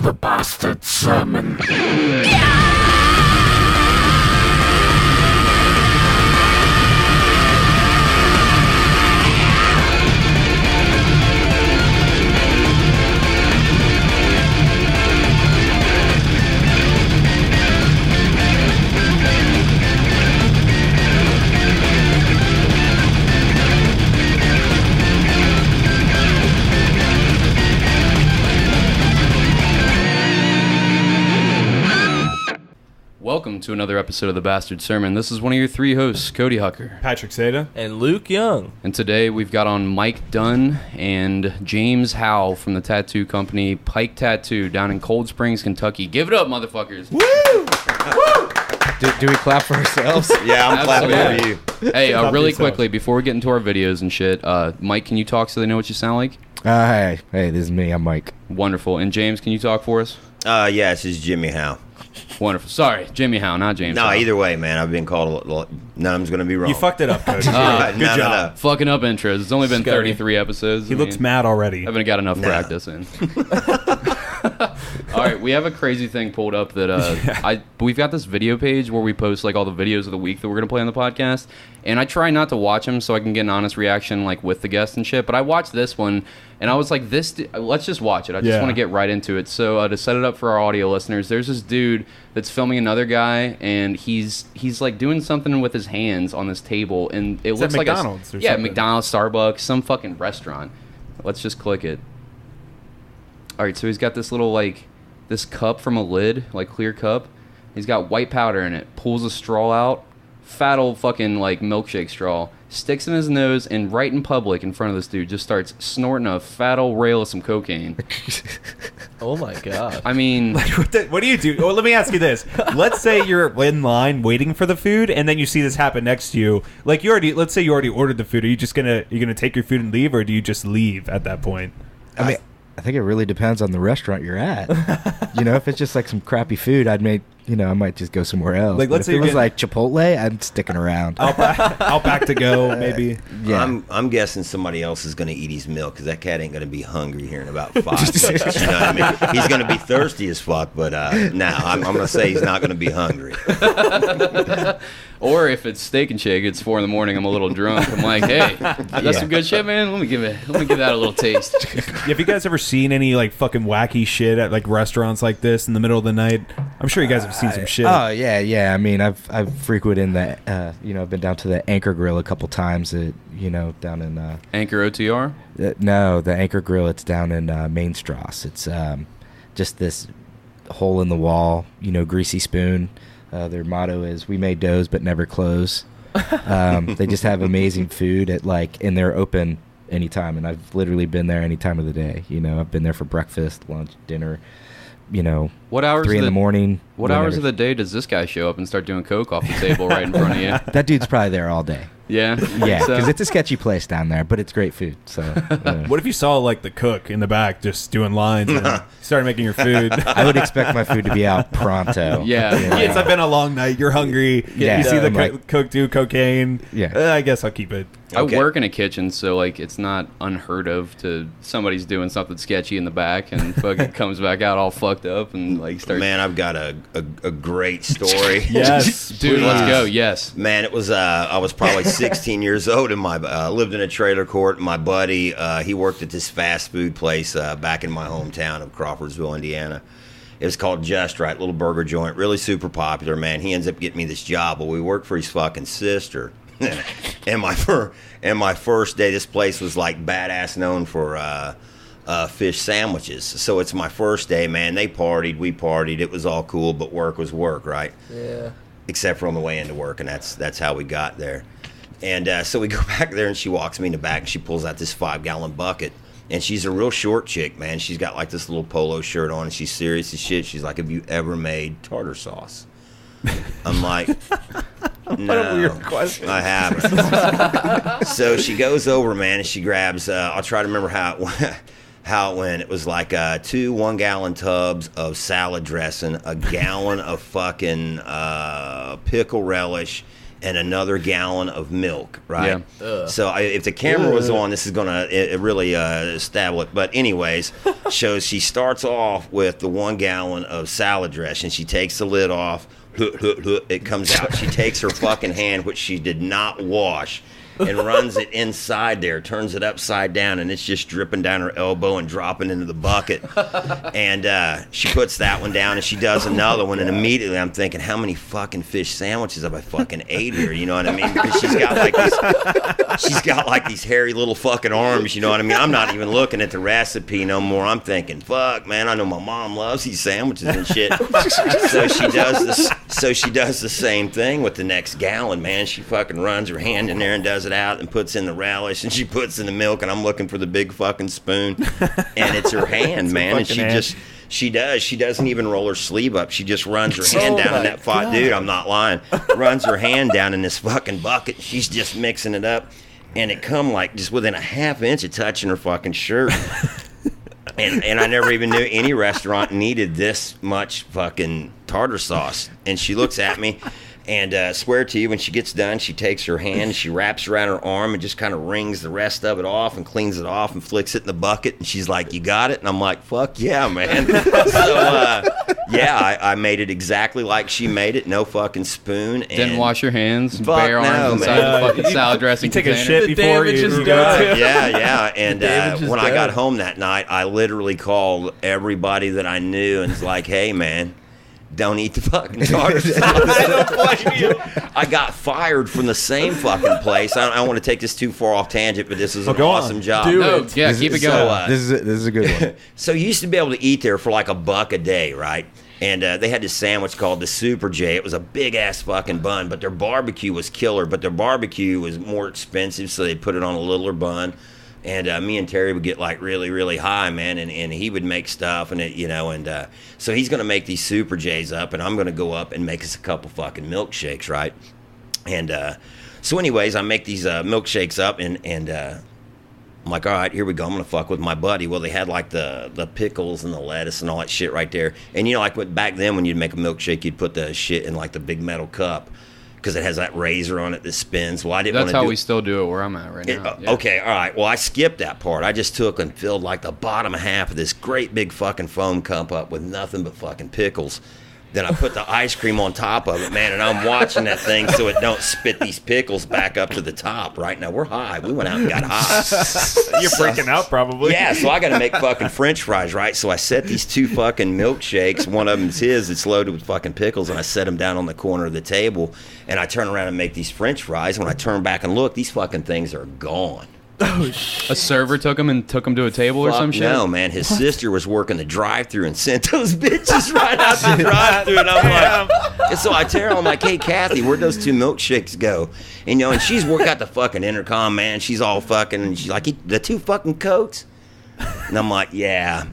the Bastard Sermon. Welcome to another episode of The Bastard Sermon. This is one of your three hosts, Cody Hucker. Patrick Seta. And Luke Young. And today we've got on Mike Dunn and James Howell from the tattoo company Pike Tattoo down in Cold Springs, Kentucky. Give it up, motherfuckers. Woo! Woo! Do we clap for ourselves? Yeah, I'm clapping for you. Hey, really quickly, before we get into our videos and shit, Mike, can you talk so they know what you sound like? Hey, this is me. I'm Mike. Wonderful. And James, can you talk for us? Yeah, this is Jimmy Howe. Wonderful. Sorry, Jimmy Howe, not James No, Howe. Either way, man, I've been called none of them's going to be wrong. You fucked it up, Coach. Good job. No. Fucking up intros. It's only been 33 episodes. He looks mad already. I haven't got enough practice in. All right, we have a crazy thing pulled up that we've got this video page where we post like all the videos of the week that we're gonna play on the podcast, and I try not to watch them so I can get an honest reaction like with the guests and shit. But I watched this one, and I was like, let's just watch it. I just want to get right into it. So to set it up for our audio listeners, there's this dude that's filming another guy, and he's like doing something with his hands on this table, and it looks like McDonald's or something. McDonald's, Starbucks, some fucking restaurant. Let's just click it. All right, so he's got this little like this cup from a lid, like clear cup. He's got white powder in it. Pulls a straw out, fat old fucking like milkshake straw. Sticks in his nose, and right in public in front of this dude just starts snorting a fat old rail of some cocaine. Oh my god. I mean, what do you do? Well, let me ask you this. Let's say you're in line waiting for the food, and then you see this happen next to you. Like let's say you already ordered the food. Are you just gonna take your food and leave, or do you just leave at that point? I think it really depends on the restaurant you're at. If it's just like some crappy food, I might just go somewhere else. Like, let's say if it was like Chipotle, I'm sticking around. Outback to go, maybe. Yeah. I'm guessing somebody else is going to eat his milk because that cat ain't going to be hungry here in about 5 minutes. You know what I mean? He's going to be thirsty as fuck, but I'm going to say he's not going to be hungry. or if it's Steak and Shake, it's 4 a.m. I'm a little drunk. I'm like, hey, that's some good shit, man. Let me give that a little taste. Have you guys ever seen any like fucking wacky shit at like restaurants like this in the middle of the night? I'm sure you guys have seen some shit. Oh yeah. I mean, I've frequented the I've been down to the Anchor Grill a couple times. Down in Anchor OTR. No, the Anchor Grill. It's down in Mainstrasse. It's just this hole in the wall. Greasy spoon. Their motto is "We made doughs but never close." They just have amazing food and they're open anytime. And I've literally been there any time of the day. I've been there for breakfast, lunch, dinner. What hours 3 in the morning. What hours of the day does this guy show up and start doing coke off the table right in front of you? That dude's probably there all day. Yeah? Yeah, because it's a sketchy place down there, but it's great food. So, What if you saw like the cook in the back just doing lines and started making your food? I would expect my food to be out pronto. Yeah. It's been a long night. You're hungry. Yeah. You see the cook do cocaine. Yeah. I guess I'll keep it. I work in a kitchen, so it's not unheard of to somebody's doing something sketchy in the back and fucking comes back out all fucked up and starts. Man, I've got a great story. Yes, dude, let's go. Yes, man. It was I was probably 16 years old, and lived in a trailer court. My buddy, he worked at this fast food place back in my hometown of Crawfordsville, Indiana. It was called Just Right, little burger joint, really super popular. Man, he ends up getting me this job, but we worked for his fucking sister. and my first day, this place was like badass known for fish sandwiches. So it's my first day, man. They partied, we partied. It was all cool, but work was work, right? Yeah. Except for on the way into work, and that's how we got there. And so we go back there, and she walks me in the back, and she pulls out this 5-gallon bucket. And she's a real short chick, man. She's got like this little polo shirt on, and she's serious as shit. She's like, "Have you ever made tartar sauce?" I'm like, no, what a weird question. I haven't. So she goes over, man, and she grabs, I'll try to remember how it went. It was like 2 1-gallon tubs of salad dressing, a gallon of fucking pickle relish, and another gallon of milk, right? Yeah. So if the camera was on, this is going to really establish it. But anyways, shows she starts off with the 1 gallon of salad dressing. She takes the lid off. It comes out. She takes her fucking hand, which she did not wash, and runs it inside there, turns it upside down, and it's just dripping down her elbow and dropping into the bucket. And she puts that one down, and she does another one, and immediately I'm thinking, how many fucking fish sandwiches have I fucking ate here? You know what I mean? Because she's got like these hairy little fucking arms. You know what I mean? I'm not even looking at the recipe no more. I'm thinking, fuck, man, I know my mom loves these sandwiches and shit. So she does the same thing with the next gallon, man. She fucking runs her hand in there and does it out and puts in the relish, and she puts in the milk, and I'm looking for the big fucking spoon, and it's her hand, man, and she doesn't even roll her sleeve up. She just runs her hand down in that pot. Dude, I'm not lying. Runs her hand down in this fucking bucket. She's just mixing it up, and it come like just within a half inch of touching her fucking shirt. And I never even knew any restaurant needed this much fucking tartar sauce. And she looks at me, and swear to you, when she gets done, she takes her hand, she wraps around her arm and just kind of wrings the rest of it off and cleans it off and flicks it in the bucket. And she's like, "You got it?" And I'm like, "Fuck yeah, man." So, yeah, I made it exactly like she made it. No fucking spoon. And Didn't wash your hands. Fuck Bare no, arms inside man. the fucking salad dressing You take a container. shit before damage you is go. done. Yeah. And damage is when I got done. home that night, I literally called everybody that I knew and was like, "Hey, man, don't eat the fucking tartar sauce." I don't blame you. I got fired from the same fucking place. I don't want to take this too far off tangent, but this is an go on. awesome job. Do No, it. yeah, keep it So, going. This is a good one. So you used to be able to eat there for like $1 a day, right? And they had this sandwich called the Super J. It was a big-ass fucking bun, but their barbecue was killer. But their barbecue was more expensive, so they put it on a littler bun. And me and Terry would get like really, really high, man, and he would make stuff, and so he's gonna make these Super J's up, and I'm gonna go up and make us a couple fucking milkshakes, right? And so, anyways, I make these milkshakes up, and I'm like, all right, here we go. I'm gonna fuck with my buddy. Well, they had like the pickles and the lettuce and all that shit right there, and like back then when you'd make a milkshake, you'd put the shit in like the big metal cup, because it has that razor on it that spins. Well, I didn't want That's to how we still do it where I'm at right now. Yeah. Okay, all right. Well, I skipped that part. I just took and filled like the bottom half of this great big fucking foam cup up with nothing but fucking pickles. Then I put the ice cream on top of it, man, and I'm watching that thing so it don't spit these pickles back up to the top. Right now, we're high. We went out and got high. You're freaking out, probably. Yeah, so I got to make fucking French fries, right? So I set these 2 fucking milkshakes. One of them's his. It's loaded with fucking pickles, and I set them down on the corner of the table. And I turn around and make these French fries. When I turn back and look, these fucking things are gone. A server took him to a table or some shit? No, man. His sister was working the drive-thru and sent those bitches right out the drive-thru. And I'm like, and so I tell her, I'm like, "Hey, Kathy, where'd those 2 milkshakes go?" And she's got the fucking intercom, man. She's all fucking, and she's like, "The 2 fucking Cokes?" And I'm like, "Yeah."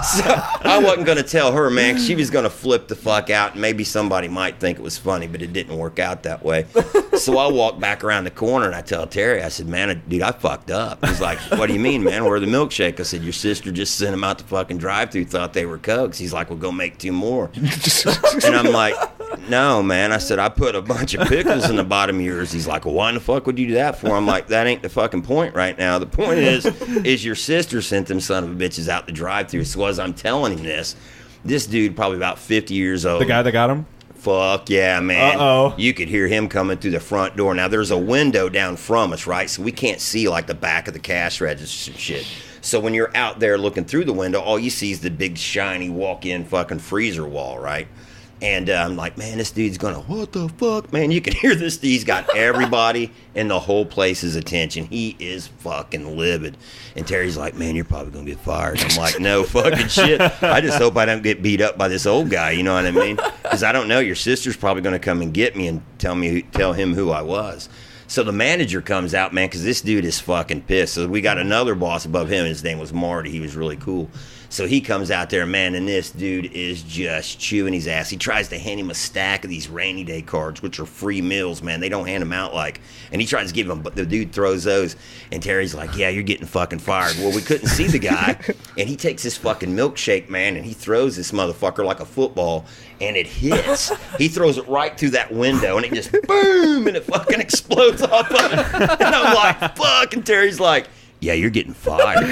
So I wasn't going to tell her, man, 'cause she was going to flip the fuck out, and maybe somebody might think it was funny, but it didn't work out that way. So I walked back around the corner, and I tell Terry, I said, "Man, dude, I fucked up." He's like, "What do you mean, man? Where are the milkshake?" I said, "Your sister just sent them out the fucking drive-thru, thought they were Cokes." He's like, "Well, go make 2 more." And I'm like, "No, man." I said, "I put a bunch of pickles in the bottom of yours." He's like, "Well, why in the fuck would you do that for?" I'm like, "That ain't the fucking point right now. The point is your sister sent them son of a bitches out the drive-thru." So as I'm telling him this dude probably about 50 years old. The guy that got him? Fuck yeah, man. Uh-oh. You could hear him coming through the front door. Now, there's a window down from us, right? So we can't see, like, the back of the cash register and shit. So when you're out there looking through the window, all you see is the big, shiny, walk-in fucking freezer wall, right? And I'm like, "Man, this dude's gonna, what the fuck?" Man, you can hear this. He's got everybody in the whole place's attention. He is fucking livid. And Terry's like, "Man, you're probably gonna get fired." I'm like, "No fucking shit. I just hope I don't get beat up by this old guy." You know what I mean? Because I don't know. Your sister's probably gonna come and get me and tell him who I was. So the manager comes out, man, because this dude is fucking pissed. So we got another boss above him. His name was Marty. He was really cool. So he comes out there, man, and this dude is just chewing his ass. He tries to hand him a stack of these rainy day cards, which are free meals, man. They don't hand them out and he tries to give them, but the dude throws those. And Terry's like, yeah, you're getting fucking fired. Well, we couldn't see the guy. And he takes this fucking milkshake, man, and he throws this motherfucker like a football, and it hits. He throws it right through that window, and it just boom, and it fucking explodes off of it. And I'm like, fuck. And Terry's like, yeah, you're getting fired.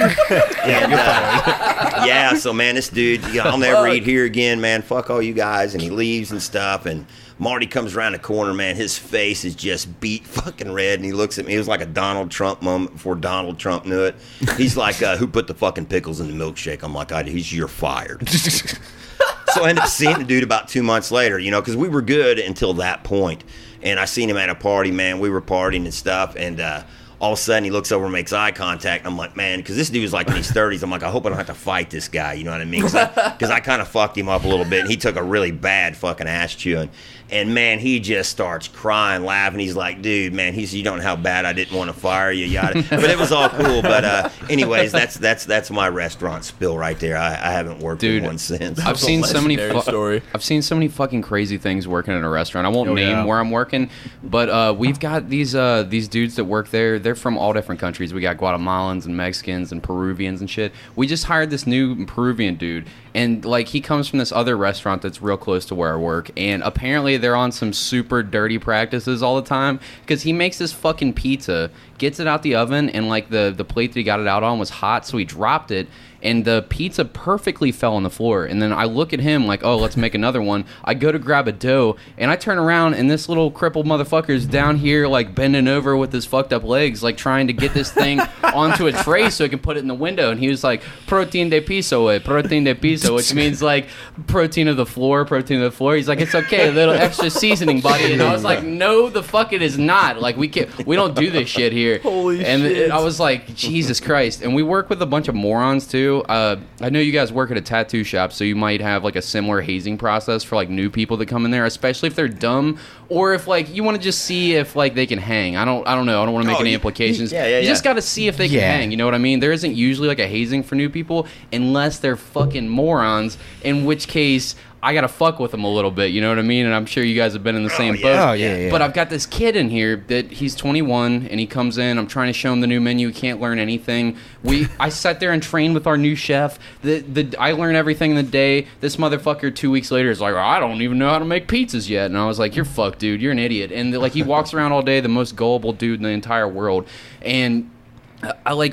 Yeah, so, man, this dude, I'll never eat here again, man. Fuck all you guys. And he leaves and stuff. And Marty comes around the corner, man. His face is just beat fucking red. And he looks at me. It was like a Donald Trump moment before Donald Trump knew it. He's like, who put the fucking pickles in the milkshake? I'm like, you're fired. So I ended up seeing the dude about 2 months later, because we were good until that point. And I seen him at a party, man. We were partying and stuff. And, all of a sudden, he looks over and makes eye contact. I'm like, man, because this dude is like in his 30s. I'm like, I hope I don't have to fight this guy. You know what I mean? Because I kind of fucked him up a little bit. And he took a really bad fucking ass chewing. And, man, he just starts crying, laughing. He's like, dude, man, you don't know how bad I didn't want to fire you, yada. But it was all cool. But anyways, that's my restaurant spill right there. I haven't worked in one since. I've seen so many story. I've seen so many fucking crazy things working in a restaurant. I won't name where I'm working, but we've got these dudes that work there. They're from all different countries. We got Guatemalans and Mexicans and Peruvians and shit. We just hired this new Peruvian dude, and like he comes from this other restaurant that's real close to where I work, and apparently they're on some super dirty practices all the time because he makes this fucking pizza, gets it out the oven, and like the plate that he got it out on was hot, so he dropped it, and the pizza perfectly fell on the floor. And then I look at him like, oh, let's make another one. I go to grab a dough, and I turn around, and this little crippled motherfucker's down here like bending over with his fucked up legs, like trying to get this thing onto a tray so he can put it in the window. And he was like, protein de piso, which means like protein of the floor. He's like, it's okay, a little extra seasoning, buddy. And I was like, no, the fuck it is not. Like we don't do this shit here. Holy shit. I was like, Jesus Christ. And we work with a bunch of morons too. I know you guys work at a tattoo shop, so you might have like a similar hazing process for like new people that come in there, especially if they're dumb, or if like you want to just see if like they can hang. I don't know. I don't want to make any implications. You just got to see if they can hang. You know what I mean? There isn't usually like a hazing for new people unless they're fucking morons, in which case I gotta fuck with him a little bit, you know what I mean? And I'm sure you guys have been in the same boat. Oh, yeah. But I've got this kid in here that he's 21, and he comes in. I'm trying to show him the new menu. He can't learn anything. I sat there and trained with our new chef. I learned everything in the day. This motherfucker 2 weeks later is like, I don't even know how to make pizzas yet. And I was like, you're fucked, dude. You're an idiot. And like he walks around all day, the most gullible dude in the entire world. And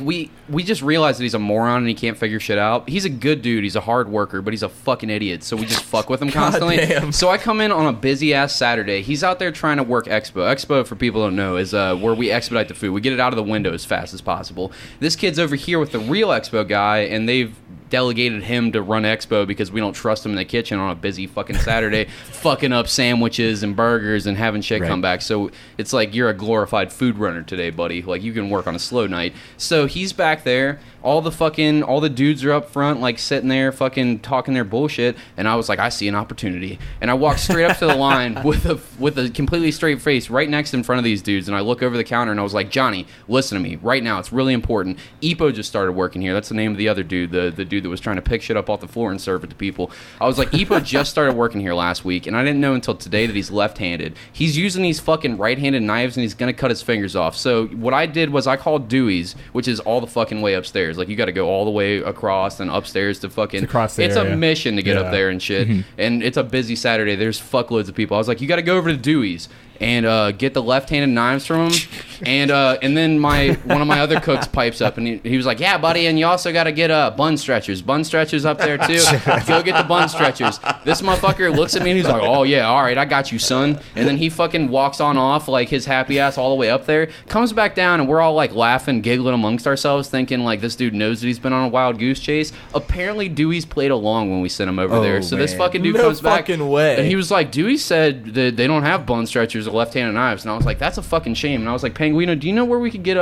we just realized that he's a moron and he can't figure shit out. He's a good dude. He's a hard worker, but he's a fucking idiot. So we just fuck with him constantly. Damn. So I come in on a busy ass Saturday. He's out there trying to work Expo. Expo, for people who don't know, is where we expedite the food. We get it out of the window as fast as possible. This kid's over here with the real Expo guy, and they've delegated him to run Expo because we don't trust him in the kitchen on a busy fucking Saturday, fucking up sandwiches and burgers and having shit come back. So it's like, you're a glorified food runner today, buddy. Like, you can work on a slow night. So he's back there. All the dudes are up front, like sitting there fucking talking their bullshit, and I was like, I see an opportunity. And I walked straight up to the line with a completely straight face right next in front of these dudes, and I look over the counter and I was like, Johnny, listen to me right now, it's really important. Epo just started working here. That's the name of the other dude, the dude that was trying to pick shit up off the floor and serve it to people. I was like, Epo just started working here last week, and I didn't know until today that he's left-handed. He's using these fucking right-handed knives, and he's gonna cut his fingers off. So what I did was I called Dewey's, which is all the fucking way upstairs. Like, you got to go all the way across and upstairs to fucking. It's a mission to get up there and shit. And it's a busy Saturday. There's fuckloads of people. I was like, you got to go over to Dewey's and get the left-handed knives from him. And then one of my other cooks pipes up, and he was like, yeah, buddy, and you also got to get bun stretchers. Bun stretchers up there, too. Go get the bun stretchers. This motherfucker looks at me, and he's like, oh, yeah, all right, I got you, son. And then he fucking walks on off, like, his happy ass all the way up there, comes back down, and we're all, like, laughing, giggling amongst ourselves, thinking, like, this dude knows that he's been on a wild goose chase. Apparently, Dewey's played along when we sent him over there. So this fucking dude comes back, way. and he was like, Dewey said that they don't have bun stretchers stretchers or left-handed knives. And I was like, that's a fucking shame. And I was like, Penguino, do you know where we could get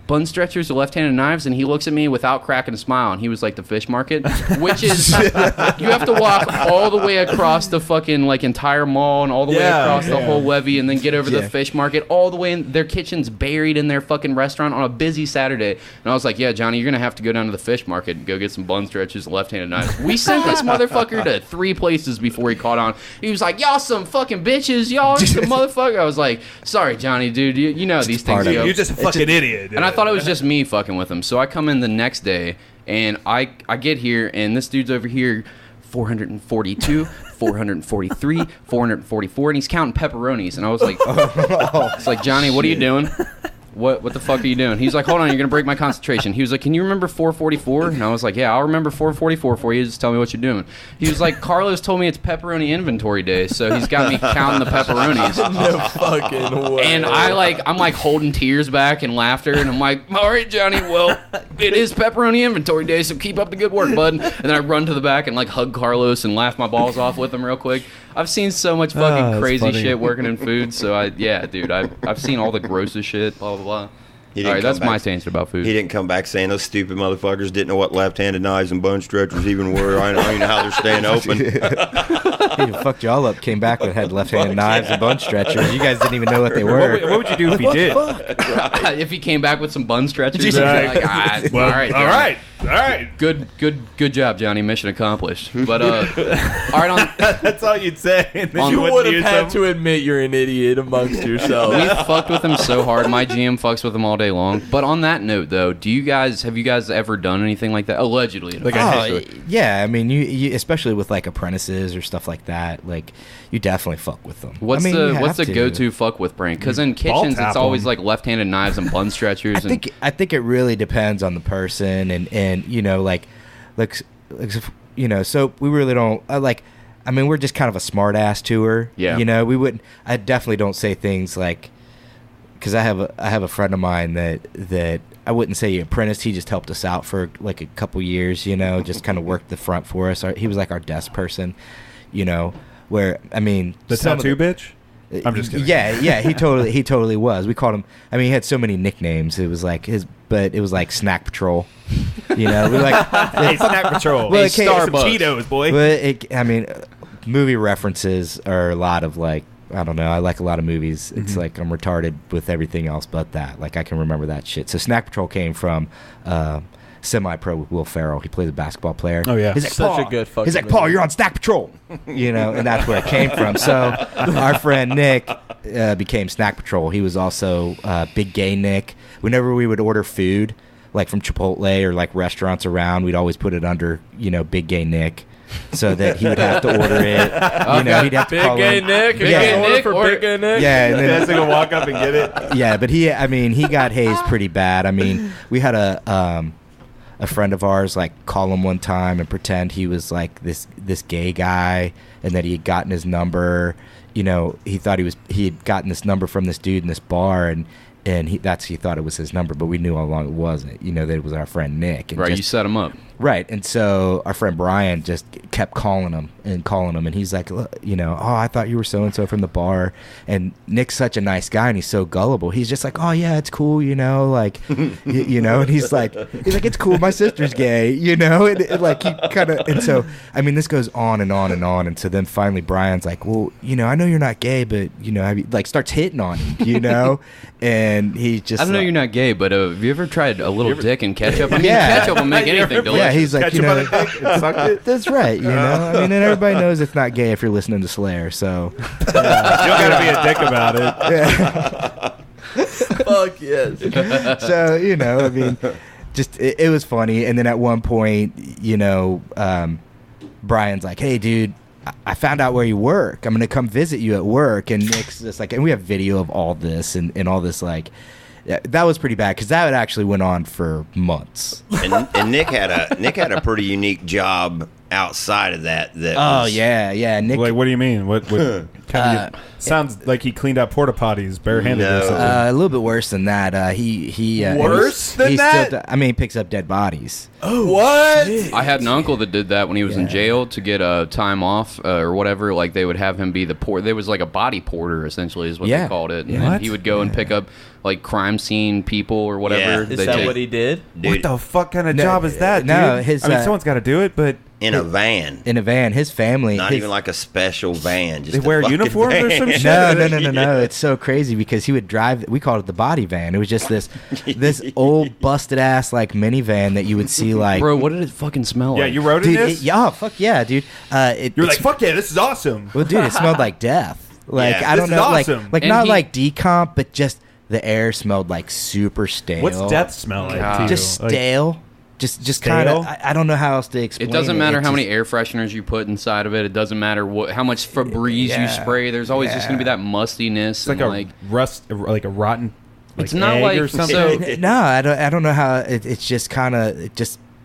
bun stretchers or left-handed knives? And he looks at me without cracking a smile, and he was like, the fish market, which is you have to walk all the way across the fucking like entire mall and all the way across the whole levee, and then get over the fish market all the way in. Their kitchen's buried in their fucking restaurant on a busy Saturday. And I was like, yeah, Johnny, you're gonna have to go down to the fish market and go get some bun stretchers and left-handed knives. We sent this motherfucker to 3 places before he caught on. He was like, y'all some fucking bitches, y'all some motherfucker. I was like, sorry, Johnny, dude, you know these things go. You're just a fucking idiot, dude. And I thought it was just me fucking with him. So I come in the next day, and I get here, and this dude's over here, 442, 443, 444, and he's counting pepperonis. And I was like, it's like, Johnny, what are you doing? What the fuck are you doing? He's like, hold on, you're going to break my concentration. He was like, can you remember 444? And I was like, yeah, I'll remember 444 for you. Just tell me what you're doing. He was like, Carlos told me it's pepperoni inventory day, so he's got me counting the pepperonis. No fucking way. And I'm like holding tears back and laughter, and I'm like, all right, Johnny, well, it is pepperoni inventory day, so keep up the good work, bud. And then I run to the back and like hug Carlos and laugh my balls off with him real quick. I've seen so much fucking crazy shit working in food, so I've seen all the grossest shit, blah, blah, blah. All right, that's my tangent about food. He didn't come back saying those stupid motherfuckers didn't know what left-handed knives and bone stretchers even were. I don't even know how they're staying open. He fucked y'all up, came back and had left-handed knives and bone stretchers. You guys didn't even know what they were. What would you do if he did? If he came back with some bun stretchers, Right. like, Well, all right. Good job, Johnny. Mission accomplished. But all right, That's all you'd say. And then You wouldn't would have use had them. to admit you're an idiot amongst yourselves. we fucked with him so hard. My GM fucks with him all day long. But on that note, though, have you guys ever done anything like that? Allegedly, Yeah, I mean, you especially with like apprentices or stuff like that, like you definitely fuck with them. What's you the have to. go-to fuck with prank? Because in kitchens, tap it's always 'em. like left-handed knives and bun stretchers. I think it really depends on the person, and you know, like you know, so we really don't like. I mean, we're just kind of a smart ass to her. Yeah. You know, we wouldn't. I definitely don't say things like, because I have a friend of mine that I wouldn't say he apprenticed. He just helped us out for like a couple years. You know, just kind of worked the front for us. He was like our desk person. You know, where I mean, The tattoo bitch? I'm just kidding. Yeah, he totally was. We called him. I mean, he had so many nicknames. It was like but it was like Snack Patrol. You know, we like Hey, Snack Patrol. Well, Hey, it came- Some Starbucks. Cheetos, boy. But I mean, movie references are a lot of like, I don't know. I like a lot of movies. It's like I'm retarded with everything else but that. Like I can remember that shit. So Snack Patrol came from Semi-Pro with Will Ferrell. He plays a basketball player. Oh, yeah. He's like, Such a "Paul." good fucking He's like, movie. Paul, you're on Snack Patrol. You know, and that's where it came from. So our friend Nick became Snack Patrol. He was also Big Gay Nick. Whenever we would order food, like from Chipotle or like restaurants around, we'd always put it under, you know, Big Gay Nick, so that he would have to order it. You know, he'd have to Big call Gay him. Nick? Big Yeah. Gay Nick, for or- Big Gay Nick? Yeah, and then, That's gonna walk up and get it. yeah, but he got hazed pretty bad. I mean, we had a friend of ours like call him one time and pretend he was like this gay guy, and that he had gotten his number. You know, he thought he had gotten this number from this dude in this bar, and he thought it was his number, but we knew all along it wasn't. You know, that it was our friend Nick. And right, just- you set him up. Right, and so our friend Brian just kept calling him, and he's like, "Look, you know, oh, I thought you were so and so from the bar." And Nick's such a nice guy, and he's so gullible. He's just like, "Oh yeah, it's cool, you know, like, you know." And he's like, "It's cool. My sister's gay, you know." And like he kind of, and so I mean, this goes on and on and on, and so then finally Brian's like, "Well, you know, I know you're not gay, but you know, have you, like starts hitting on him, you know?" And he just, I don't know like- you're not gay, but have you ever tried a little dick and ketchup? I mean, Yeah. ketchup will make anything delicious. Yeah, he's like, Catch you him by know, the dick and suck it. that's right, you know. I mean, and everybody knows it's not gay if you're listening to Slayer. So, You don't gotta be a dick about it. Fuck yes. so you know, I mean, just it was funny. And then at one point, you know, Brian's like, "Hey, dude, I found out where you work. I'm gonna come visit you at work." And Nick's just like, and we have video of all this and all this like. Yeah, that was pretty bad because that actually went on for months. And Nick had a pretty unique job outside of that. Oh yeah, Nick. Like, what do you mean? What kind of sounds like he cleaned out porta potties barehanded or No. something. A little bit worse than that. He Worse than he that? Still, I mean, he picks up dead bodies. What? I had an uncle that did that when he was in Yeah. jail to get time off or whatever. Like they would have him be the there was like a body porter essentially is what Yeah. they called it. Yeah. And What? he would go and pick up like crime scene people or whatever. Yeah. Is They that take- what he did? What the fuck kind of No, job is that, no, dude? his, I mean, someone's got to do it, but in a van. In a van, his family. Not his, even like a special van. Just they a wear fucking uniforms or van. some shit. No. It's so crazy because he would drive. We called it the body van. It was just this old busted ass like minivan that you would see like. Bro, what did it fucking smell Yeah, like? you wrote in Dude, this? yeah, fuck yeah, dude. You're like, fuck yeah, this is awesome. well, dude, it smelled like death. Like Yeah, I this don't is know, awesome. like And not he- like decomp, but just the air smelled like super stale. What's death smell like God. to you? Just Like, stale. Just Stale? kind of. I don't know how else to explain. It doesn't matter It's how just- many air fresheners you put inside of it. It doesn't matter how much Febreze Yeah, you spray. There's always just going to be yeah. that mustiness. It's like and a rust, like a rotten like It's not egg like- or something. so- No, I don't know how. It's just kind of.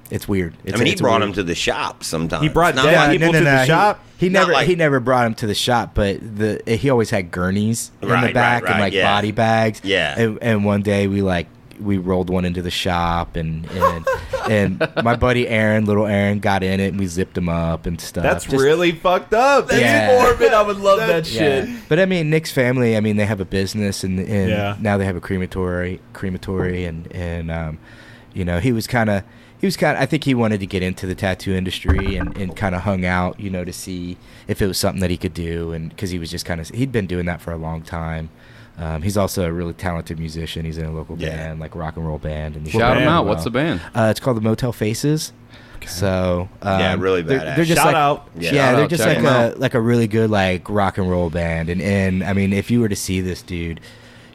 It's weird. I mean, he it's brought weird. him to the shop sometimes. He brought Not dead like- people to the shop? He Not never like- he never brought him to the shop, but he always had gurneys in the Right, back right, and like yeah. body bags. Yeah. And one day we rolled one into the shop and my buddy little Aaron got in it and we zipped him up and stuff. That's Just- really fucked up. That's Yeah. morbid. I would love that shit. Yeah. But I mean, Nick's family. I mean, they have a business and Yeah. now they have a crematory, and you know, he was kind of. I think he wanted to get into the tattoo industry and kind of hung out, you know, to see if it was something that he could do, and because he was just he'd been doing that for a long time. He's also a really talented musician. He's in a local band, like rock and roll band. And he's Shout doing him out. well. What's the band? It's called the Motel Faces. So Yeah, really they're badass. just Shout like, out. Yeah. yeah, Shout they're out, just check like 'em out. like a really good like rock and roll band, and I mean, if you were to see this dude,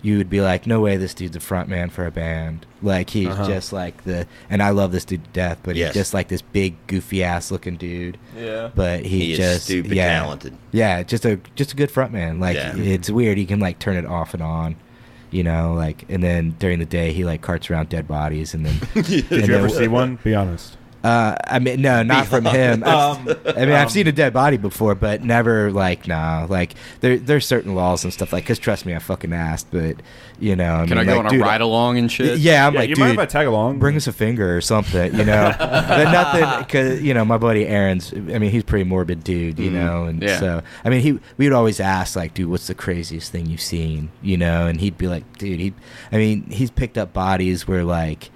you would be like, no way, this dude's a front man for a band. Like he's just like and I love this dude to death, but Yes. he's just like this big goofy ass looking dude. Yeah. But He is just stupid talented. Yeah, just a good front man. Like Yeah. it's weird. He can like turn it off and on. You know, like, and then during the day he like carts around dead bodies, and then Did you ever see one? Be honest. I mean, no, not from him. I mean, I've seen a dead body before, but never like, nah. Like, there's certain laws and stuff like. Cause trust me, I fucking asked, but you know, Can I go on a ride along and shit? Yeah, I'm Yeah, like, you dude, mind if I tag along? bring us a finger or something, you know. But nothing, cause you know, my buddy Aaron's. I mean, he's a pretty morbid dude, you know, and Yeah. so I mean, we would always ask like, dude, what's the craziest thing you've seen, you know? And he'd be like, dude, he's picked up bodies where like,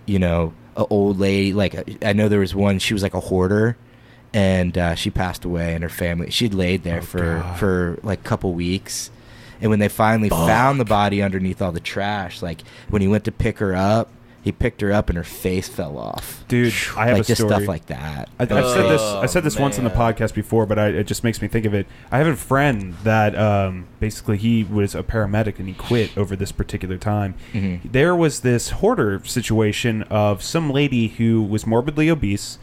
you know, an old lady, like I know there was one, she was like a hoarder, and she passed away, and her family, she'd laid there for like a couple weeks, and when they finally found the body underneath all the trash, like when he went to pick her up, he picked her up and her face fell off. Dude, I have Like a just story. stuff like that. I said this once in the podcast before, but it just makes me think of it. I have a friend that basically he was a paramedic and he quit over this particular time. Mm-hmm. There was this hoarder situation of some lady who was morbidly obese.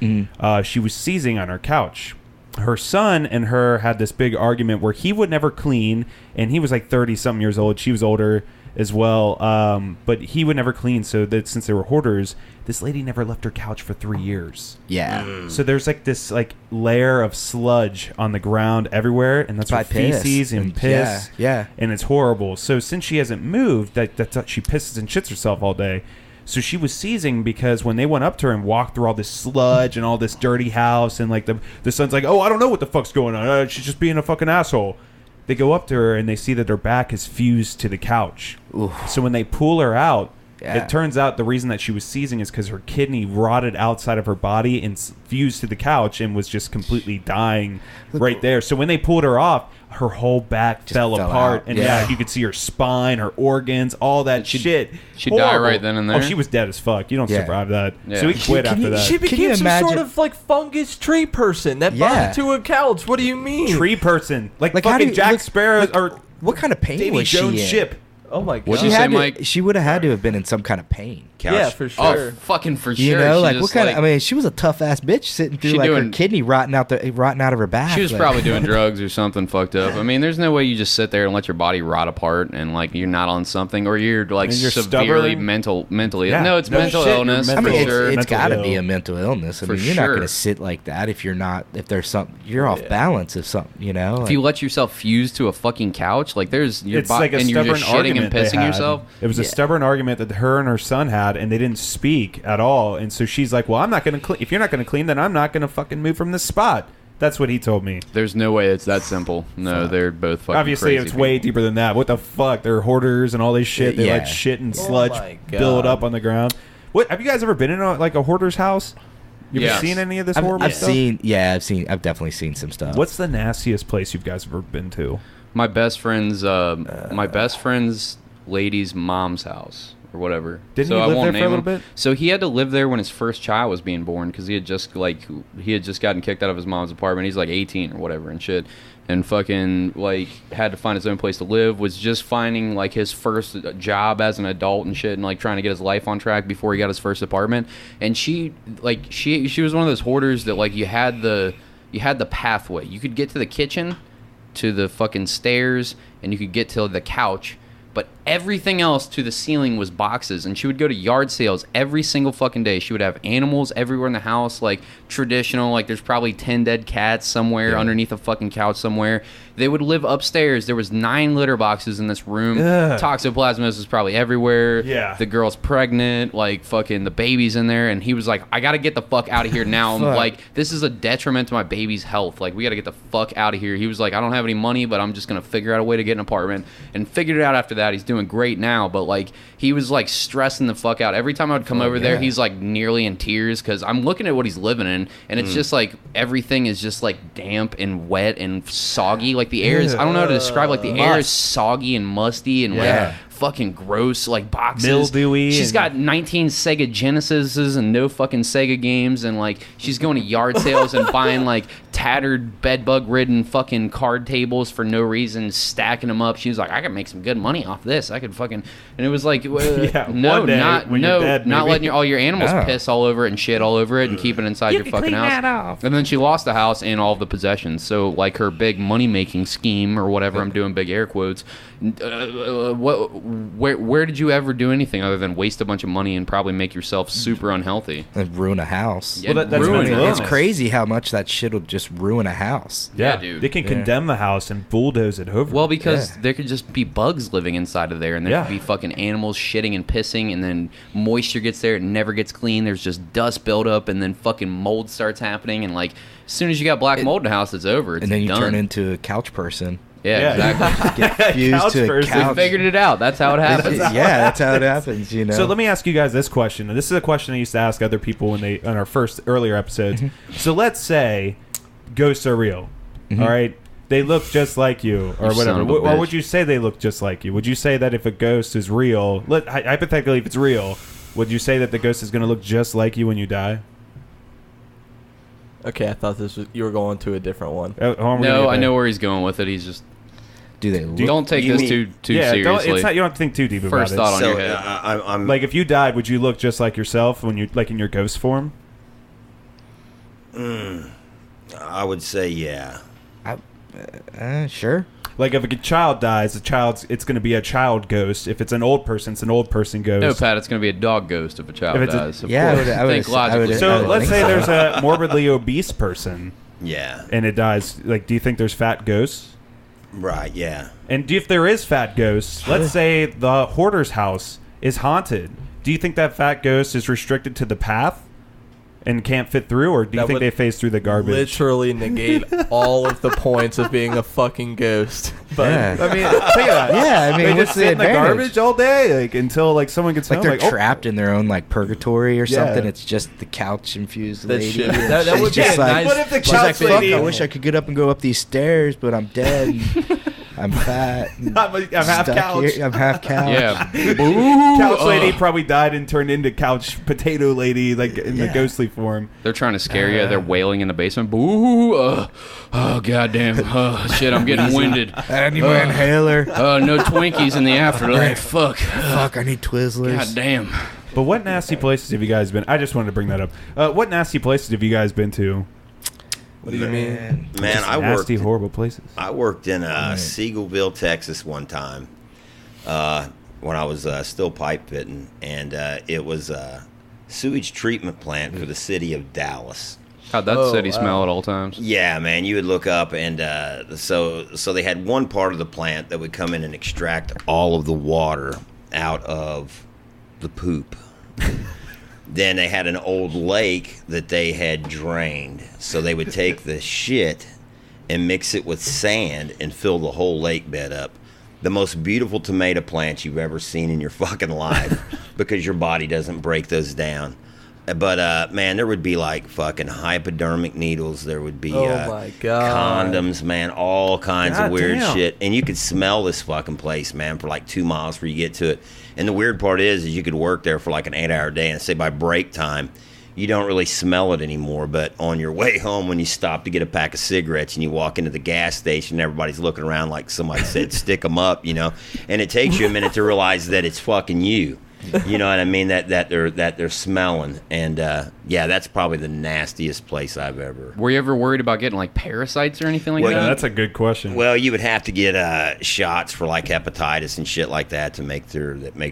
She was seizing on her couch. Her son and her had this big argument where he would never clean, and he was like 30-something years old. She was older as well, but he would never clean, so that since they were hoarders, this lady never left her couch for 3 years. Yeah. So there's like this like layer of sludge on the ground everywhere, and that's where Probably piss. feces and piss. Yeah. And it's horrible. So since she hasn't moved, that's she pisses and shits herself all day. So she was seizing because when they went up to her and walked through all this sludge and all this dirty house, and like the son's like, oh, I don't know what the fuck's going on. She's just being a fucking asshole. They go up to her and they see that her back is fused to the couch. So when they pull her out, it turns out the reason that she was seizing is because her kidney rotted outside of her body and fused to the couch and was just completely dying right there. So when they pulled her off, her whole back fell apart. out. And Yeah. you could see her spine, her organs, all that shit. she'd die Horrible. right then and there? Oh, she was dead as fuck. You don't Yeah. survive that. Yeah. So he quit after that. She Can you became some imagine- sort of like fungus tree person that Yeah. bought to a couch. What do you mean? Tree person. Like Like, how fucking do you- Jack like- Sparrow or What kind of pain Davy was she Jones in? ship. Oh my god. What'd you say, Mike? She would have had to have been in some kind of pain. Couch. Yeah, for sure. Oh, fucking for You sure. know, She like just, what kind of? I mean, she was a tough ass bitch sitting through She like her doing- kidney rotting out of her back. She was like- probably doing drugs or something fucked up. I mean, there's no way you just sit there and let your body rot apart and like you're not on something or you're like And you're severely stubborn. mentally. Yeah. No, it's No mental shit, you're illness. I mental for mean, sure. it's Mental got to ill. be a mental illness. I For mean, you're not sure. going to sit like that if you're not. If there's something, you're off balance. If something, you know. If you let yourself fuse to a fucking couch, like there's your It's like a and you're stubborn just shitting argument and they pissing had. yourself. It was a stubborn argument that her and her son had, and they didn't speak at all. And so she's like, "Well, I'm not going to clean. If you're not going to clean, then I'm not going to fucking move from this spot." That's what he told me. There's no way it's that simple. No, they're both fucking Obviously, crazy it's way people. deeper than that. What the fuck? They're hoarders and all this shit. They Yeah. let shit and Oh sludge my build God. up on the ground. What have you guys ever been in a hoarder's house? You ever Yes. seen any of this I've, horrible I've stuff? I've definitely seen some stuff. What's the nastiest place you guys ever been to? My best friend's lady's mom's house or whatever. Didn't so he I live won't there for a name little him. bit? So he had to live there when his first child was being born because he had just gotten kicked out of his mom's apartment. He's like 18 or whatever and shit, and fucking like had to find his own place to live. Was just finding like his first job as an adult and shit, and like trying to get his life on track before he got his first apartment. And she was one of those hoarders that like you had the pathway. You could get to the kitchen, to the fucking stairs, and you could get to the couch. But everything else to the ceiling was boxes, and she would go to yard sales every single fucking day. She would have animals everywhere in the house, like traditional, like there's probably 10 dead cats somewhere underneath a fucking couch somewhere. They would live upstairs. There was 9 litter boxes in this room. Ugh. Toxoplasmosis is probably everywhere. Yeah. The girl's pregnant, like fucking the baby's in there, and he was like, I gotta get the fuck out of here now. I'm Fuck. like, this is a detriment to my baby's health. Like, we gotta get the fuck out of here. He was like, I don't have any money, but I'm just gonna figure out a way to get an apartment. And figured it out after that. He's doing great now, but like, he was like stressing the fuck out. Every time I would come over there, he's like nearly in tears because I'm looking at what he's living in, and it's just like everything is just like damp and wet and soggy. Like the air is, I don't know how to describe. Like the air is soggy and musty and like fucking gross, like boxes. Mildewy She's and- got 19 Sega Genesises and no fucking Sega games, and like she's going to yard sales and buying like tattered bedbug ridden fucking card tables for no reason, stacking them up. She was like, I could make some good money off this. I could fucking, and it was like, Yeah, no, one day not when you're dead, not maybe. letting all your animals Oh. piss all over it and shit all over it and keep it inside your fucking house. And then she lost the house and all of the possessions. So like her big money making scheme or whatever, I'm doing big air quotes. Where did you ever do anything other than waste a bunch of money and probably make yourself super unhealthy? And ruin a house. Yeah, Well, that's ruin mental it. illness. It's crazy how much that shit will just ruin a house. Yeah, dude. They can condemn the house and bulldoze it over. Well, because Yeah. there could just be bugs living inside of there, and there Yeah. could be fucking animals shitting and pissing, and then moisture gets there, it never gets clean. There's just dust buildup, and then fucking mold starts happening, and like as soon as you got black mold in the house, it's over. It's And then you done. turn into a couch person. yeah, exactly. Get fused Couch to a person. We couch. figured it out. That's how it happens. Yeah, that's how it happens, you know. So let me ask you guys this question. And this is a question I used to ask other people when they on our earlier episodes. So let's say ghosts are real. All right. They look just like you, or You whatever. son of a Or bitch. would you say they look just like you? Would you say that if a ghost is real, hypothetically, if it's real, would you say that the ghost is going to look just like you when you die? Okay, I thought you were going to a different one. How are we gonna No, get I there? know where he's going with it. He's just Do they look? don't take you this mean- too Yeah, seriously. it's not. You don't have to think too deep First about thought it. on So your head. I'm Like if you died, would you look just like yourself when you like in your ghost form? I would say yeah. Sure. Like if a child dies, it's going to be a child ghost. If it's an old person, it's an old person ghost. No, Pat, it's going to be a dog ghost if a child If it's a- dies. Of Yeah, I course. would- I would Think ass- I would- logically. So would let's think say so. there's a morbidly obese person Yeah. and it dies. Like, do you think there's fat ghosts? Right. Yeah. And if there is fat ghosts, let's say the hoarder's house is haunted. Do you think that fat ghost is restricted to the path and can't fit through, or do you That think would they phase through the garbage? Literally negate all of the points of being a fucking ghost. But Yeah. I mean, think of that. Yeah, I mean, they what's just the sit in the advantage? garbage all day, like until like someone gets Like home. they're like, oh, trapped in their own like purgatory or Yeah. something. It's just the couch infused That lady. should- and that she's would be just a like, nice- What if the she's like, couch fuck, lady- I wish I could get up and go up these stairs, but I'm dead. I'm fat. I'm half stuck couch. here. I'm half couch. Yeah. Boo! Couch lady probably died and turned into couch potato lady, like in the ghostly form. They're trying to scare you. They're wailing in the basement. Boo! Oh, goddamn. Shit, I'm getting winded. I need my inhaler. No Twinkies in the afterlife. Fuck. Fuck, I need Twizzlers. Goddamn. But what nasty places have you guys been? I just wanted to bring that up. What nasty places have you guys been to? What do you mean? Man, Just I nasty, worked. horrible places. I worked in Seagullville, Texas, one time when I was still pipe fitting, and it was a sewage treatment plant for the city of Dallas. How'd that city smell at all times? Yeah, man, you would look up, and so they had one part of the plant that would come in and extract all of the water out of the poop. Then they had an old lake that they had drained, so they would take the shit and mix it with sand and fill the whole lake bed up. The most beautiful tomato plants you've ever seen in your fucking life, because your body doesn't break those down. But man, there would be like fucking hypodermic needles. There would be my God. condoms, man, all kinds of weird damn. shit. And you could smell this fucking place, man, for like 2 miles before you get to it. And the weird part is you could work there for like an 8-hour day, and say by break time, you don't really smell it anymore. But on your way home, when you stop to get a pack of cigarettes and you walk into the gas station, everybody's looking around like somebody said, stick them up, you know. And it takes you a minute to realize that it's fucking you. You know what I mean? That they're smelling, and yeah, that's probably the nastiest place I've ever. Were you ever worried about getting like parasites or anything like Well, that? Yeah, that's a good question. Well, you would have to get shots for like hepatitis and shit like that to make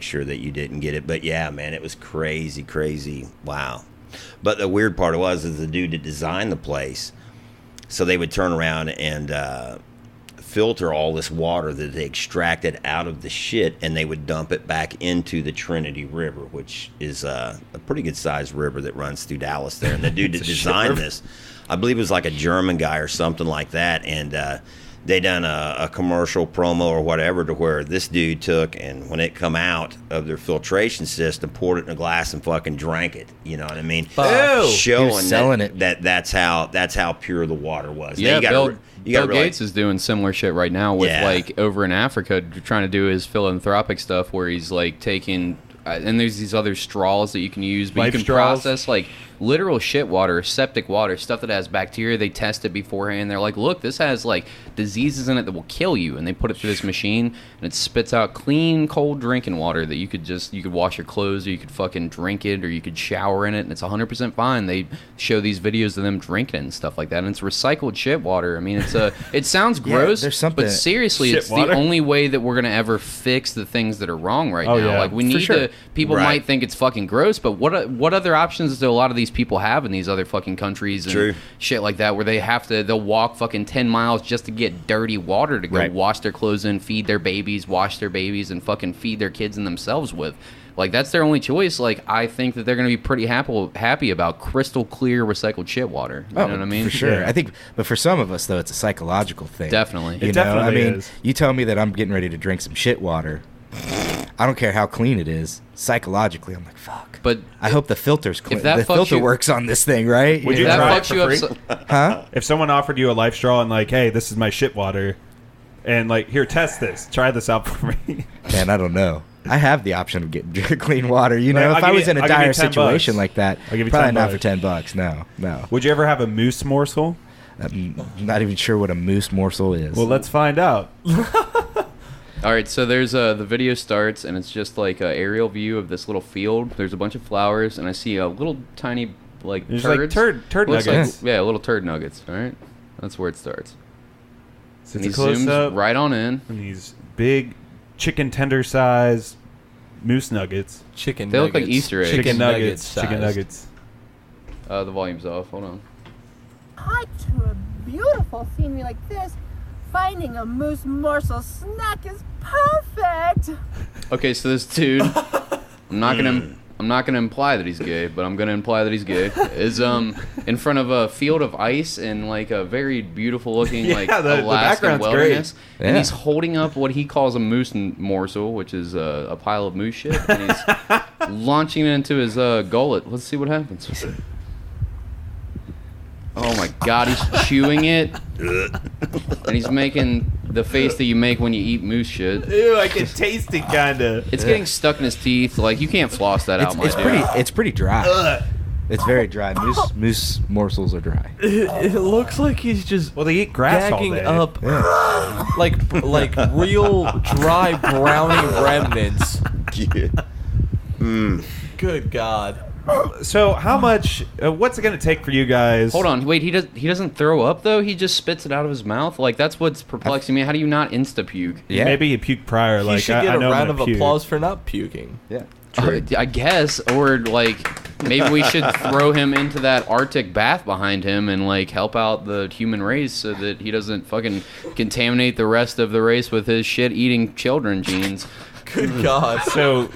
sure that you didn't get it. But yeah, man, it was crazy. Wow. But the weird part is the dude that designed the place. So they would turn around and filter all this water that they extracted out of the shit, and they would dump it back into the Trinity River, which is a pretty good sized river that runs through Dallas there. And the dude that designed this, I believe it was like a German guy or something like that, and they done a commercial promo or whatever to where this dude took, and when it come out of their filtration system, poured it in a glass and fucking drank it. You know what I mean? Ew. Showing He was selling it. that's how pure the water was. Yeah, Now, Bill Gates is doing similar shit right now with like over in Africa, trying to do his philanthropic stuff where he's like taking and there's these other straws that you can use, but Life you can straws? process like literal shit water, septic water, stuff that has bacteria. They test it beforehand. They're like, look, this has like diseases in it that will kill you, and they put it through this machine and it spits out clean, cold drinking water that you could wash your clothes, or you could fucking drink it, or you could shower in it, and it's 100% fine. They show these videos of them drinking it and stuff like that, and it's recycled shit water. I mean, it sounds gross, there's something- but seriously, Shit it's water? the only way that we're gonna ever fix the things that are wrong right Oh, now. yeah, Like we for need sure. to. People Right. might think it's fucking gross, but what other options do a lot of these people have in these other fucking countries and True. shit like that, where they'll walk fucking 10 miles just to get dirty water to go Right. wash their clothes in, feed their babies, wash their babies, and fucking feed their kids and themselves with. Like, that's their only choice. Like, I think that they're going to be pretty happy about crystal clear recycled shit water. You know what I mean? For sure. Yeah. I think, but for some of us, though, it's a psychological thing. Definitely. You It know? definitely I mean, is. you tell me that I'm getting ready to drink some shit water. I don't care how clean it is. Psychologically, I'm like, fuck. But I hope the filter's clean. that The fucks filter you- works on this thing, right? Would if you that try it fucks for you up, free? Huh? If someone offered you a life straw and like, hey, this is my shit water, and like, here, test this, try this out for me. Man, I don't know. I have the option of getting clean water. You know, Like, if I'll I give was you- in a I'll give you dire 10 situation bucks. like that, I'll give you probably 10 not for bucks. 10 bucks. No. Would you ever have a moose morsel? I'm not even sure what a moose morsel is. Well, let's find out. All right, so there's the video starts, and it's just like an aerial view of this little field. There's a bunch of flowers, and I see a little tiny like There's turds. like turd Looks nuggets. like, yeah, little turd nuggets. All right, that's where it starts. So And it's he a close zooms up, right on in. and these big chicken tender size moose nuggets. Chicken They look nuggets. like Easter eggs. Chicken nuggets. sized. Chicken nuggets. The volume's off. Hold on. Hike to a beautiful scenery like this, finding a moose morsel snack is perfect. Okay, so this dude, I'm not gonna imply that he's gay, but I'm gonna imply that he's gay. Is in front of a field of ice and like a very beautiful looking Yeah, like the Alaskan background's wilderness, great. and Yeah. he's holding up what he calls a moose morsel, which is a pile of moose shit, and he's launching it into his gullet. Let's see what happens. Oh my god, he's chewing it, and he's making the face that you make when you eat moose shit. Ew, I can taste it, kinda. It's getting stuck in his teeth. Like, you can't floss that out, my dude. It's pretty dry. It's very dry. Moose morsels are dry. It looks like he's just Well, they eat grass all gagging day. up like real dry brownie remnants. Good God. So, how much? What's it gonna take for you guys? Hold on, wait. He doesn't throw up though. He just spits it out of his mouth. Like, that's what's perplexing me. How do you not insta puke? Yeah. Maybe you puked prior. You Like, should I get a know I'm round gonna of puke. applause for not puking. Yeah. I guess, or like maybe we should throw him into that Arctic bath behind him and like help out the human race so that he doesn't fucking contaminate the rest of the race with his shit-eating children genes. Good God. So,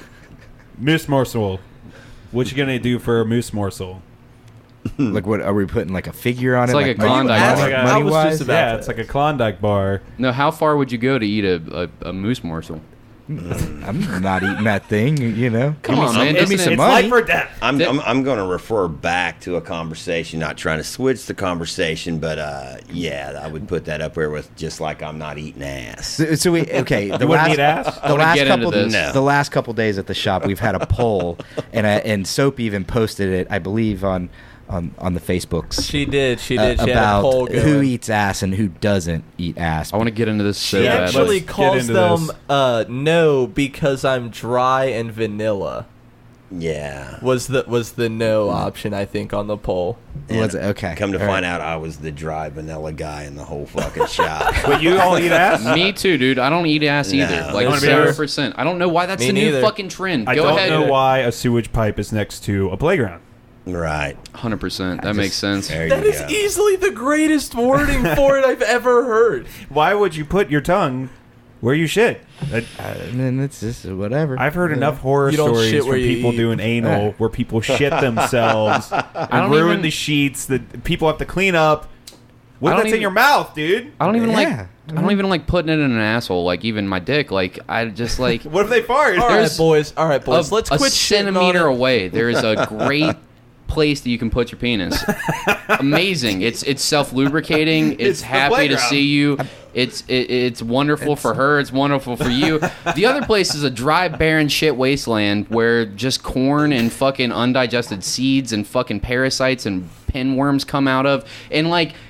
moose morsel. What you gonna do for a moose morsel? Like, what are we putting like a figure on It's it? like a Klondike bar. money, Like a- money I was wise? just about Yeah, to- it's like a Klondike bar. No, how far would you go to eat a moose morsel? I'm not eating that thing, you know. Come on, man. Give me Doesn't some it- money. life or death. I'm going to refer back to a conversation, not trying to switch the conversation, but yeah, I would put that up there with just like I'm not eating ass. So we okay. The You wouldn't eat ass? the wanna last get into couple this. No. the last couple days at the shop, we've had a poll, and Soap even posted it, I believe, on the Facebooks. She did. She had a about poll going. who eats ass and who doesn't eat ass. I want to get into this so She bad. actually Let's get calls into them no because I'm dry and vanilla. Yeah. Was the no option, I think, on the poll. Was it? Okay. Come to All find right. out, I was the dry vanilla guy in the whole fucking shop. But you all eat ass? Me too, dude. I don't eat ass No. either. Like You wanna be honest? 0%. I don't know why that's Me the new neither. fucking trend. I Go don't ahead. know why a sewage pipe is next to a playground. Right. 100%. That makes sense. There That you is go. easily the greatest wording for it I've ever heard. Why would you put your tongue where you shit? I mean, it's just whatever. I've heard enough horror You don't stories shit from where you people eat. doing anal where people shit themselves and don't ruin even- the sheets that people have to clean up. What I don't that's in even- your mouth, dude? I don't even Yeah. I don't even like putting it in an asshole. Like even my dick. Like I just like What if they fart? All There's right, boys. All right, boys. Let's a quit shitting on centimeter it. away. There is a great place that you can put your penis. Amazing. It's self lubricating. It's It's the happy to playground. see you. It's wonderful for her. It's wonderful for you. The other place is a dry, barren shit wasteland where just corn and fucking undigested seeds and fucking parasites and pinworms come out of.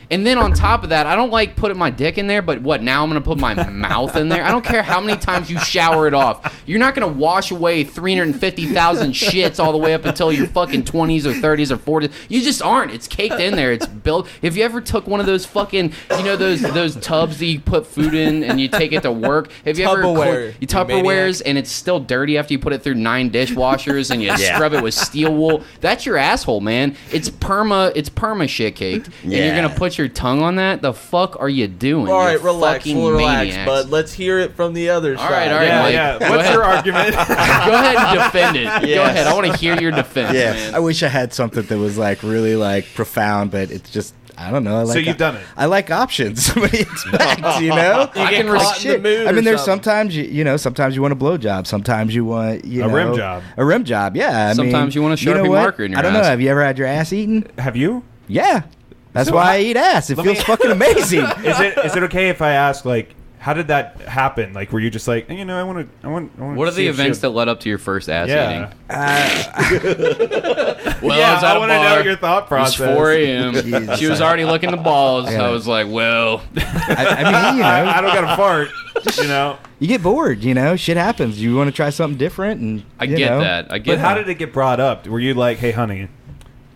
And then on top of that, I don't like putting my dick in there, but what, now I'm going to put my mouth in there? I don't care how many times you shower it off. You're not going to wash away 350,000 shits all the way up until your fucking 20s or 30s or 40s. You just aren't. It's caked in there. It's built. If you ever took one of those fucking, you know, those tubs that you put food in and you take it to work? Have you ever Tupperware, you you Tupperwares maniac. and it's still dirty after you put it through 9 dishwashers and you scrub it with steel wool? That's your asshole, man. It's perma shit caked. And you're Yeah. going to put your tongue on that? The fuck are you doing? All right, You relax. fucking We'll relax, maniacs. bud. Let's hear it from the other All side. right, Yeah, Mike, yeah. go What's ahead. your argument? Go ahead and defend it. Go Yes. ahead. I want to hear your defense, Yeah. man. I wish I had something that was like really like profound, but it's just I don't know. I like So you've done it. I like options. Somebody expects, you know. You I get can caught in the Shit. mood I mean, or there's something. sometimes you know, sometimes you want a blowjob, sometimes you want A rim job. a rim job. Yeah, I Sometimes you want a know Sharpie what? marker in your I don't ass. know. Have you ever had your ass eaten? Have you? Yeah, that's So why I how- eat ass. It let feels me- fucking amazing. Is it okay if I ask, like, how did that happen? Like, were you just like, you know, I want to. What are the events that led up to your first ass Yeah. eating? Well, Yeah, I was at I a want to bar. know your thought It was process. 4 a.m. Jesus. She was already looking the balls. Yeah. I was like, well, I mean, you know, I don't got to fart. You know. you get bored. You know, shit happens. You want to try something different, and I you get know. that. I get But how that. did it get brought up? Were you like, hey, honey,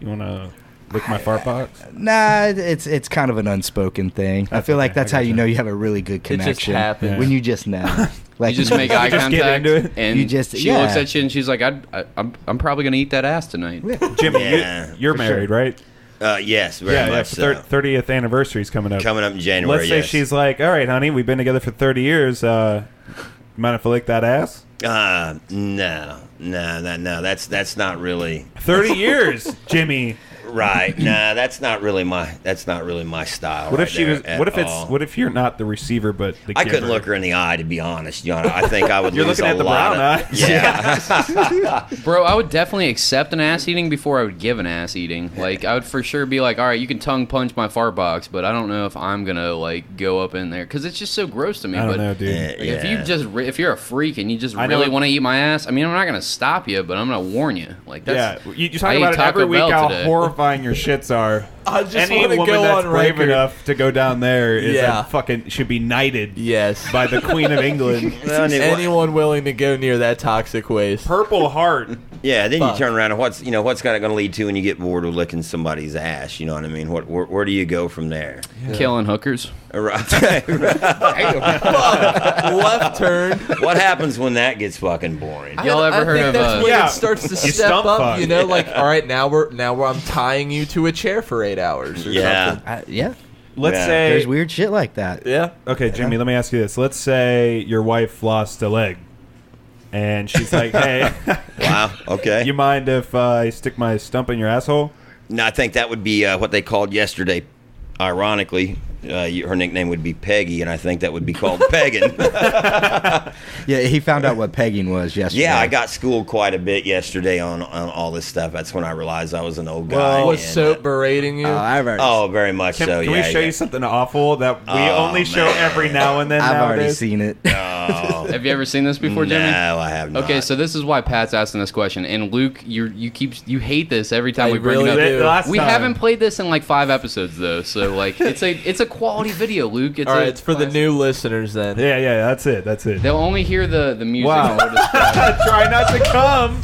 you want to lick my fart box? Nah, it's kind of an unspoken thing. I feel like okay. that's I how you gotcha. know you have a really good It just connection. happens. When you just know. Like You just make eye just get contact, into it? and You just- she yeah. looks at you and she's like, I'm probably gonna eat that ass tonight. Jimmy, Yeah, you're for married, sure. right? Yes, very Yeah, much so. 30th anniversary is coming up. Coming up in January. Let's say yes. she's like, all right, honey, we've been together for 30 years. Mind if I lick that ass? No. That's not really 30 years, Jimmy. Right. Nah, that's not really my style. What if right she was? there What at if it's? all. What if you're not the receiver, but the I giver? couldn't look her in the eye, to be honest, John. I think I would You're lose looking a at the lot brown of, eyes. Yeah. Bro, I would definitely accept an ass eating before I would give an ass eating. Like, I would for sure be like, all right, you can tongue punch my fart box, but I don't know if I'm gonna like go up in there because it's just so gross to me. I don't but know, dude. like, if you just if you're a freak and you just I know really it- want to eat my ass, I mean, I'm not gonna stop you, but I'm gonna warn you. Like, that's, Yeah, you I talk ate about it every Taco week Bell how today. horrifying your shits are. I just Any want to woman go that's on brave record. enough to go down there is Yeah. a fucking should be knighted Yes. by the Queen of England. Anyone willing to go near that toxic waste. Purple Heart. Yeah, then Fuck. you turn around and what's going to lead to when you get bored of licking somebody's ass? You know what I mean? Where do you go from there? Killing hookers. Right. Left turn. What happens when that gets fucking boring? Y'all ever I heard think of, that's when Yeah. it starts to You step stump up, fuck. you know, like, all right, now I'm tying you to a chair for 8 hours or Yeah. something. Yeah, Let's Yeah. say. there's weird shit like that. Yeah. Okay, Jimmy, let me ask you this. Let's say your wife lost a leg, and she's like, "Hey, Wow. Okay. you mind if I stick my stump in your asshole?" No, I think that would be what they called yesterday. Ironically, her nickname would be Peggy, and I think that would be called pegging. Yeah, he found out what pegging was yesterday. Yeah, I got schooled quite a bit yesterday on all this stuff. That's when I realized I was an old guy. Well, Was and, soap berating you? I've already, oh, very much Can, so. can yeah, we show yeah. you something awful that we Oh, only show man. every now and then? I've already nowadays? seen it. Oh. Have you ever seen this before, Jimmy? No, I have not. Okay, so this is why Pat's asking this question, and Luke, you hate this every time I we bring really it up. do. The last We time. haven't played this in like 5 episodes though, so like it's a quality video, Luke. It's all right, a it's for the classic. new listeners then. Yeah, that's it. That's it. They'll only hear the music. Wow. And we'll describe it. Try not to come.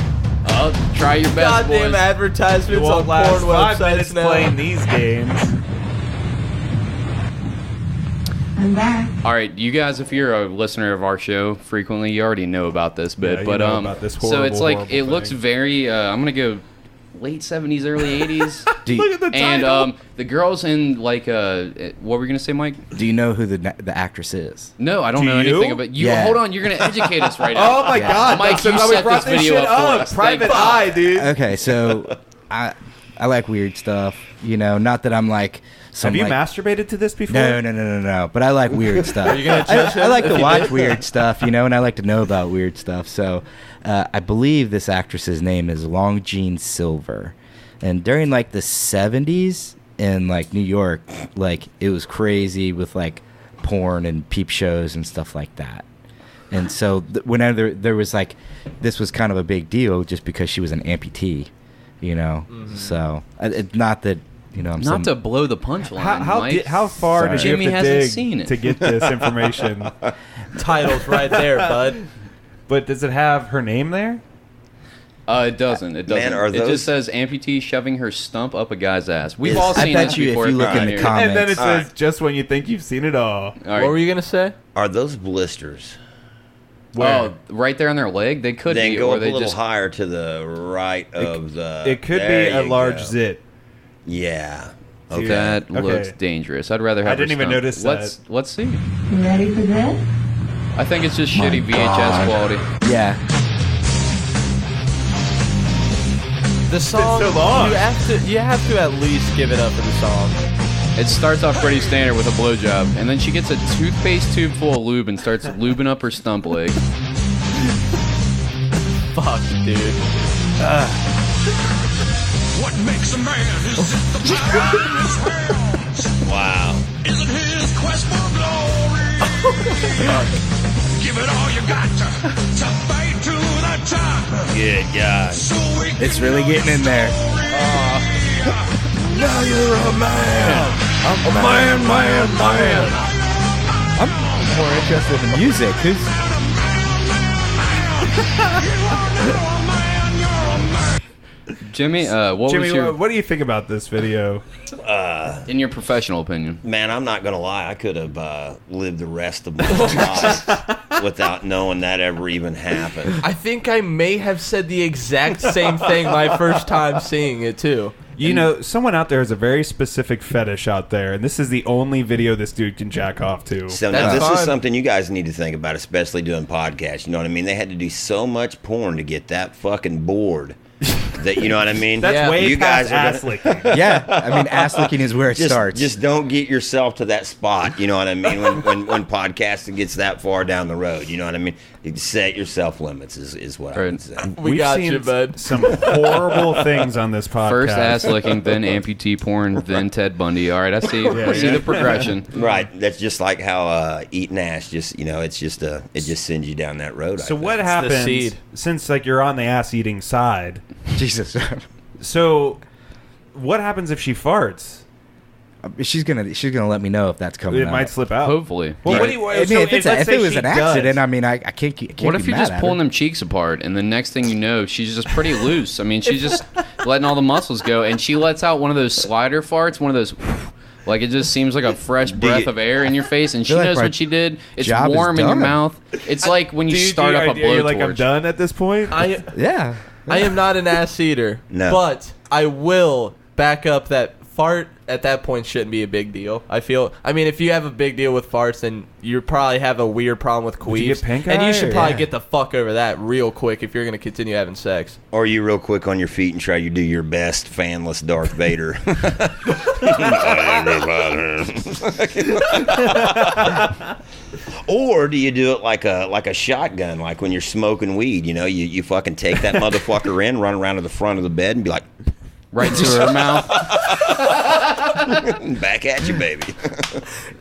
Oh, try your best, Goddamn boys. You advertisements on won't last porn 5 websites minutes now. playing these games. I'm back. All right, you guys, if you're a listener of our show frequently, you already know about this bit. Yeah, you but know about this so it's horrible, like horrible it looks thing. very. I'm gonna go late 70s, early 80s. Look at the And title. the girls in like what were we gonna say, Mike? Do you know who the actress is? No, I don't Do know you? anything about you. Yeah. Hold on, you're gonna educate us right now. Oh my Yeah. God! Mike, that's you why we set brought this this video shit up for up. us. Private Thank eye, dude. Okay, so I like weird stuff. You know, not that I'm like some Have you like, masturbated to this before? No. But I like weird stuff. Are you gonna judge I him like if to you watch did? weird stuff, you know, and I like to know about weird stuff. So I believe this actress's name is Longjean Silver. And during like the 70s in like New York, like it was crazy with like porn and peep shows and stuff like that. And so whenever there was like, this was kind of a big deal just because she was an amputee, you know. So it's not that, you know, I'm Not to blow the punchline. Mike. How far did you Jimmy have to hasn't dig seen it. to get this information? Title's right there, bud. But does it have her name there? It doesn't. It doesn't. Man, are It those- just says amputee shoving her stump up a guy's ass. We've Yes. all I seen bet this you if before. you look in the Here. comments. And then it All says, right. just when you think you've seen it all. All right. What were you gonna say? Are those blisters? Oh, right there on their leg. They could Then be, go or up a they little just. higher to the right of the. It could there be a you large go. zit. Yeah. Dude. Okay. That Okay. looks dangerous. I'd rather have. I her didn't even stump. notice Let's see. You ready for this? I think it's just shitty VHS quality. Yeah. The song. so long. You have to at least give it up for the song. It starts off pretty standard with a blowjob, and then she gets a toothpaste tube full of lube and starts lubing up her stump leg. Fuck, dude. What makes a man is it the power in his hands? Wow. Is it his quest for glory? Give it all you got to fight to the top. Good God. So we It's can really know getting in the there. story. Now you're a man. A man. I'm more interested in music. Who's Jimmy, what Jimmy, was your, what do you think about this video? in your professional opinion? Man, I'm not gonna lie. I could have lived the rest of my life without knowing that ever even happened. I think I may have said the exact same thing my first time seeing it too. You know, someone out there has a very specific fetish out there, and this is the only video this dude can jack off to. So now That's this is fine. something you guys need to think about, especially doing podcasts. You know what I mean? They had to do so much porn to get that fucking bored That you know what I mean? That's way you past guys ass are licking. Yeah, I mean, ass licking is where it starts. just don't get yourself to that spot. You know what I mean? When podcasting gets that far down the road, you know what I mean? You set yourself limits is what I would say. We got seen you, bud. some horrible things on this podcast. First ass licking, then amputee porn, then Ted Bundy. All right, I see. I see the progression. Right. That's just like how eating ass. Just it just sends you down that road. So I what think. happens seed. since like you're on the ass eating side? Jesus. So what happens if she farts? She's gonna let me know if that's coming It out. might slip out. Hopefully. Well, Yeah. what do you? I mean, so if let's say it was she an does. accident, I mean, I can't. What be if you're mad just at pulling her. them cheeks apart, and the next thing you know, she's just pretty loose? I mean, she's just letting all the muscles go, and she lets out one of those slider farts, one of those. Like it just seems like a fresh breath of air in your face, and she feel like knows my what she did. It's job is warm in your done. mouth. It's like when you start up a You're like, I'm blowtorch. done at this point. Yeah. I am not an ass eater. No. But I will back up that fart at that point shouldn't be a big deal. I mean, if you have a big deal with farts, then you probably have a weird problem with queefs. you get pink and eye, you should or- probably Yeah. get the fuck over that real quick if you're going to continue having sex. Or you real quick on your feet and try to do your best fanless Darth Vader. Or do you do it like a shotgun, like when you're smoking weed? You know, you fucking take that motherfucker in, run around to the front of the bed, and be like, Right to her mouth. back at you, baby.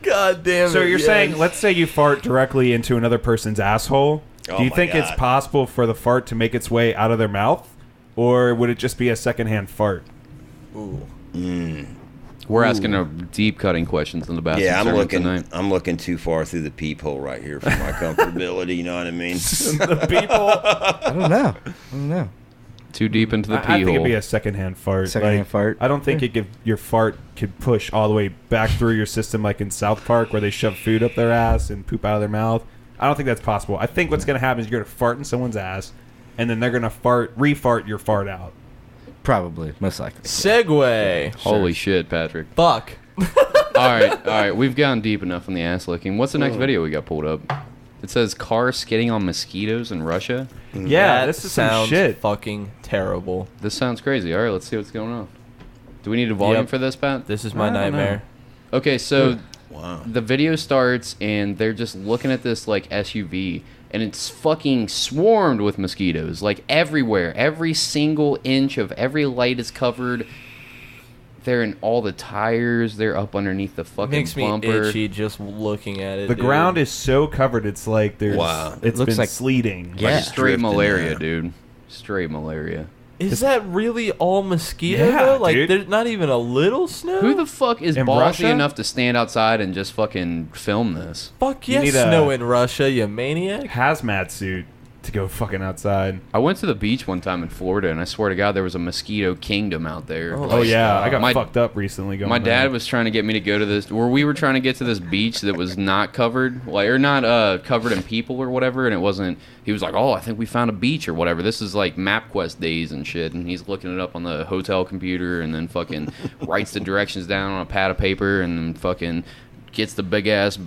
God damn it. So you're yes. saying, let's say you fart directly into another person's asshole. Oh Do you my think it's God. possible for the fart to make its way out of their mouth, or would it just be a secondhand fart? Ooh. We're asking a deep cutting questions in the bathroom. Yeah, tonight. I'm looking too far through the peephole right here for my comfortability. You know what I mean? The people. I don't know. Too deep into the pee I think it'd hole. be a secondhand fart. Secondhand fart? I don't think your fart could push all the way back through your system, like in South Park, where they shove food up their ass and poop out of their mouth. I don't think that's possible. I think what's going to happen is you're going to fart in someone's ass, and then they're going to re-fart your fart out. Probably, most likely. Segue. Holy shit, Patrick. Fuck. All right. We've gone deep enough on the ass licking. What's the next video we got pulled up? It says car skidding on mosquitoes in Russia. Yeah, That this is some sounds shit. fucking terrible. This sounds crazy. All right, let's see what's going on. Do we need a volume Yep. for this, Pat? This is my I don't nightmare. Okay, so Wow. the video starts and they're just looking at this like SUV and it's fucking swarmed with mosquitoes like everywhere. Every single inch of every light is covered. They're in all the tires. They're up underneath the fucking Makes me bumper. itchy just looking at it. The dude. ground is so covered, it's like there's. Wow. It's Looks been like- sleeting. Like Yeah. straight Drifting, malaria, yeah. dude. Straight malaria. Is that really all mosquito Yeah, though? Like dude. there's not even a little snow? Who the fuck is In ballsy Russia? enough to stand outside and just fucking film this? fuck You yes, need a- snow in Russia, you maniac. Hazmat suit to go fucking outside. I went to the beach one time in Florida, and I swear to God, there was a mosquito kingdom out there. Oh yeah, I got My- fucked up recently. Going My there. dad was trying to get me to go to this, where we were trying to get to this beach that was not covered, like or not covered in people or whatever, and it wasn't. He was like, "Oh, I think we found a beach or whatever." This is like MapQuest days and shit, and he's looking it up on the hotel computer, and then fucking writes the directions down on a pad of paper, and then fucking gets the big ass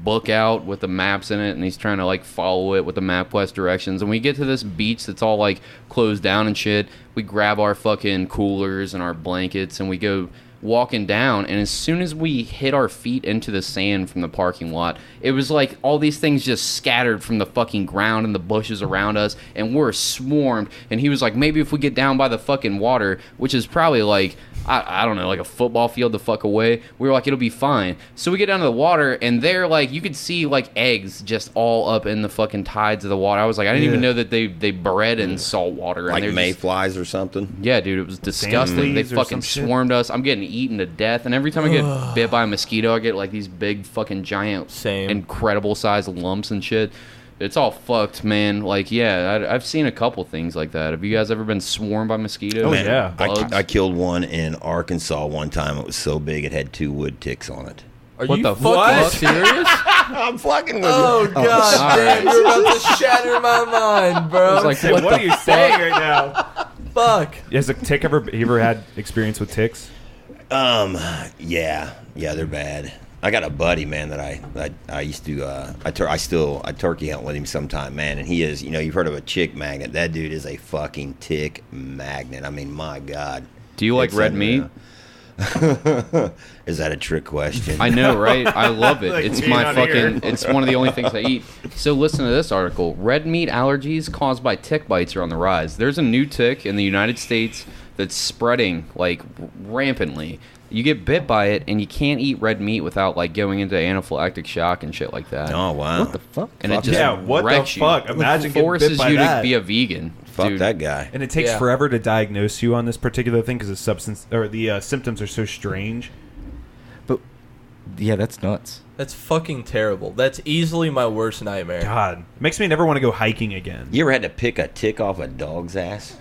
book out with the maps in it, and he's trying to like follow it with the MapQuest directions. And we get to this beach that's all like closed down and shit. We grab our fucking coolers and our blankets, and we go walking down, and as soon as we hit our feet into the sand from the parking lot, it was like all these things just scattered from the fucking ground and the bushes around us, and we're swarmed. And he was like, maybe if we get down by the fucking water, which is probably like I don't know, like a football field the fuck away, we were like, it'll be fine. So we get down to the water, and they're like, you could see like eggs just all up in the fucking tides of the water. I was like, I didn't even know that they bred in salt water. Like and they're just- mayflies or something. yeah, dude, it was disgusting. They fleas or fucking some shit? swarmed us. I'm getting eaten to death, and every time I get bit by a mosquito, I get like these big fucking giant, Same. incredible sized lumps and shit. It's all fucked, man. Like, yeah, I've seen a couple things like that. Have you guys ever been swarmed by mosquitoes? Oh, Man, yeah. Bugs? I killed one in Arkansas one time. It was so big it had 2 wood ticks on it. Are What you the fucking fuck? serious? I'm fucking with Oh god all damn, right. you're about to shatter my mind, bro. I was like, Say, what are you saying right now? fuck. Has a tick ever had experience with ticks? Yeah, they're bad. I got a buddy, man, that I used to I turkey hunt with him sometime, man, and he is, you've heard of a chick magnet. That dude is a fucking tick magnet. I mean, my God. Do you like red meat? Is that a trick question? I know, right? I love it. Like It's being my on fucking. here. It's one of the only things I eat. So listen to this article. Red meat allergies caused by tick bites are on the rise. There's a new tick in the United States that's spreading like rampantly. You get bit by it, and you can't eat red meat without like going into anaphylactic shock and shit like that. Oh, wow. What the fuck? And it just Yeah, what the wrecks you. fuck? Imagine getting forces bit by you that. to be a vegan. Fuck Dude. that guy. And it takes Yeah. forever to diagnose you on this particular thing because the substance or the symptoms are so strange. But yeah, that's nuts. That's fucking terrible. That's easily my worst nightmare. God, it makes me never want to go hiking again. You ever had to pick a tick off a dog's ass?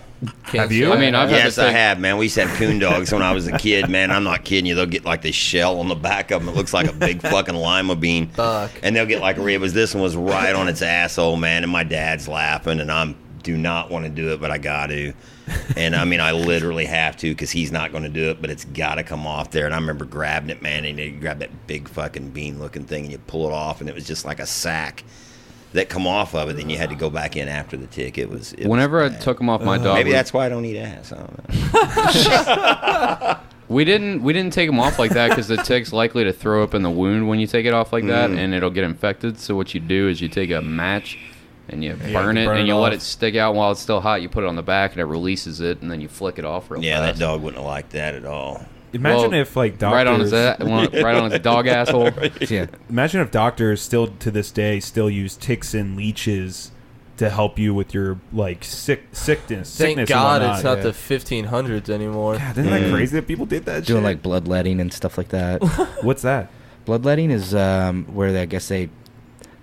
Can't Have you? say I mean, I've had Yes, to I take- have, man. We used to have coon dogs when I was a kid, man. I'm not kidding you. They'll get like this shell on the back of them. It looks like a big fucking lima bean. Fuck. And they'll get like this one was right on its asshole, man. And my dad's laughing, and I do not want to do it, but I got to. And I mean, I literally have to because he's not going to do it, but it's got to come off there. And I remember grabbing it, man, and you grab that big fucking bean looking thing and you pull it off, and it was just like a sack that come off of it. Then you had to go back in after the tick. It was Whenever I bad. took them off my dog, Maybe that's why I don't eat ass. I don't know. we didn't take them off like that because the tick's likely to throw up in the wound when you take it off like that, and it'll get infected. So what you do is you take a match and you burn it, burn and it you let off. it stick out while it's still hot. You put it on the back, and it releases it, and then you flick it off real Yeah, that fast. dog wouldn't have liked that at all. Imagine Well, if like doctors, right on his right on his dog asshole. Yeah. imagine if doctors still to this day still use ticks and leeches to help you with your like sickness. Thank sickness God and it's whatnot. not the 1500s anymore. God, isn't that crazy that people did that? Doing shit? like bloodletting and stuff like that. What's that? Bloodletting is where I guess they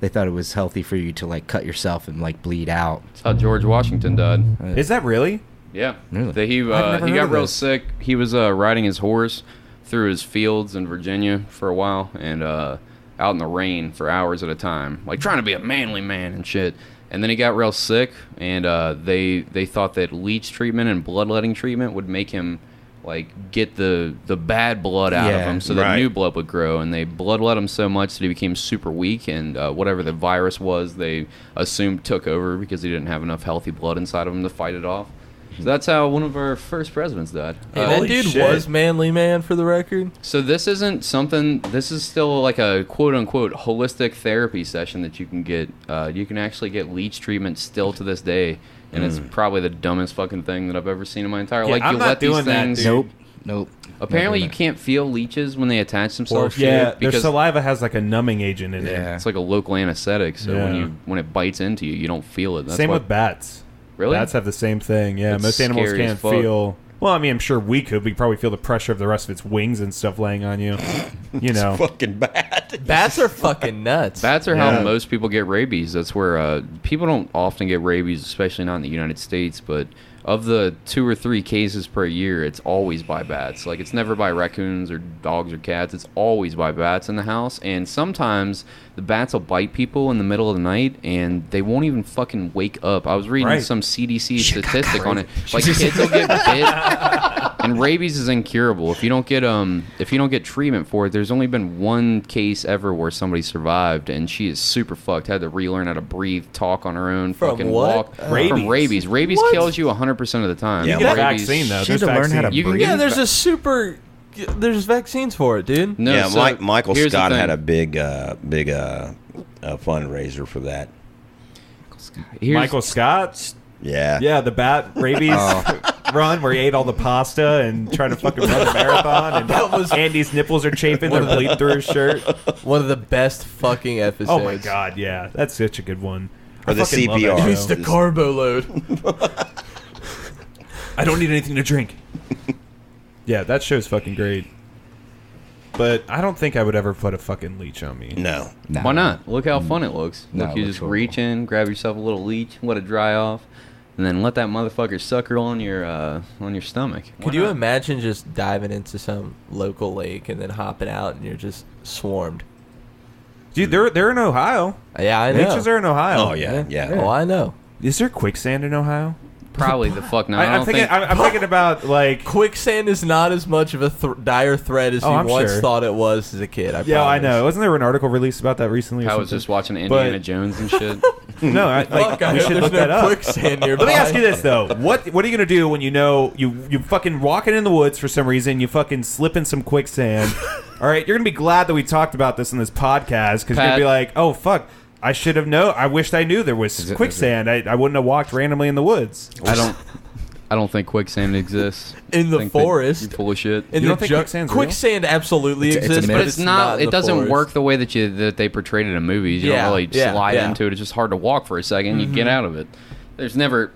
thought it was healthy for you to like cut yourself and like bleed out. That's how George Washington died. Is that really? Yeah, Really? He I've never heard got of real this. sick. He was riding his horse through his fields in Virginia for a while, and out in the rain for hours at a time, like trying to be a manly man and shit. And then he got real sick, and they thought that leech treatment and bloodletting treatment would make him like get the bad blood out of Yeah, him, so that right. new blood would grow. And they bloodlet him so much that he became super weak, and whatever the virus was, they assumed took over because he didn't have enough healthy blood inside of him to fight it off. So that's how one of our first presidents died. Hey, that Holy dude shit. was manly man for the record. So this isn't something. This is still like a quote unquote holistic therapy session that you can get. You can actually get leech treatment still to this day, and it's probably the dumbest fucking thing that I've ever seen in my entire Yeah, life. I'm you not let these doing that, things. dude. Nope. Apparently, Not you doing can't feel leeches when they attach themselves. Yeah, to you their because saliva has like a numbing agent in it. Yeah. it's like a local anesthetic. So Yeah. when it bites into you, you don't feel it. That's Same why, with bats. Really? Bats have the same thing. Yeah, That's most animals scary as can't fuck. feel. Well, I mean, I'm sure we could. We could probably feel the pressure of the rest of its wings and stuff laying on you. You know. Fucking bad. Bats are fucking nuts. Bats are Yeah. how most people get rabies. That's where people don't often get rabies, especially not in the United States. But of the 2 or 3 cases per year, it's always by bats. Like, it's never by raccoons or dogs or cats. It's always by bats in the house. And sometimes the bats will bite people in the middle of the night, and they won't even fucking wake up. I was reading Right. some CDC statistic on it. Like, kids will get bit, and rabies is incurable. If you don't get treatment for it, there's only been 1 case ever where somebody survived, and she is super fucked. Had to relearn how to breathe, talk on her own, From fucking what? walk. Rabies. From rabies. Rabies What? kills you 100% of the time. Yeah, You get a Rabies- vaccine though. She had There's to learn how to vaccine. You can breathe. get Yeah, there's a super. There's vaccines for it, dude. No, yeah, so Michael here's the Scott thing. had a big fundraiser for that. Here's- Michael Scott. Yeah. Yeah, the bat rabies run where he ate all the pasta and tried to fucking run a marathon. And That was- Andy's nipples are chafing; they're bleeding through his shirt. One of the best fucking episodes. Oh my god, yeah, that's such a good one. Or the fucking love CPR. that It's show. the carbo load. I don't need anything to drink. Yeah, that show's fucking great. But I don't think I would ever put a fucking leech on me. No. Nah. Why not? Look how fun it looks. No, Look, you it just looks reach in, grab yourself a little leech, let it dry off, and then let that motherfucker sucker on your stomach. Why Could you not? imagine just diving into some local lake and then hopping out and you're just swarmed? Dude, they're in Ohio. Yeah, I know. Leeches are in Ohio. Oh, yeah. Oh, I know. Is there quicksand in Ohio? Probably the fuck not. I'm thinking about like. Quicksand is not as much of a dire threat as you I'm once sure. thought it was as a kid. I I know. Wasn't there an article released about that recently? Or I was something? just watching Indiana Jones and shit. No, Fuck, I we hope should there's look no that up. quicksand nearby. Let me ask you this though: what are you gonna do when you know you fucking walking in the woods for some reason? You fucking slip in some quicksand. All right, you're gonna be glad that we talked about this in this podcast because you're gonna be like, oh fuck. I should have known. I wished I knew there was quicksand. I wouldn't have walked randomly in the woods. I don't think quicksand exists. In the forest. You're full of shit. You don't think quicksand's real? Quicksand absolutely exists, But it's not. in It the doesn't forest. work the way that they portrayed it in movies. You don't really slide into it. It's just hard to walk for a second. You get out of it. There's never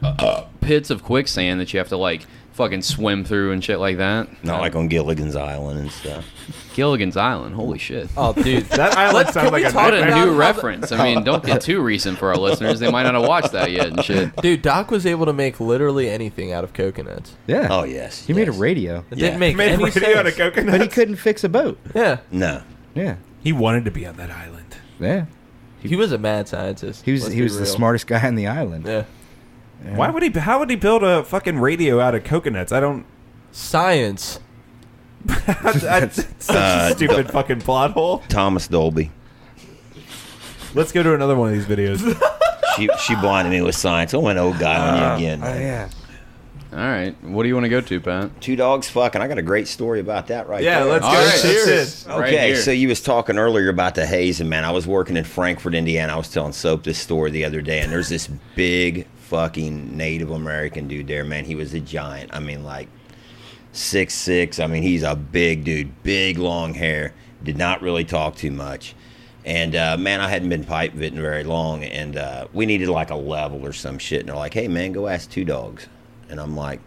pits of quicksand that you have to like fucking swim through and shit like that. Not like on Gilligan's Island and stuff. Gilligan's Island. Holy shit. Oh, dude. That island sounds like a What a nightmare. new reference. I mean, don't get too recent for our listeners. They might not have watched that yet and shit. Dude, Doc was able to make literally anything out of coconuts. Yeah. Oh, yes. He made a radio, It Yeah. didn't make Made a any radio sense. out of coconuts. but he couldn't fix a boat. Yeah. No. Yeah. He wanted to be on that island. Yeah. He was a mad scientist. He was Let's he be was the real. smartest guy on the island. Yeah. Yeah. Why would he? How would he build a fucking radio out of coconuts? I don't. Science. That's such a stupid fucking plot hole. Thomas Dolby. Let's go to another one of these videos. She blinded me with science. I'm an old guy on you again. Oh yeah. All right. What do you want to go to, Pat? Two dogs fucking. I got a great story about that right Yeah, there. let's All go. right. Cheers. Right Okay, here. so you was talking earlier about the hazing, man. I was working in Frankfort, Indiana. I was telling Soap this story the other day, and there's this big fucking Native American dude there, man. He was a giant. I mean, like 6'6". I mean, he's a big dude, big long hair. Did not really talk too much. And, man, I hadn't been pipe fitting very long, and we needed like a level or some shit. And they're like, hey, man, go ask Two Dogs. And I'm like,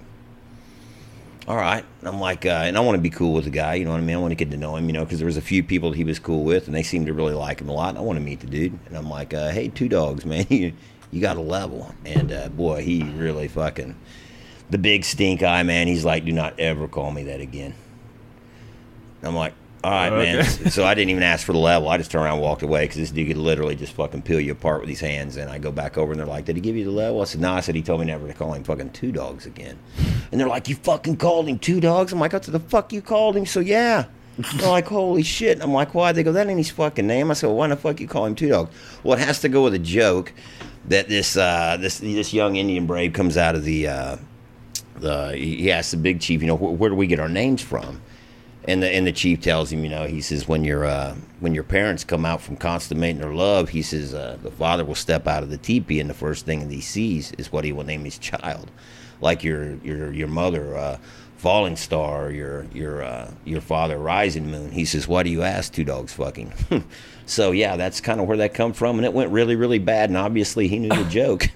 all right. And I'm like, and I want to be cool with the guy, you know what I mean? I want to get to know him, you know, because there was a few people that he was cool with, and they seemed to really like him a lot. And I want to meet the dude. And I'm like, hey, Two Dogs, man, you got a level. And, boy, he really fucking, the big stink eye, man, he's like, do not ever call me that again. And I'm like, all right, man. So I didn't even ask for the level. I just turned around and walked away because this dude could literally just fucking peel you apart with his hands. And I go back over and they're like, did he give you the level? I said, no. I said, he told me never to call him fucking Two Dogs again. And they're like, you fucking called him Two Dogs? I'm like, that's the fuck you called him? So yeah. They're like, holy shit. And I'm like, why? They go, that ain't his fucking name. I said, well, why the fuck you call him Two Dogs? Well, it has to go with a joke that this young Indian brave comes out of he asks the big chief, you know, where do we get our names from? And the chief tells him, you know, he says, when your parents come out from consummating their love, he says, the father will step out of the teepee, and the first thing that he sees is what he will name his child, like your mother, Falling Star, or your father, Rising Moon. He says, why do you ask? Two dogs fucking. So yeah, that's kind of where that come from, and it went really, really bad, and obviously he knew the joke.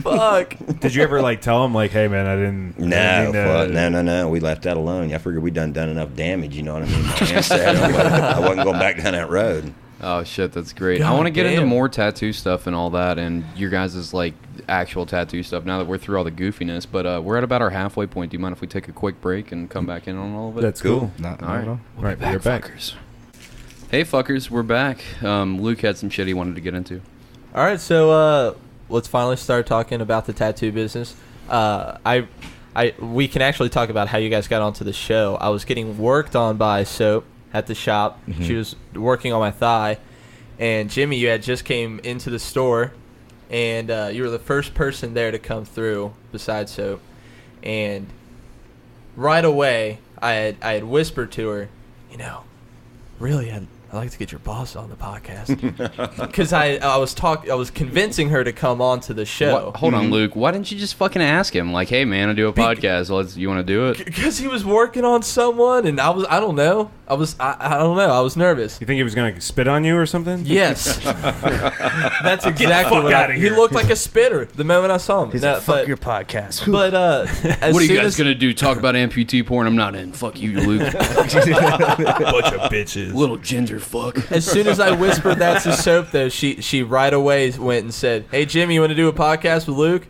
Fuck. Did you ever like tell him like, hey man, I didn't? No. We left that alone. I figured we done enough damage. You know what I mean? My hand said I wasn't going back down that road. Oh shit, that's great. God I want to get into damn. more tattoo stuff and all that, and your guys' like actual tattoo stuff. Now that we're through all the goofiness, but we're at about our halfway point. Do you mind if we take a quick break and come back in on all of it? That's cool. Not All right. at all. All right, we're back. Fuckers. Hey fuckers, we're back. Luke had some shit he wanted to get into. All right, so let's finally start talking about the tattoo business. We can actually talk about how you guys got onto the show. I was getting worked on by Soap at the shop. Mm-hmm. She was working on my thigh, and Jimmy, you had just came into the store, and you were the first person there to come through besides Soap. And right away, I had whispered to her, you know, really, I'd like to get your boss on the podcast, because I was convincing her to come on to the show. Hold on, Luke. Why didn't you just fucking ask him? Like, hey man, I do a podcast. You want to do it? Because he was working on someone, and I don't know. I was nervous. You think he was gonna spit on you or something? Yes. That's exactly what outta He here. looked like a spitter the moment I saw him. He's That- like, fuck but, your podcast. but as What are you soon guys as, gonna do? Talk about amputee porn? I'm not in. Fuck you, Luke. Bunch of bitches. Little ginger fuck. as soon as I whispered that to Soap, though, she right away went and said, "Hey Jimmy, you want to do a podcast with Luke?"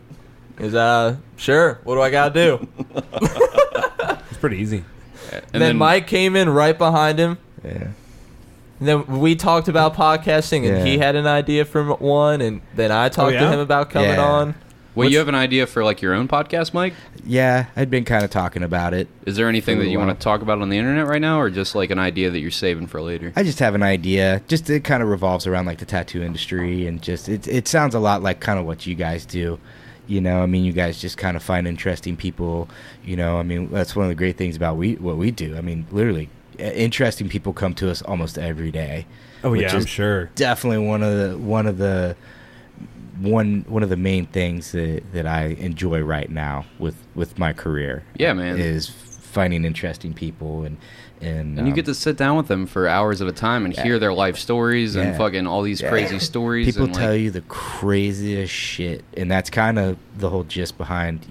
He was, sure. What do I gotta do? It's pretty easy. And then Mike came in right behind him. Yeah. And then we talked about podcasting, and he had an idea for one, and then I talked to him about coming on. Well, you have an idea for like your own podcast, Mike? Yeah, I'd been kind of talking about it. Is there anything that you want to talk about on the internet right now, or just like an idea that you're saving for later? I just have an idea. Just it kind of revolves around like the tattoo industry, and just it sounds a lot like kind of what you guys do. You know, I mean, you guys just kind of find interesting people. You know, I mean, that's one of the great things about what we do. I mean, literally, interesting people come to us almost every day. Oh yeah, I'm sure. Definitely one of the main things that I enjoy right now with my career. Yeah, man, is finding interesting people and you get to sit down with them for hours at a time and hear their life stories and fucking all these crazy stories. People and tell you the craziest shit, and that's kind of the whole gist behind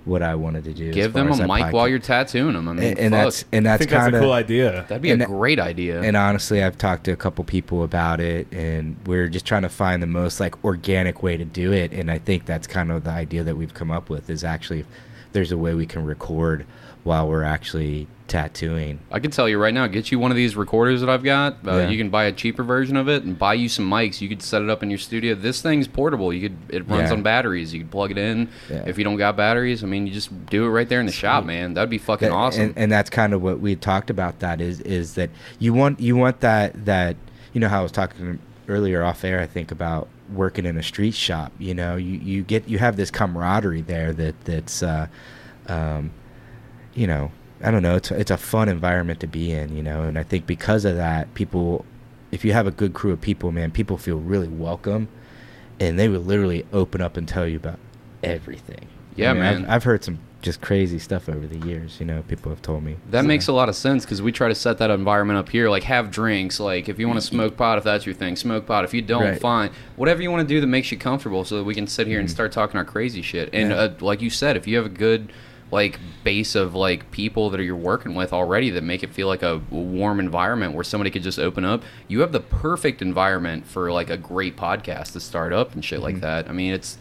what I wanted to do. Give them a mic while you're tattooing them. I mean, and that's I think that's a cool idea. That'd be a great idea. And honestly, I've talked to a couple people about it, and we're just trying to find the most like organic way to do it. And I think that's kind of the idea that we've come up with, is actually if there's a way we can record while we're actually tattooing. I can tell you right now, get you one of these recorders that I've got. You can buy a cheaper version of it and buy you some mics. You could set it up in your studio. This thing's portable. It runs on batteries. You can plug it in. If you don't got batteries, I mean, you just do it right there in the shop, man. That'd be fucking awesome. And that's kind of what we talked about. That is that you want that how I was talking earlier off air, I think, about working in a street shop. You know, you have this camaraderie there that's I don't know, it's a fun environment to be in, and I think because of that, people, if you have a good crew of people, man, people feel really welcome, and they will literally open up and tell you about everything. Yeah, man. I've heard some just crazy stuff over the years, people have told me. That makes a lot of sense, because we try to set that environment up here, like have drinks, like if you want to smoke pot, if that's your thing, smoke pot. If you don't, fine. Whatever you want to do that makes you comfortable, so that we can sit here and start talking our crazy shit. And like you said, if you have a good like base of like people that you're working with already that make it feel like a warm environment where somebody could just open up, you have the perfect environment for like a great podcast to start up and shit like that. I mean, it's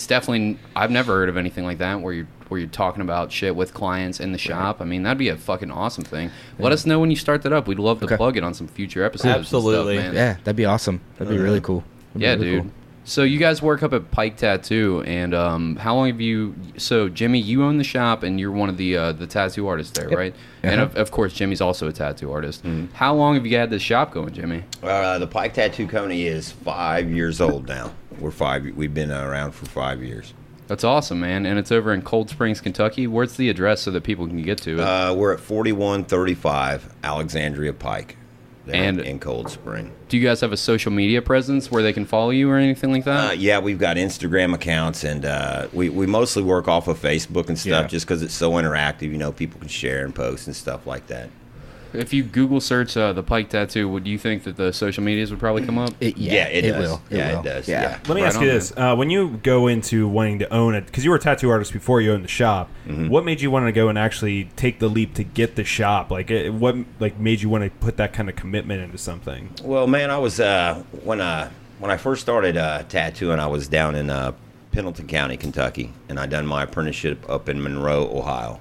definitely, I've never heard of anything like that where you're talking about shit with clients in the shop. I mean, that'd be a fucking awesome thing. Let us know when you start that up. We'd love to plug it on some future episodes. Absolutely. And stuff, man. Yeah, that'd be awesome. That'd be really cool. Dude. Cool. So you guys work up at Pike Tattoo, and how long have you? So Jimmy, you own the shop, and you're one of the tattoo artists there, right? And of course, Jimmy's also a tattoo artist. How long have you had this shop going, Jimmy? The Pike Tattoo Company is 5 years old now. We've been around for 5 years. That's awesome, man. And it's over in Cold Springs, Kentucky. Where's the address so that people can get to it? We're at 4135 Alexandria Pike. And in Cold Spring. Do you guys have a social media presence where they can follow you or anything like that? Yeah, we've got Instagram accounts, and we mostly work off of Facebook and stuff just because it's so interactive. People can share and post and stuff like that. If you Google search the Pike Tattoo, would you think that the social medias would probably come up? It does. It does. Yeah. Let me ask you this: when you go into wanting to own it, because you were a tattoo artist before you owned the shop, what made you want to go and actually take the leap to get the shop? What made you want to put that kind of commitment into something? Well, man, I was when I first started tattooing, I was down in Pendleton County, Kentucky, and I done my apprenticeship up in Monroe, Ohio,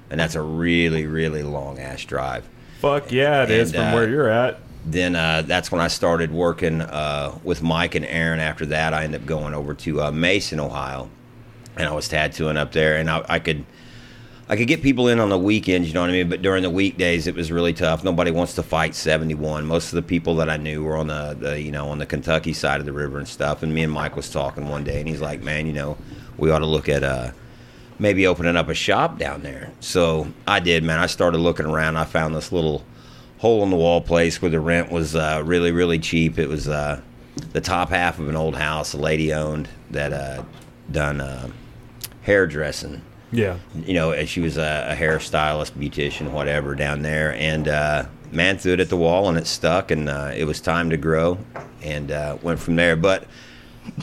and that's a really, really long ass drive. Fuck yeah, it is from where you're at. Then that's when I started working with Mike and Aaron. After that, I ended up going over to Mason, Ohio, and I was tattooing up there. And I could get people in on the weekends, you know what I mean? But during the weekdays, it was really tough. Nobody wants to fight 71. Most of the people that I knew were on the Kentucky side of the river and stuff. And me and Mike was talking one day, and he's like, "Man, we ought to look at maybe opening up a shop down there." So I did, man. I started looking around. I found this little hole-in-the-wall place where the rent was really, really cheap. It was the top half of an old house a lady owned that done hairdressing. Yeah. She was a hairstylist, beautician, whatever, down there. And, man, threw it at the wall, and it stuck, and it was time to grow, and went from there. But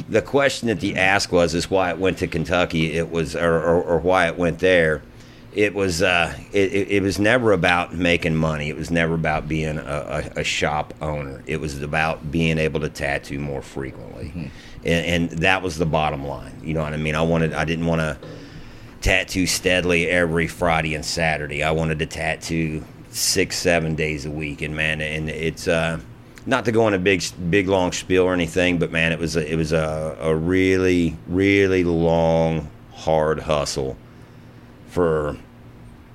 the question that the ask is why it went to Kentucky. It was, or why it went there. It was, it was never about making money. It was never about being a shop owner. It was about being able to tattoo more frequently, and that was the bottom line. You know what I mean? I didn't want to tattoo steadily every Friday and Saturday. I wanted to tattoo 6-7 days a week, and man, and it's not to go on a big long spiel or anything, but man, it was a really, really long, hard hustle for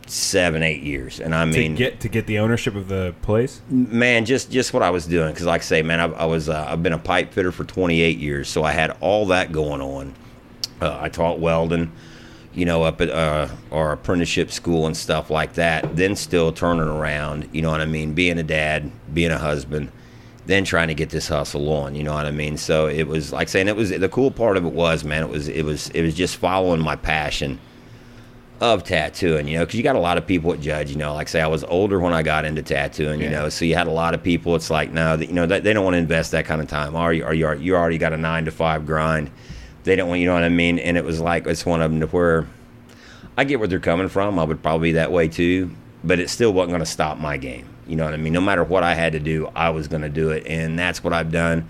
7-8 years. And I mean, to get the ownership of the place, man, just what I was doing, because like I say, man, I've been a pipe fitter for 28 years, so I had all that going on. I taught welding, you know, up at our apprenticeship school and stuff like that, then still turning around, you know what I mean, being a dad, being a husband, then trying to get this hustle on, you know what I mean. So it was like saying, it was the cool part of it was, man, it was just following my passion of tattooing, you know, because you got a lot of people that judge, you know, like say I was older when I got into tattooing, you know, so you had a lot of people, it's like, no, you know, they don't want to invest that kind of time. You already got a 9-to-5 grind. They don't want, you know what I mean? And it was like, it's one of them to where I get where they're coming from. I would probably be that way too, but it still wasn't going to stop my game. You know what I mean? No matter what I had to do, I was going to do it. And that's what I've done.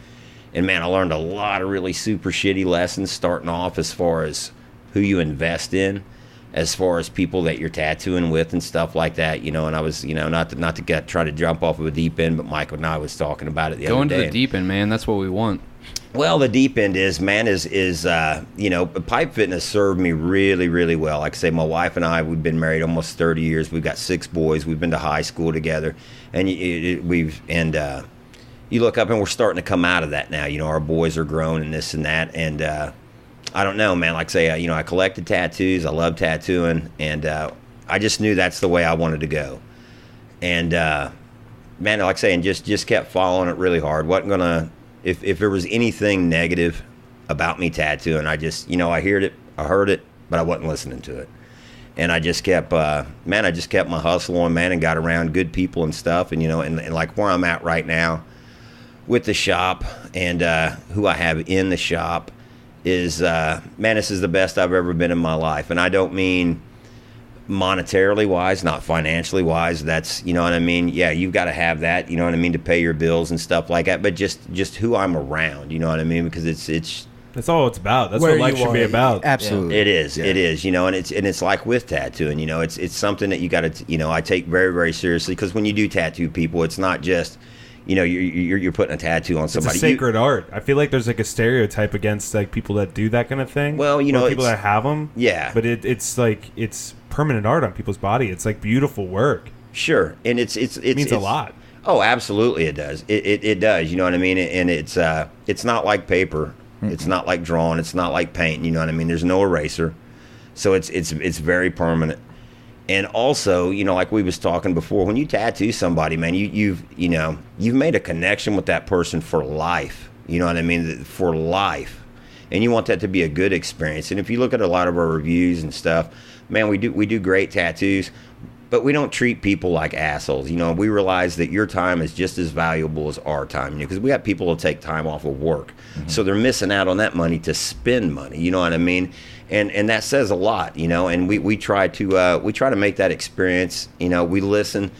And man, I learned a lot of really super shitty lessons starting off as far as who you invest in, as far as people that you're tattooing with and stuff like that, you know. And I was, you know, not to try to jump off of a deep end, but Michael and I was talking about it the other day. Go into the deep end, man. That's what we want. Well, the deep end is you know, pipe fitness served me really, really well. Like I say, my wife and I, we've been married almost 30 years. We've got 6 boys. We've been to high school together, and you look up and we're starting to come out of that now. You know, our boys are grown and this and that, and I don't know, man. Like I say, you know, I collected tattoos. I love tattooing, and I just knew that's the way I wanted to go. And man, like I say, and just kept following it really hard. Wasn't gonna. If there was anything negative about me tattooing, I just, you know, I heard it, but I wasn't listening to it. And I just kept, I just kept my hustle on, man, and got around good people and stuff. And, you know, and like where I'm at right now with the shop and who I have in the shop is, man, this is the best I've ever been in my life. And I don't mean monetarily wise, not financially wise. That's, you know what I mean? Yeah, you've got to have that, you know what I mean, to pay your bills and stuff like that. But just who I'm around, you know what I mean? Because it's that's all it's about. That's Where what life you should be are. about. Absolutely. it is, you know, and it's like with tattooing, you know, it's something that you got to, you know, I take very, very seriously, because when you do tattoo people, it's not just, you know, you're putting a tattoo on somebody. It's a sacred art. I feel like there's like a stereotype against like people that do that kind of thing. Well, you know, people that have them. Yeah. But it's like it's permanent art on people's body. It's like beautiful work. Sure, and it means a lot. Oh, absolutely, it does. It does. You know what I mean? And it's not like paper. Mm-hmm. It's not like drawing. It's not like paint. You know what I mean? There's no eraser, so it's very permanent. And also, you know, like we was talking before, when you tattoo somebody, man, you've made a connection with that person for life. You know what I mean? For life, and you want that to be a good experience. And if you look at a lot of our reviews and stuff, man, we do great tattoos, but we don't treat people like assholes. You know, we realize that your time is just as valuable as our time, you know, because we got people to take time off of work. Mm-hmm. So they're missing out on that money to spend money. You know what I mean? And that says a lot, you know, and we try to make that experience, you know, we listen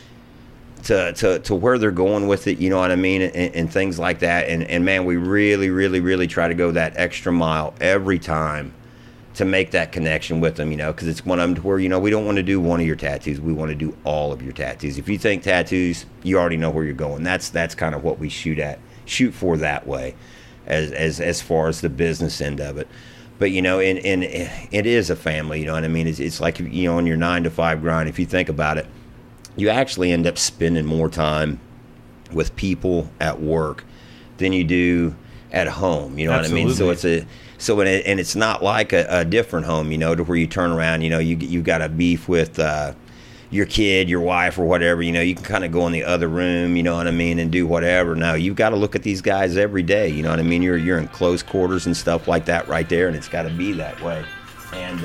to where they're going with it, you know what I mean, and things like that. And man, we really, really, really try to go that extra mile every time to make that connection with them, you know, because it's one of them to where, you know, we don't want to do one of your tattoos. We want to do all of your tattoos. If you think tattoos, you already know where you're going. That's kind of what we shoot for that way, as far as the business end of it. But, you know, and it is a family, you know what I mean? It's like, you know, on your 9-to-5 grind, if you think about it, you actually end up spending more time with people at work than you do at home, you know Absolutely. what I mean? And it's not like a different home, you know, to where you turn around, you know, you got a beef with your kid, your wife, or whatever, you know, you can kind of go in the other room, you know what I mean, and do whatever. No, you've got to look at these guys every day, you know what I mean? You're in close quarters and stuff like that right there, and it's got to be that way. And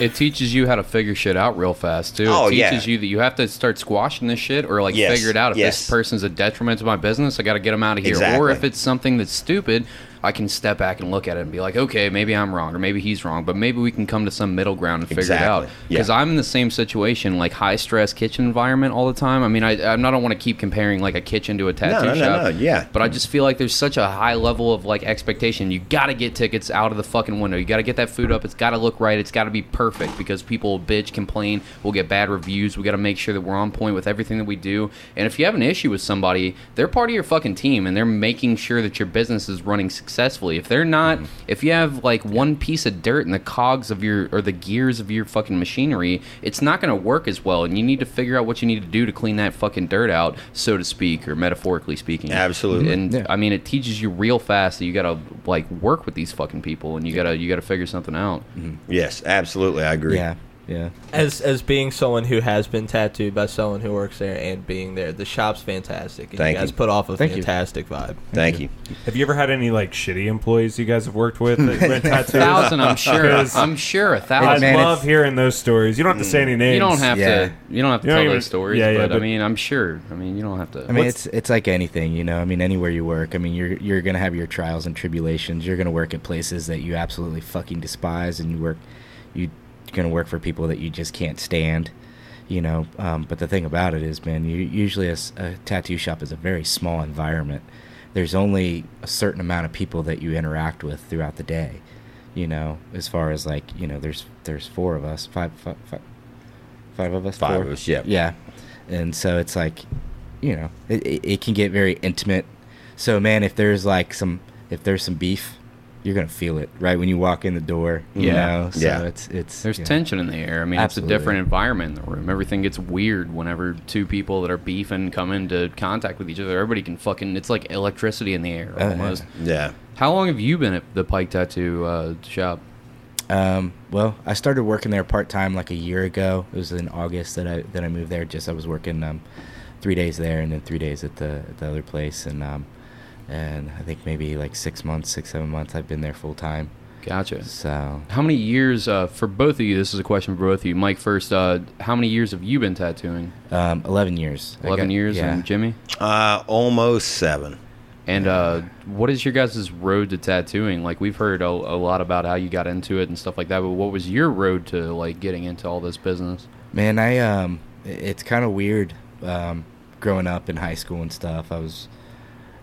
it teaches you how to figure shit out real fast too. Oh, it yeah. teaches you that you have to start squashing this shit, or like Yes, figure it out. If yes. this person's a detriment to my business, I got to get them out of here. Exactly. Or if it's something that's stupid, I can step back and look at it and be like, okay, maybe I'm wrong or maybe he's wrong, but maybe we can come to some middle ground and figure it out. Because I'm in the same situation, like high stress kitchen environment all the time. I mean, I don't want to keep comparing like a kitchen to a tattoo shop. Yeah. But I just feel like there's such a high level of like expectation. You got to get tickets out of the fucking window. You got to get that food up. It's got to look right. It's got to be perfect because people will bitch, complain. We'll get bad reviews. We got to make sure that we're on point with everything that we do. And if you have an issue with somebody, they're part of your fucking team and they're making sure that your business is running successfully. If they're not, if you have like one piece of dirt in the cogs of your, or the gears of your fucking machinery, it's not going to work as well. And you need to figure out what you need to do to clean that fucking dirt out, so to speak, or metaphorically speaking. Absolutely. And I mean, it teaches you real fast that you got to like work with these fucking people and you got to figure something out. Yes, absolutely. I agree. Yeah. As being someone who has been tattooed by someone who works there and being there, the shop's fantastic. And Thank you guys you. put off a Thank you. fantastic vibe. Thank you. Have you ever had any like shitty employees you guys have worked with that rent tattoos? 1,000, I'm sure. 'Cause I'm sure 1,000. I Man, love it's- hearing those stories. You don't have to say any names. You don't have Yeah. to. You don't have to You don't tell even- those stories. yeah, but I but- mean, I'm sure. I mean, you don't have to. I mean, it's like anything, you know. I mean, anywhere you work, I mean, you're gonna have your trials and tribulations. You're gonna work at places that you absolutely fucking despise, and you're gonna work for people that you just can't stand, you know. But the thing about it is, man, usually a tattoo shop is a very small environment. There's only a certain amount of people that you interact with throughout the day, you know. As far as like, you know, there's 4 of us, five of us, 5 4? of us, yeah. Yeah, and so it's like, you know, it can get very intimate. So man, if there's some beef, you're gonna feel it right when you walk in the door. You know? So Yeah. it's There's yeah. tension in the air. I mean, Absolutely. it's a different environment in the room. Everything gets weird whenever 2 people that are beefing come into contact with each other. Everybody can fucking. It's like electricity in the air almost. Yeah. How long have you been at the Pike Tattoo shop? Well, I started working there part time like a year ago. It was in August that I moved there. I was working 3 days there and then 3 days at the other place, and I think maybe like 6 months, 7 months I've been there full time. Gotcha. So How many years for both of you? This is a question for both of you. Mike first. How many years have you been tattooing? 11 years. 11 years. Yeah. And Jimmy? Almost 7. And what is your guys' road to tattooing? Like, we've heard a lot about how you got into it and stuff like that, but what was your road to like getting into all this business? Man, it's kind of weird. Growing up in high school and stuff, I was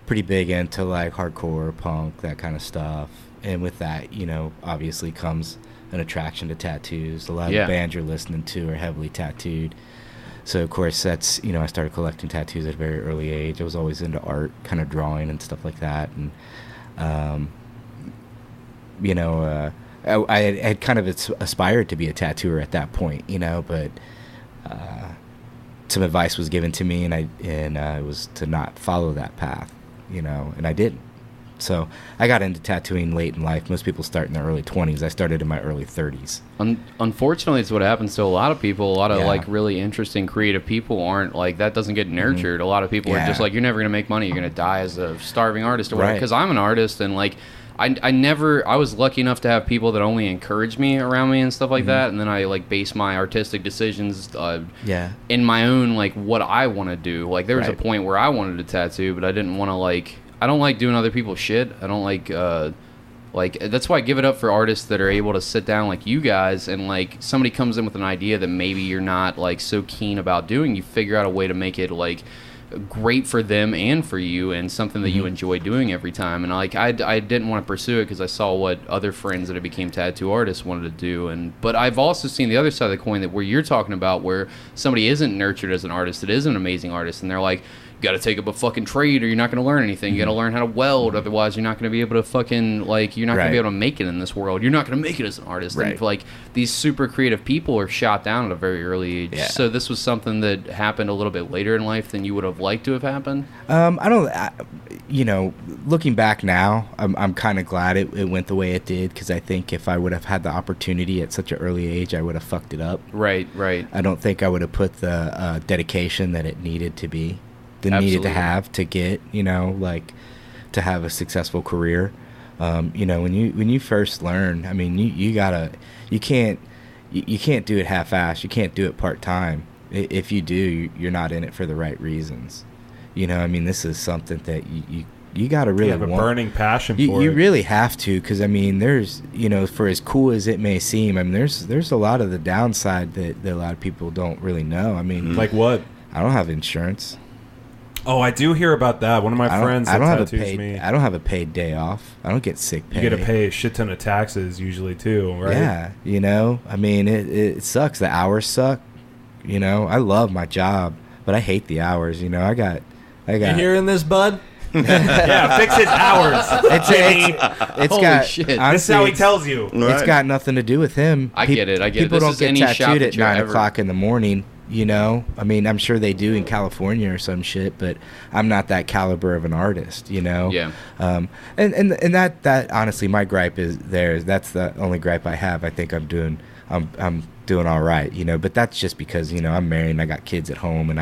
pretty big into like hardcore, punk, that kind of stuff. And with that, you know, obviously comes an attraction to tattoos. A lot of the bands you're listening to are heavily tattooed. So, of course, that's, you know, I started collecting tattoos at a very early age. I was always into art, kind of drawing and stuff like that. And, you know, I had kind of aspired to be a tattooer at that point, you know, but some advice was given to me, and it was to not follow that path, you know, and I didn't. So I got into tattooing late in life. Most people start in their early 20s. I started in my early 30s. Unfortunately, it's what happens to a lot of people. A lot of Yeah. like really interesting creative people aren't like, that doesn't get nurtured. A lot of people are just like, you're never gonna make money. You're gonna die as a starving artist or whatever. Right. Because I'm an artist, and like I was lucky enough to have people that only encouraged me around me and stuff like that, and then I like base my artistic decisions in my own like what I want to do. Like there was a point where I wanted to tattoo, but I didn't want to like. I don't like doing other people's shit. I don't like that's why I give it up for artists that are able to sit down like you guys, and like somebody comes in with an idea that maybe you're not like so keen about doing. You figure out a way to make it like great for them and for you, and something that you enjoy doing every time. And like I didn't want to pursue it because I saw what other friends that had became tattoo artists wanted to do. But I've also seen the other side of the coin, that where you're talking about, where somebody isn't nurtured as an artist, that is an amazing artist, and they're like, you got to take up a fucking trade or you're not going to learn anything. You got to learn how to weld, otherwise you're not going to be able to fucking like, you're not going to be able to make it in this world. You're not going to make it as an artist. And like these super creative people are shot down at a very early age. Yeah. So this was something that happened a little bit later in life than you would have liked to have happened. You know, looking back now, I'm kind of glad it went the way it did, because I think if I would have had the opportunity at such an early age, I would have fucked it up. Right. I don't think I would have put the dedication that it needed to be. Needed to have to get, you know, like to have a successful career. You know, when you first learn, I mean, you can't do it half-assed. You can't do it part-time. If you do, you're not in it for the right reasons. You know, I mean, this is something that you You got to really have a want, burning passion for you it. really have to, because I mean, there's, you know, for as cool as it may seem, I mean, there's a lot of the downside that a lot of people don't really know. I mean, Like what? I don't have insurance. Oh, I do hear about that. One of my friends that tattoos me. I don't have a paid day off. I don't get sick pay. You got to pay a shit ton of taxes usually too, right? Yeah, you know, I mean, it sucks. The hours suck. You know, I love my job, but I hate the hours. You know, I got. You hearing this, bud? Yeah, fix it hours. It's Holy got. shit. Honestly, This is how he tells you. It's got nothing to do with him. I get it. People This don't is get any shop tattooed that at you're 9 ever- o'clock in the morning. You know, I mean, I'm sure they do in California or some shit, but I'm not that caliber of an artist. You know. Yeah. And that honestly, my gripe is there. That's the only gripe I have. I think I'm doing all right. You know, but that's just because, you know, I'm married and I got kids at home, and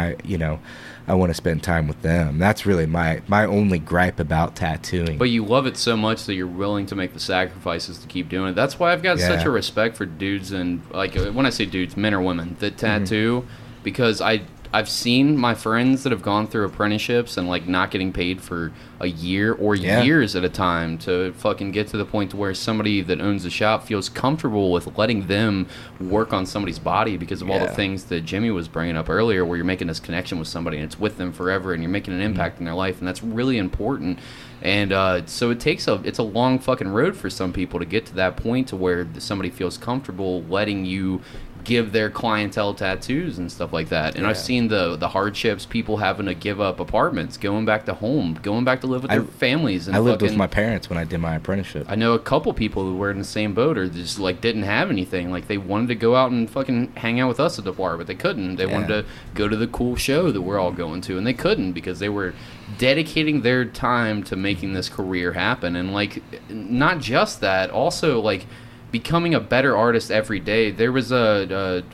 I want to spend time with them. That's really my only gripe about tattooing. But you love it so much that you're willing to make the sacrifices to keep doing it. That's why I've got such a respect for dudes, and like when I say dudes, men or women that tattoo, because I've seen my friends that have gone through apprenticeships and like not getting paid for a year or years at a time to fucking get to the point to where somebody that owns the shop feels comfortable with letting them work on somebody's body because of all the things that Jimmy was bringing up earlier, where you're making this connection with somebody and it's with them forever and you're making an impact in their life, and that's really important. And so it's a long fucking road for some people to get to that point to where somebody feels comfortable letting you give their clientele tattoos and stuff like that. And I've seen the hardships, people having to give up apartments, going back to home, going back to live with their families. And I lived with my parents when I did my apprenticeship. I know a couple people who were in the same boat or just like didn't have anything. Like they wanted to go out and fucking hang out with us at the bar, but they couldn't. They wanted to go to the cool show that we're all going to, and they couldn't because they were dedicating their time to making this career happen. And like, not just that, also like becoming a better artist every day. There was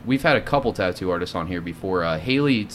we've had a couple tattoo artists on here before. Haley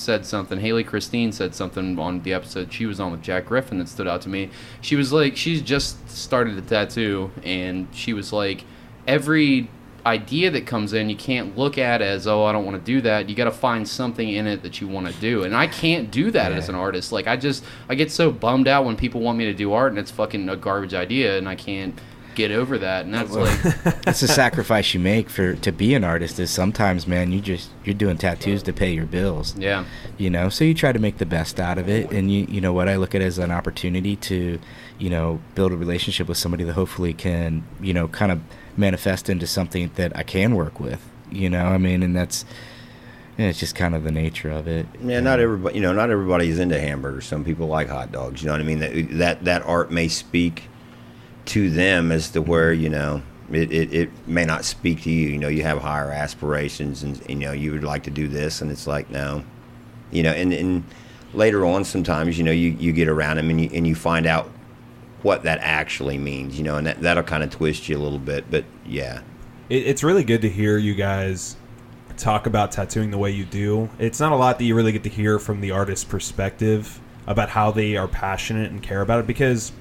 Christine said something on the episode she was on with Jack Griffin that stood out to me. She was like, she's just started a tattoo, and she was like, every idea that comes in, you can't look at as, oh, I don't want to do that. You got to find something in it that you want to do, and I can't do that as an artist. Like I get so bummed out when people want me to do art and it's fucking a garbage idea, and I can't get over that. And that's like that's a sacrifice you make to be an artist. Is sometimes, man, you're doing tattoos to pay your bills. Yeah. You know, so you try to make the best out of it, and you know what I look at as an opportunity to, you know, build a relationship with somebody that hopefully can, you know, kind of manifest into something that I can work with. You know, I mean, and that's. Yeah, it's just kind of the nature of it. Yeah, not everybody's into hamburgers. Some people like hot dogs. You know what I mean? That art may speak to them as to where, you know, it may not speak to you. You know, you have higher aspirations, and you know, you would like to do this, and it's like, no, you know. And later on, sometimes, you know, you get around them and you find out what that actually means. You know, and that'll kind of twist you a little bit. But yeah, it's really good to hear you guys talk about tattooing the way you do. It's not a lot that you really get to hear from the artist's perspective about how they are passionate and care about it, because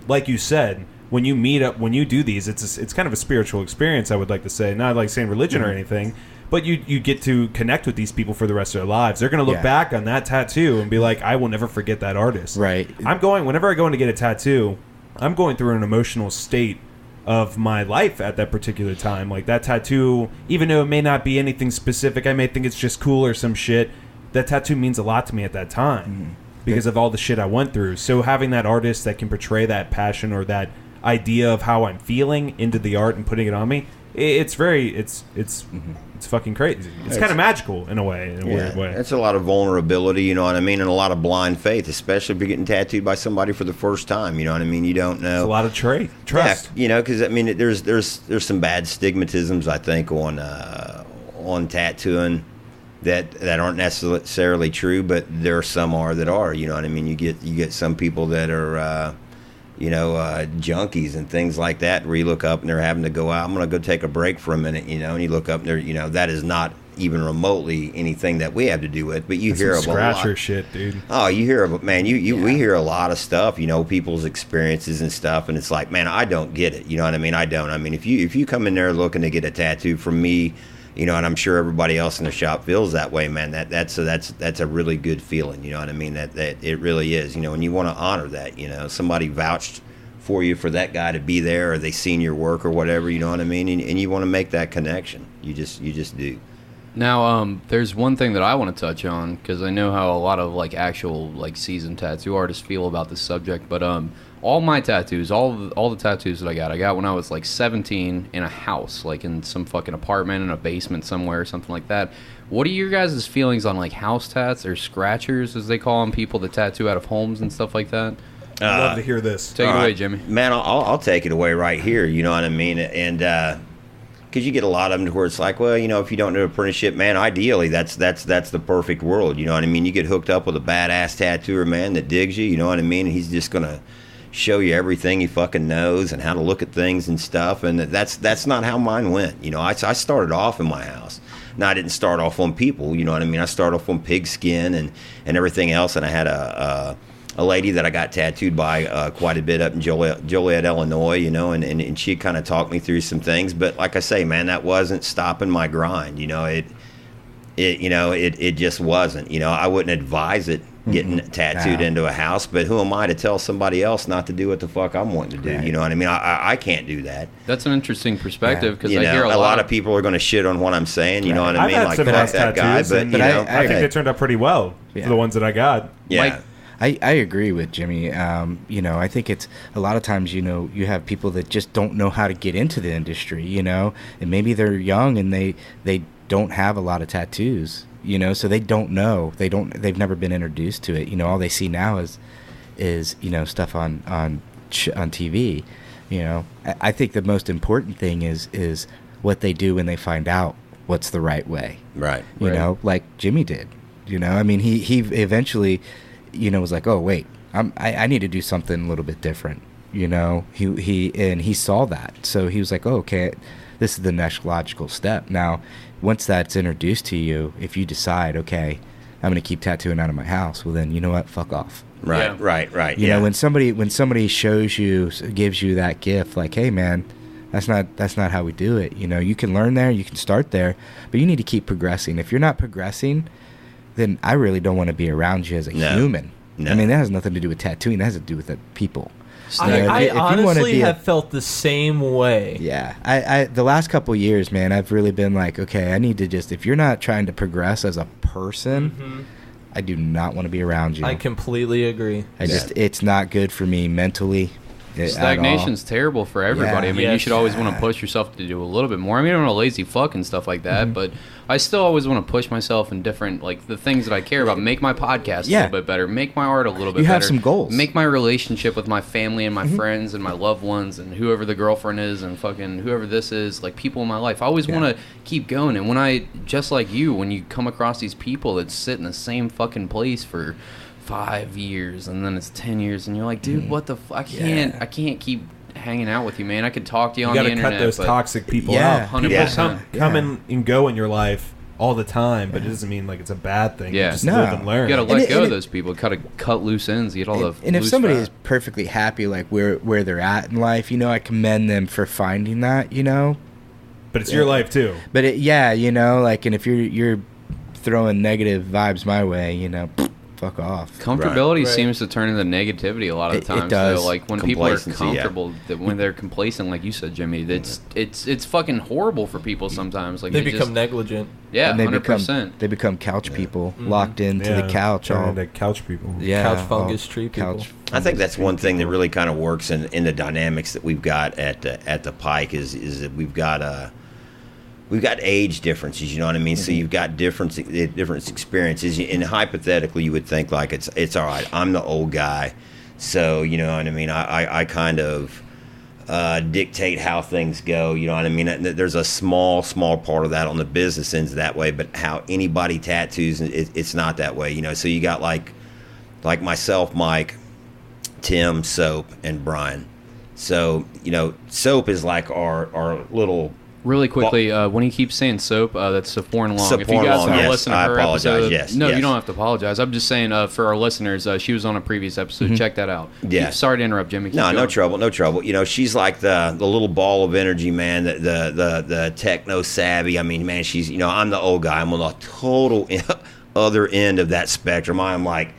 like you said, when you meet up, when you do these, it's kind of a spiritual experience, I would like to say. Not like saying religion or anything, but you get to connect with these people for the rest of their lives. They're going to look back on that tattoo and be like, I will never forget that artist. Right. Whenever I go in to get a tattoo, I'm going through an emotional state of my life at that particular time. Like that tattoo, even though it may not be anything specific, I may think it's just cool or some shit, that tattoo means a lot to me at that time because of all the shit I went through. So having that artist that can portray that passion or that idea of how I'm feeling into the art and putting it on me, it's fucking crazy. It's kind of magical in a way, in a weird way. It's a lot of vulnerability, you know what I mean, and a lot of blind faith, especially if you're getting tattooed by somebody for the first time. You know what I mean? You don't know. It's a lot of trust. Yeah, you know, because I mean, there's some bad stigmatisms, I think, on tattooing that aren't necessarily true, but there are some that are. You know what I mean? You get some people that are junkies and things like that, where you look up and they're having to go out. I'm going to go take a break for a minute, you know, and you look up and they're, you know, that is not even remotely anything that we have to do with, but you hear about scratcher shit, dude. Oh, you hear about, man, we hear a lot of stuff, you know, people's experiences and stuff, and it's like, man, I don't get it. You know what I mean? I don't. I mean, if you come in there looking to get a tattoo from me, You know, and I'm sure everybody else in the shop feels that way, man. That's a really good feeling. You know what I mean? That it really is. You know, and you want to honor that. You know, somebody vouched for you for that guy to be there, or they seen your work or whatever. You know what I mean? And you want to make that connection. You just do. Now, there's one thing that I want to touch on, because I know how a lot of like actual like seasoned tattoo artists feel about this subject. But all my tattoos, all the tattoos that I got when I was like 17 in a house, like in some fucking apartment in a basement somewhere or something like that. What are your guys' feelings on like house tats or scratchers, as they call them, people that tattoo out of homes and stuff like that? I'd love to hear this. Take it away, Jimmy. Man, I'll take it away right here. You know what I mean? And because you get a lot of them to where it's like, well, you know, if you don't do apprenticeship, man, ideally that's the perfect world. You know what I mean? You get hooked up with a badass tattooer, man, that digs you. You know what I mean? And he's just gonna show you everything he fucking knows and how to look at things and stuff. And that's not how mine went. You know, I started off in my house. Now, I didn't start off on people. You know what I mean? I started off on pigskin and everything else. And I had a lady that I got tattooed by quite a bit up in Joliet, Illinois, you know, and she kind of talked me through some things. But like I say, man, that wasn't stopping my grind. You know, it just wasn't. You know, I wouldn't advise it getting tattooed into a house, but who am I to tell somebody else not to do what the fuck I'm wanting to do? Right. You know what I mean? I can't do that. That's an interesting perspective, because I hear a lot of people are going to shit on what I'm saying. You know what I mean? I've had like some fuck nice that guy, tattoos, but and you know, I think they turned out pretty well for the ones that I got. Yeah. I agree with Jimmy. You know, I think it's a lot of times, you know, you have people that just don't know how to get into the industry, you know, and maybe they're young and they don't have a lot of tattoos, you know, so they don't know. They've never been introduced to it. You know, all they see now is you know, stuff on TV. You know, I think the most important thing is what they do when they find out what's the right way. Right. You know, like Jimmy did. You know, I mean, he eventually, you know, was like, oh wait, I need to do something a little bit different. You know, he saw that, so he was like, oh, okay, this is the next logical step. Now, once that's introduced to you, if you decide, okay, I'm going to keep tattooing out of my house, well then, you know what, fuck off. Right, right. You know, when somebody shows you, gives you that gift, like, hey man, that's not how we do it. You know, you can learn there, you can start there, but you need to keep progressing. If you're not progressing, then I really don't want to be around you as a human. No. I mean, that has nothing to do with tattooing. That has to do with the people. I honestly have felt the same way. Yeah. I the last couple of years, man, I've really been like, okay, I need to just, if you're not trying to progress as a person, I do not want to be around you. I completely agree. It's not good for me mentally. Stagnation's terrible for everybody. I mean, you should always want to push yourself to do a little bit more. I mean, I'm a lazy fuck and stuff like that, but I still always want to push myself in different, like, the things that I care about. Make my podcast a little bit better. Make my art a little bit better. You have some goals. Make my relationship with my family and my friends and my loved ones and whoever the girlfriend is and fucking whoever this is, like, people in my life. I always want to keep going. And when I, just like you, when you come across these people that sit in the same fucking place for 5 years and then it's 10 years and you're like, dude, what the fuck? I can't keep hanging out with you, man. I could talk to you on the internet. You gotta cut those toxic people out. 100%. Come in and go in your life all the time, but it doesn't mean like it's a bad thing. Yeah. You just live and learn. You gotta let go of those people. Cut loose ends. Get all the and if loose somebody fat. is perfectly happy, like where they're at in life, you know, I commend them for finding that. You know, but it's your life too. But you know, like, and if you're throwing negative vibes my way, you know, fuck off. Comfortability seems to turn into negativity a lot of times. It does. So, like, when people are comfortable, when they're complacent, like you said, Jimmy, it's fucking horrible for people sometimes. Like, they become negligent. Yeah, and they 100%. They become couch people, locked into the couch. Into couch people. Yeah, couch fungus tree people. I think that's one thing that really kind of works in the dynamics that we've got at the Pike is that we've got age differences, you know what I mean? So you've got different experiences, and hypothetically, you would think like it's all right. I'm the old guy, so you know what I mean. I kind of dictate how things go. You know what I mean? There's a small part of that on the business ends that way, but how anybody tattoos, it's not that way. You know, so you got like myself, Mike, Tim, Soap, and Brian. So you know, Soap is like our little Really quickly, when he keeps saying soap, that's Sephora Long. If you Sephora guys Long, want to yes. listen to I her apologize, episode, yes, no, yes. you don't have to apologize. I'm just saying for our listeners, she was on a previous episode. Check that out. Yeah. Sorry to interrupt, Jimmy. Keep No, no going. trouble, no trouble. You know, she's like the little ball of energy, man. The techno savvy. I mean, man, she's, you know, I'm the old guy. I'm on the total other end of that spectrum. I'm like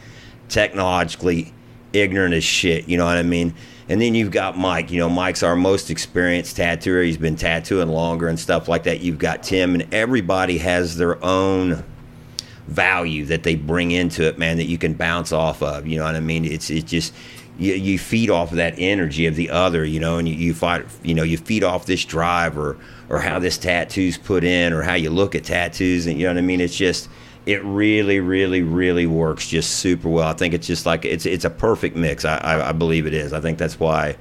technologically ignorant as shit. You know what I mean? And then you've got Mike. You know, Mike's our most experienced tattooer. He's been tattooing longer and stuff like that. You've got Tim, and everybody has their own value that they bring into it, man, that you can bounce off of. You know what I mean? It's just you feed off of that energy of the other, you know, and you fight, you know, you feed off this drive or how this tattoo's put in or how you look at tattoos, and you know what I mean? It's just, it really, really, really works just super well. I think it's just like it's a perfect mix. I believe it is. I think that's why,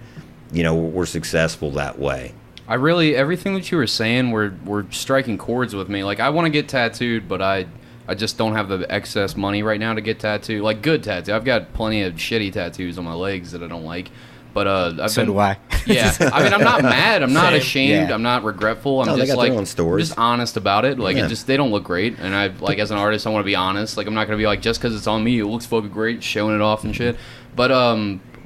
you know, we're successful that way. I really, everything that you were saying were striking chords with me. Like, I want to get tattooed, but I just don't have the excess money right now to get tattooed. Like, good tattoo. I've got plenty of shitty tattoos on my legs that I don't like. But So do I. Yeah, I mean, I'm not mad. I'm not Same. ashamed. Yeah. I'm not regretful. I'm No, they just got like their own stories. just honest about it. Like, Yeah. they don't look great. And I like, as an artist, I want to be honest. Like, I'm not gonna be like, just because it's on me, it looks fucking great, showing it off and shit. But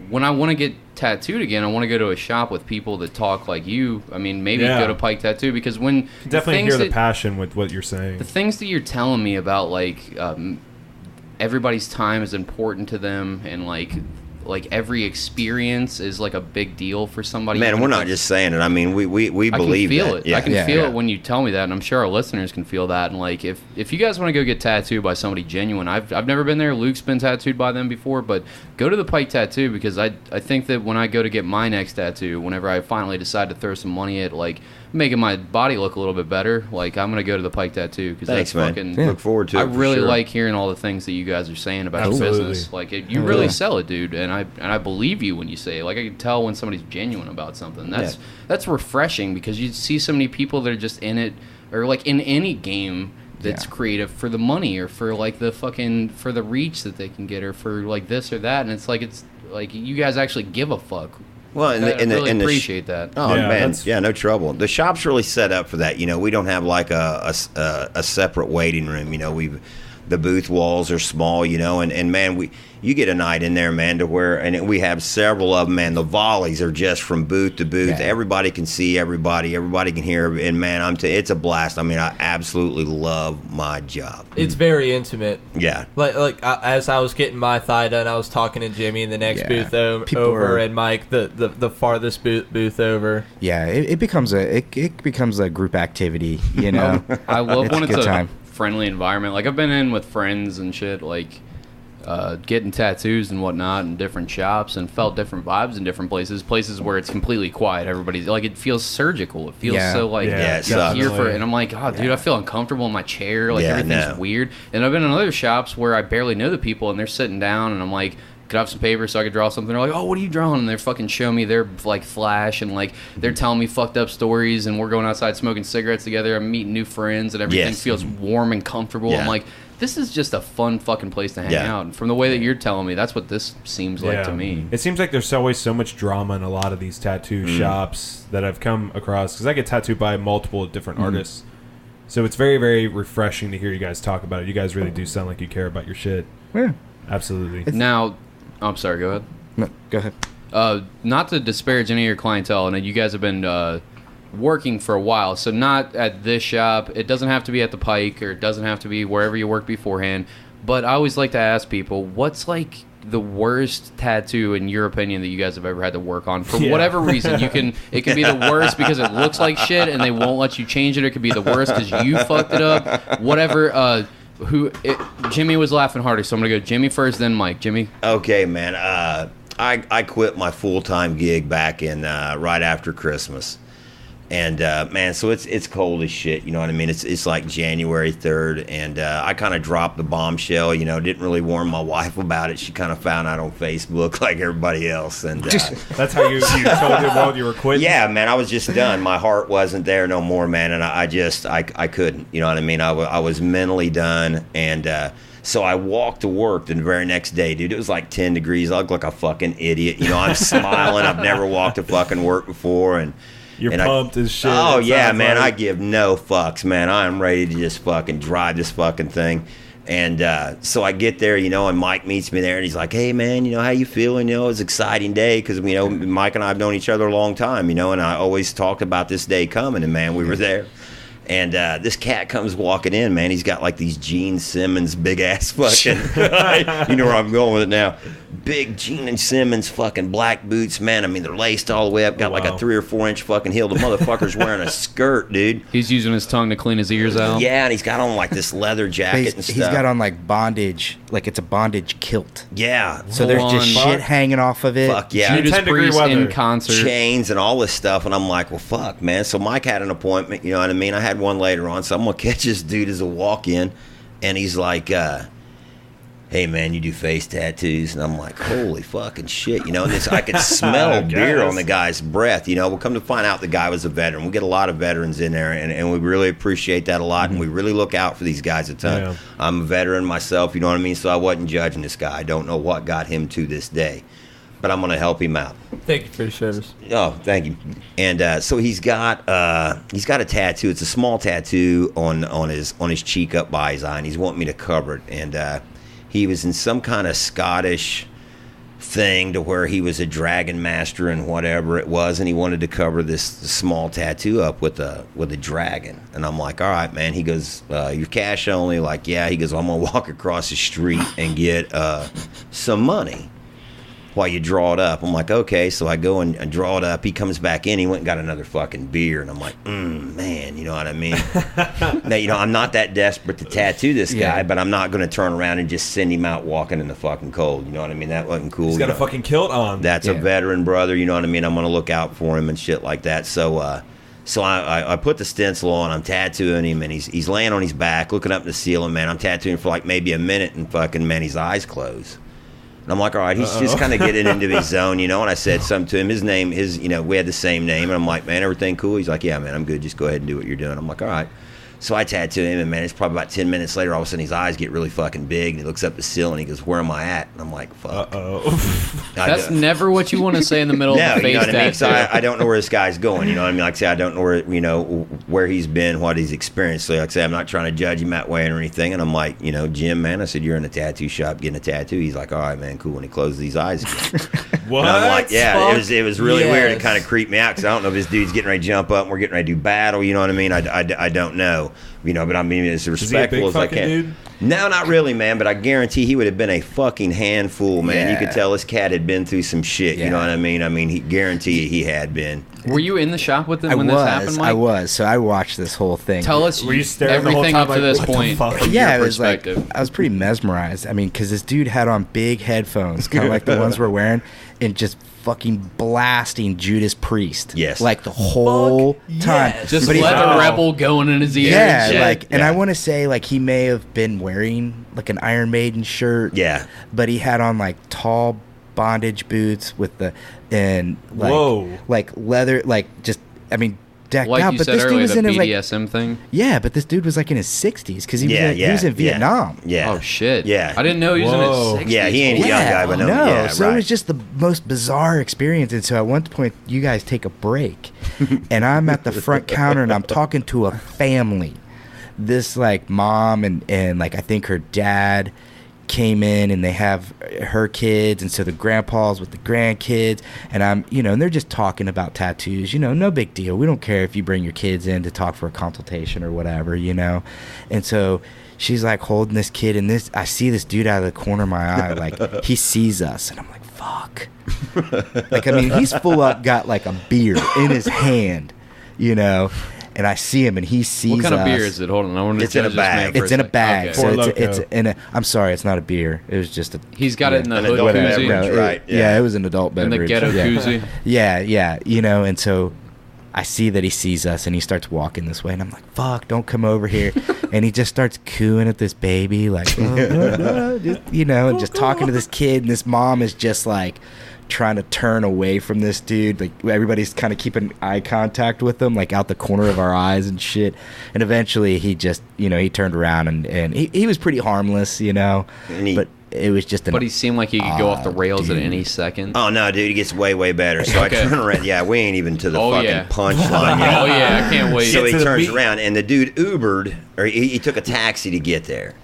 when I want to get tattooed again, I want to go to a shop with people that talk like you. I mean, maybe Yeah. go to Pike Tattoo, because when Definitely hear the that, passion with what you're saying. the things that you're telling me about, like, everybody's time is important to them, and like every experience is like a big deal for somebody. Man, even we're if not it's- just saying it. I mean, we I believe can feel that. it. I can Yeah. feel Yeah. it when you tell me that, and I'm sure our listeners can feel that. And like, if you guys want to go get tattooed by somebody genuine, I've never been there. Luke's been tattooed by them before, but go to the Pike Tattoo, because I think that when I go to get my next tattoo, whenever I finally decide to throw some money at like making my body look a little bit better, like, I'm gonna go to the Pike Tattoo, because Thanks, that's man. fucking. Look forward to it. I for really sure. like hearing all the things that you guys are saying about your Absolutely. business. Like, you really sell it, dude, and I believe you when you say it. Like, I can tell when somebody's genuine about something. That's refreshing, because you see so many people that are just in it, or like in any game that's Yeah. creative, for the money, or for like for the reach that they can get, or for like this or that, and it's like you guys actually give a fuck. Well, I really appreciate that. Oh Yeah, man, that's- yeah, no trouble. The shop's really set up for that. You know, we don't have like a separate waiting room. You know, the booth walls are small. You know, and man, you get a night in there, man, to where, and we have several of them. Man, the volleys are just from booth to booth. Yeah. Everybody can see everybody. Everybody can hear. And man, it's a blast. I mean, I absolutely love my job. It's very intimate. Yeah. As I was getting my thigh done, I was talking to Jimmy in the next Yeah. booth People over, are- and Mike the farthest booth over. Yeah, it becomes a group activity, you know. I love It's when a it's good a time. friendly environment. Like, I've been in with friends and shit, like getting tattoos and whatnot in different shops, and felt different vibes in different places where it's completely quiet. Everybody's like, it feels surgical. It feels Yeah. so like Yeah, it you're sucks. here for it. And I'm like, oh, dude, I feel uncomfortable in my chair. Like, Yeah, everything's no. weird. And I've been in other shops where I barely know the people, and they're sitting down, and I'm like, could I have some paper so I could draw something? They're like, oh, what are you drawing? And they're fucking showing me their like flash, and like they're telling me fucked up stories, and we're going outside smoking cigarettes together. I'm meeting new friends, and everything Yes. feels warm and comfortable. Yeah. I'm like, this is just a fun fucking place to hang Yeah. out. And from the way that you're telling me, that's what this seems like to me. It seems like there's always so much drama in a lot of these tattoo shops that I've come across, because I get tattooed by multiple different artists. So it's very, very refreshing to hear you guys talk about it. You guys really do sound like you care about your shit. Yeah. Absolutely. Now, I'm sorry, go ahead. No, go ahead. Not to disparage any of your clientele, and you guys have been working for a while, so not at this shop. It doesn't have to be at the Pike, or it doesn't have to be wherever you worked beforehand. But I always like to ask people, what's like the worst tattoo in your opinion that you guys have ever had to work on for whatever reason? It can be the worst because it looks like shit and they won't let you change it. It could be the worst because you fucked it up. Whatever. Jimmy was laughing harder, so I'm gonna go Jimmy first, then Mike. Jimmy. Okay, man. I quit my full-time gig back in right after Christmas, and man, so it's cold as shit. You know what I mean? It's like January 3rd, and I kind of dropped the bombshell. You know, didn't really warn my wife about it. She kind of found out on Facebook like everybody else, and That's how you told the world you were quitting? yeah, man, I was just done. My heart wasn't there no more, man, and I couldn't. You know what I mean? I was mentally done, and so I walked to work the very next day, dude. It was like 10 degrees. I looked like a fucking idiot. You know, I'm smiling. I've never walked to fucking work before, and You're And pumped as shit. Oh, it yeah, sounds man. like. I give no fucks, man. I am ready to just fucking drive this fucking thing. And so I get there, and Mike meets me there, and he's like, hey, man, how you feeling? It was an exciting day because, Mike and I have known each other a long time, and I always talked about this day coming, and, man, we were there. And this cat comes walking in, man. He's got, like, these Gene Simmons big-ass fucking, you know where I'm going with it now. Big Gene Simmons fucking black boots, man. I mean, they're laced all the way up, got like a 3 or 4 inch fucking heel. The motherfucker's wearing a skirt, dude. He's using his tongue to clean his ears out. Yeah, and he's got on, like, this leather jacket and stuff. He's got on, like, bondage, like it's a bondage kilt. Yeah. So there's just Full on. shit hanging off of it. Fuck yeah. Judas 10-degree Priest weather. in concert. Chains and all this stuff, and I'm like, well, fuck, man. So Mike had an appointment, you know what I mean? I had one later on, so I'm gonna catch this dude as a walk-in, and he's like, hey, man, you do face tattoos? And I'm like, holy fucking shit, and this, I could smell beer on the guy's breath, We'll come to find out the guy was a veteran. We get a lot of veterans in there, and we really appreciate that a lot, and we really look out for these guys a ton. Yeah. I'm a veteran myself, you know what I mean? So I wasn't judging this guy. I don't know what got him to this day, but I'm going to help him out. Thank you for your service. Oh, thank you. And so he's got a tattoo. It's a small tattoo on his cheek up by his eye, and he's wanting me to cover it. And he was in some kind of Scottish thing to where he was a dragon master and whatever it was, and he wanted to cover this small tattoo up with a dragon. And I'm like, all right, man. He goes, you're cash only? Like, yeah. He goes, I'm gonna walk across the street and get some money while you draw it up. I'm like, okay. So I go and draw it up. He comes back in. He went and got another fucking beer. And I'm like, man, you know what I mean? Now, I'm not that desperate to tattoo this guy, but I'm not going to turn around and just send him out walking in the fucking cold. You know what I mean? That wasn't cool. He's got a fucking kilt on. That's a veteran brother. You know what I mean? I'm going to look out for him and shit like that. So I put the stencil on. I'm tattooing him, and he's laying on his back, looking up at the ceiling, man. I'm tattooing for like maybe a minute, and fucking, man, his eyes close. And I'm like, all right, he's just kind of getting into his zone, And I said something to him. His name, we had the same name. And I'm like, man, everything cool? He's like, yeah, man, I'm good. Just go ahead and do what you're doing. I'm like, all right. So I tattoo him, and, man, it's probably about 10 minutes later, all of a sudden his eyes get really fucking big, and he looks up the ceiling, and he goes, where am I at? And I'm like, fuck. That's never what you want to say in the middle of a face you know what I mean? tattoo. So I don't know where this guy's going, you know what I mean? Like I say, I don't know where he's been, what he's experienced. So like I say, I'm not trying to judge him that way or anything. And I'm like, Jim, man, I said, you're in a tattoo shop getting a tattoo. He's like, all right, man, cool. And he closes these eyes again. What? And I'm like, yeah, it was really weird. It Yes. kind of creeped me out because I don't know if this dude's getting ready to jump up and we're getting ready to do battle. You know what I mean? I don't know. But I mean, as respectful as I can. Dude? No, not really, man. But I guarantee he would have been a fucking handful, man. You Yeah. could tell this cat had been through some shit. You know what I mean? I mean, he guarantee he had been. Were you in the shop with him when this happened, Mike? I was. So I watched this whole thing. Tell us Were you staring the whole everything time up to like, this what the point. fuck? From Yeah, your it was like perspective. I was pretty mesmerized. I mean, because this dude had on big headphones, kind of like the ones we're wearing, and just fucking blasting Judas Priest. Yes. like the whole time. yes. Just But he- let the Wow. rebel going in his ear. Yeah, and shit. like, and Yeah. I want to say like he may have been wearing like an Iron Maiden shirt. Yeah. but he had on like tall bondage boots with the and like Whoa. like leather, like just I mean decked like out. you But said this dude earlier, was the in his like BDSM thing. yeah, but this dude was like in his 60s because he Yeah, was in Vietnam. Yeah. Oh shit! Yeah. I didn't know he was Whoa. in his 60s. Yeah, he ain't a young guy, but no. Yeah, so right. it was just the most bizarre experience. And so at one point, you guys take a break, and I'm at the front counter, and I'm talking to a family. This like mom and like I think her dad came in, and they have her kids, and so the grandpa's with the grandkids, and I'm and they're just talking about tattoos. No big deal. We don't care if you bring your kids in to talk for a consultation or whatever. And so she's like holding this kid, and I see this dude out of the corner of my eye, like he sees us, and I'm like, fuck. Like, I mean, he's full up, got like a beer in his hand, and I see him, and he sees us. What kind of beer is it? Hold on, I want to It's in a bag. It's in a bag. Okay. So Four it's Loko. in a. I'm sorry, it's not a beer. It was just a. He's got it in the An hood adult koozie. beverage. Right, Yeah, yeah. it was an adult In beverage. the ghetto yeah. koozie. Yeah, and so I see that he sees us, and he starts walking this way, and I'm like, fuck, don't come over here. And he just starts cooing at this baby, like, just, and just talking to this kid, and this mom is just like trying to turn away from this dude. Like, everybody's kind of keeping eye contact with him, like out the corner of our eyes and shit. And eventually he just, he turned around, and he was pretty harmless, And he, but it was just an But he seemed like he could go off the rails at dude. any second. Oh no, dude, he gets way better. So Okay. I turn around. Yeah, we ain't even to the Oh, fucking yeah. punchline yet. Oh yeah, I can't wait. So he to the turns beat. around, and the dude Ubered, or he took a taxi to get there.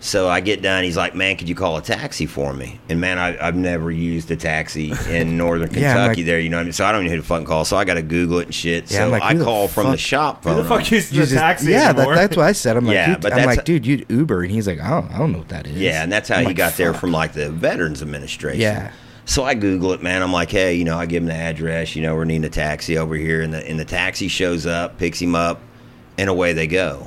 So I get down. He's like, "Man, could you call a taxi for me?" And man, I've never used a taxi in Northern Yeah, I'm Kentucky. like- there, you know what I mean? So I don't know who to fucking call. So I got to Google it and shit. Yeah, so I'm like, I who the call from the fuck- shop phone. Who the fuck uses You the just- taxi yeah, anymore? that's what I said. I'm like, Yeah, dude, but I'm that's- like, dude, you'd Uber, and he's like, I don't know what that is. Yeah, and that's how I'm he like, got there fuck. from like the Veterans Administration. Yeah. So I Google it, man. I'm like, hey, you know, I give him the address. You know, we're needing a taxi over here, and the taxi shows up, picks him up, and away they go.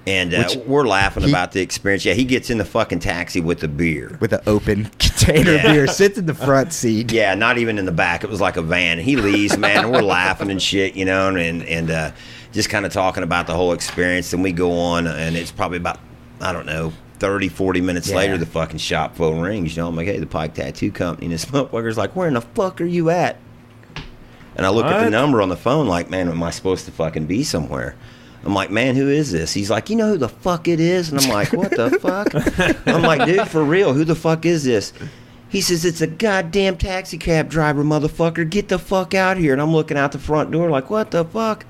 And we're laughing about the experience. Yeah, he gets in the fucking taxi with the beer. With an open container of Yeah. beer, sits in the front seat. Yeah, not even in the back. It was like a van. He leaves, man, and we're laughing and shit, you know, and just kind of talking about the whole experience. And we go on, and it's probably about, I don't know, 30, 40 minutes Yeah. later, the fucking shop phone rings. You know, I'm like, hey, the Pike Tattoo Company. And this motherfucker's like, where in the fuck are you at? And I look at the What? number on the phone like, man, am I supposed to fucking be somewhere? I'm like, man, who is this? He's like, you know who the fuck it is? And I'm like, what the fuck? I'm like, dude, for real, who the fuck is this? He says, it's a goddamn taxi cab driver, motherfucker. Get the fuck out here. And I'm looking out the front door like, what the fuck?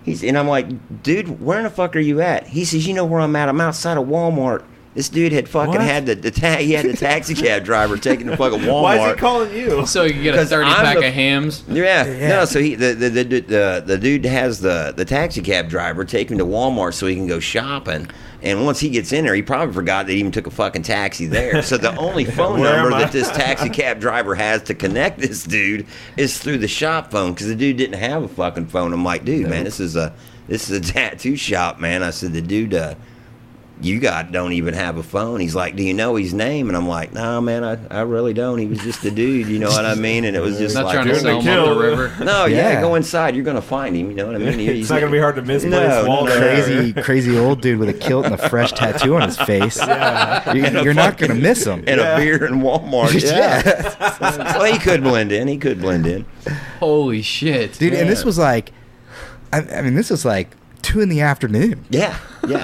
And I'm like, dude, where in the fuck are you at? He says, you know where I'm at? I'm outside of Walmart. This dude had fucking What? had he had the taxi cab driver taking the fucking Walmart. Why is he calling you? So you can get a 'Cause 30 I'm pack the- of hams. Yeah. No, so the dude has the taxi cab driver take him to Walmart so he can go shopping. And once he gets in there, he probably forgot that he even took a fucking taxi there. So the only phone Where number am I? that this taxi cab driver has to connect this dude is through the shop phone, because the dude didn't have a fucking phone. I'm like, dude, man, this is a tattoo shop, man. I said, the dude you don't even have a phone. He's like, do you know his name? And I'm like, no, man, I really don't. He was just a dude, you know what I mean? And it was just Not like, trying to doing sell the him up kill. the river. no, yeah, Yeah. go inside. You're gonna find him. You know what I mean? It's not gonna be hard to misplace No, Walter. Crazy old dude with a kilt and a fresh tattoo on his face. You're not going to miss him. And a beer in Walmart. Yeah. Well, he could blend in. Holy shit. Dude, and this was like, I mean, this was like 2 in the afternoon. Yeah. Because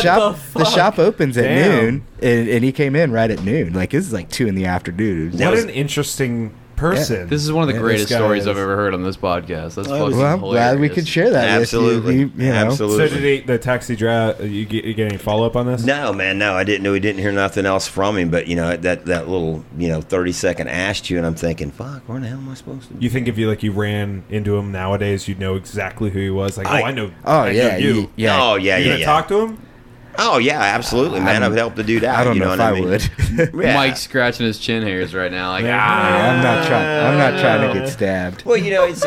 Yeah. the shop opens at Damn. noon, and he came in right at noon. Like, this is like 2 in the afternoon. What an interesting person. This is one of the Yeah, greatest this guy stories is. I've ever heard on this podcast. That's fucking Well, I'm glad we hilarious. could share that Absolutely. with you. You know. Absolutely. So did the taxi driver? You get any follow up on this? No, man, no, I didn't know. We didn't hear nothing else from him. But, you know, that little, 30-second asked you, and I'm thinking, fuck, where the hell am I supposed to be? You think if you ran into him nowadays, you'd know exactly who he was? Like, I know. Oh, I know yeah. you. Yeah. Oh, yeah, You yeah, gonna yeah. talk to him? Oh, yeah, absolutely, man. I would help the dude out. I don't you know know if what I mean? would. Yeah. Mike's scratching his chin hairs right now. Like, I'm not trying to get stabbed. Well, it's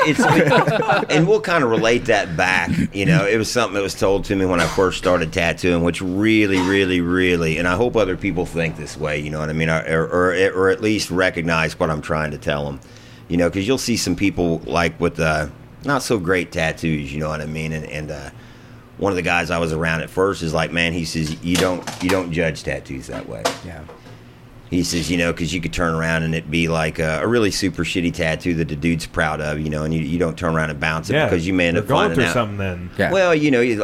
and we'll kind of relate that back. It was something that was told to me when I first started tattooing, which really, really, really, and I hope other people think this way. You know what I mean, or at least recognize what I'm trying to tell them. Because you'll see some people like with not so great tattoos. You know what I mean, and one of the guys I was around at first is like, man, he says you don't judge tattoos that way. Yeah. He says, because you could turn around and it'd be like a really super shitty tattoo that the dude's proud of, and you don't turn around and bounce it because you may end they're up going finding through out. something then. Yeah. Well,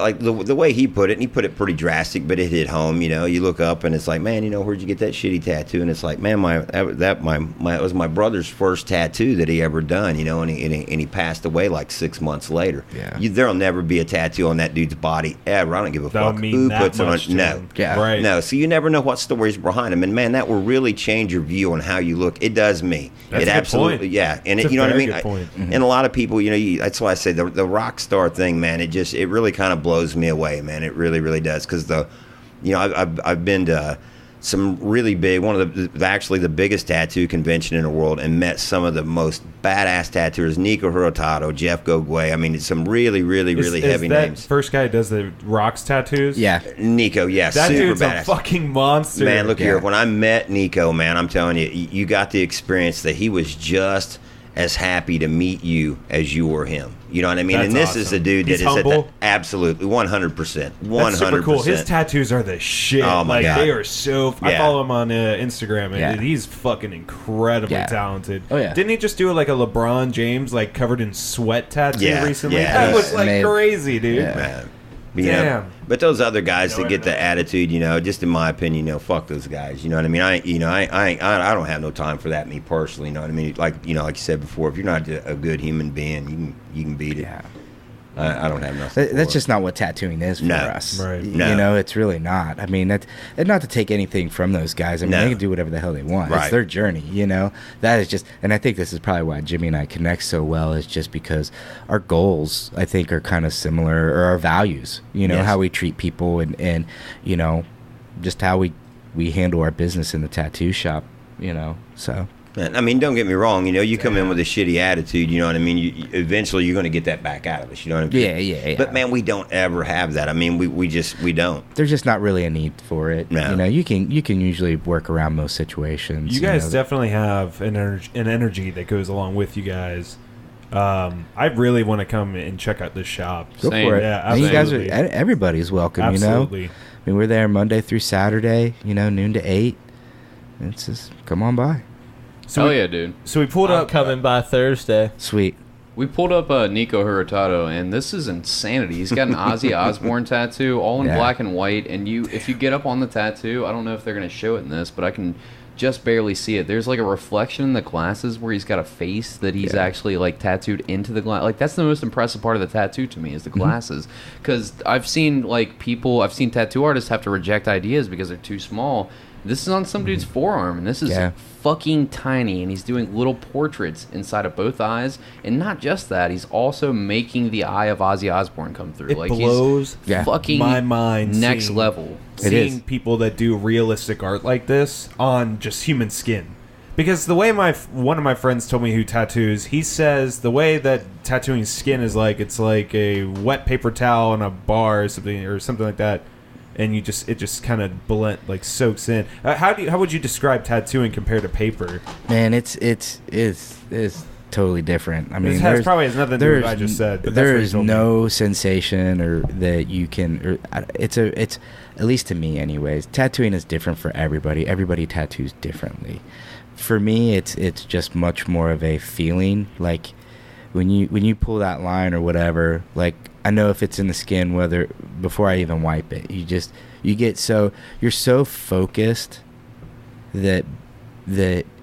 like the way he put it, and he put it pretty drastic, but it hit home. You look up and it's like, man, where'd you get that shitty tattoo? And it's like, man, it was my brother's first tattoo that he ever done, and he passed away like 6 months later. Yeah. There'll never be a tattoo on that dude's body ever. I don't give a That'll fuck mean who that puts it on. much to No. him. Yeah. Right. No, so you never know what stories behind them, and man, that will really change your view on how you look. It does me. That's It a good absolutely, point. yeah. And That's a you know what I very mean. good point. And a lot of people, that's why I say the rock star thing, man. It really kind of blows me away, man. It really, really does, because I've been to some really big, one of the biggest tattoo convention in the world, and met some of the most badass tattooers, Nico Hurtado, Jeff Gogwe. I mean, it's some really, really, really heavy is that names. first guy who does the rocks tattoos? Yeah. Nico, yeah, That super dude's badass. a fucking monster. Man, look here. Yeah. When I met Nico, man, I'm telling you, you got the experience that he was just as happy to meet you as you were him. You know what I mean? That's and this awesome. is a dude that He's is humble. at the, absolutely 100%. 100%. That's super cool. His tattoos are the shit. Oh, my like, God. they are so. I Yeah. follow him on Instagram, and Yeah. he's fucking incredibly Yeah. talented. Oh, yeah. Didn't he just do like a LeBron James like covered in sweat tattoo Yeah, recently? yeah. That Yeah. was like Amazing. crazy, dude. Yeah. Man. You know? Damn. But those other guys No that get the internet. attitude, you know, just in my opinion, you know, fuck those guys. You know what I mean? I don't have no time for that, me personally. You know what I mean? Like you said before, if you're not a good human being, you can beat it. Yeah. I don't have nothing. That's for just not what tattooing is for No. us. Right. You No. know, it's really not. I mean, that's and not to take anything from those guys. I mean, No. they can do whatever the hell they want. It's Right. their journey, you know. That is just, and I think this is probably why Jimmy and I connect so well. Is just because our goals, I think, are kind of similar, or our values. You know, Yes. how we treat people, and you know, just how we handle our business in the tattoo shop. You know, so. Man, I mean, don't get me wrong. You know, you come in with a shitty attitude. You know what I mean. Eventually, you're going to get that back out of us. You know what I mean? Yeah. But man, we don't ever have that. I mean, we don't. There's just not really a need for it. No. You know, you can usually work around most situations. You guys know. definitely have an energy that goes along with you guys. I really want to come and check out this shop. Go Same. for it. Yeah, And you guys are absolutely. everybody's welcome. Absolutely. You know, I mean, we're there Monday through Saturday. You know, noon to 8. It's just come on by. So Hell we, yeah, dude. So we pulled I'm up. coming by Thursday. Sweet. We pulled up Nico Hurtado, and this is insanity. He's got an Ozzy Osbourne tattoo, all in Yeah. black and white. And if you get up on the tattoo, I don't know if they're gonna show it in this, but I can just barely see it. There's like a reflection in the glasses where he's got a face that he's actually like tattooed into the glass. Like that's the most impressive part of the tattoo to me is the glasses, because I've seen tattoo artists have to reject ideas because they're too small. This is on some dude's forearm, and this is Yeah. fucking tiny, and he's doing little portraits inside of both eyes. And not just that, he's also making the eye of Ozzy Osbourne come through. It like blows he's Yeah. fucking my mind next seeing- level. It seeing is. people that do realistic art like this on just human skin. Because the way one of my friends told me who tattoos, he says the way that tattooing skin is like, it's like a wet paper towel on a bar or something like that, and it just kind of soaks in. How would you describe tattooing compared to paper? Man, it's totally different. I mean, Probably has nothing to do with what I just said. But that's there what he is told me. no sensation or that you can. It's at least to me, anyways. Tattooing is different for everybody. Everybody tattoos differently. For me, it's just much more of a feeling. Like when you pull that line or whatever. Like I know if it's in the skin, whether before I even wipe it, you're so focused that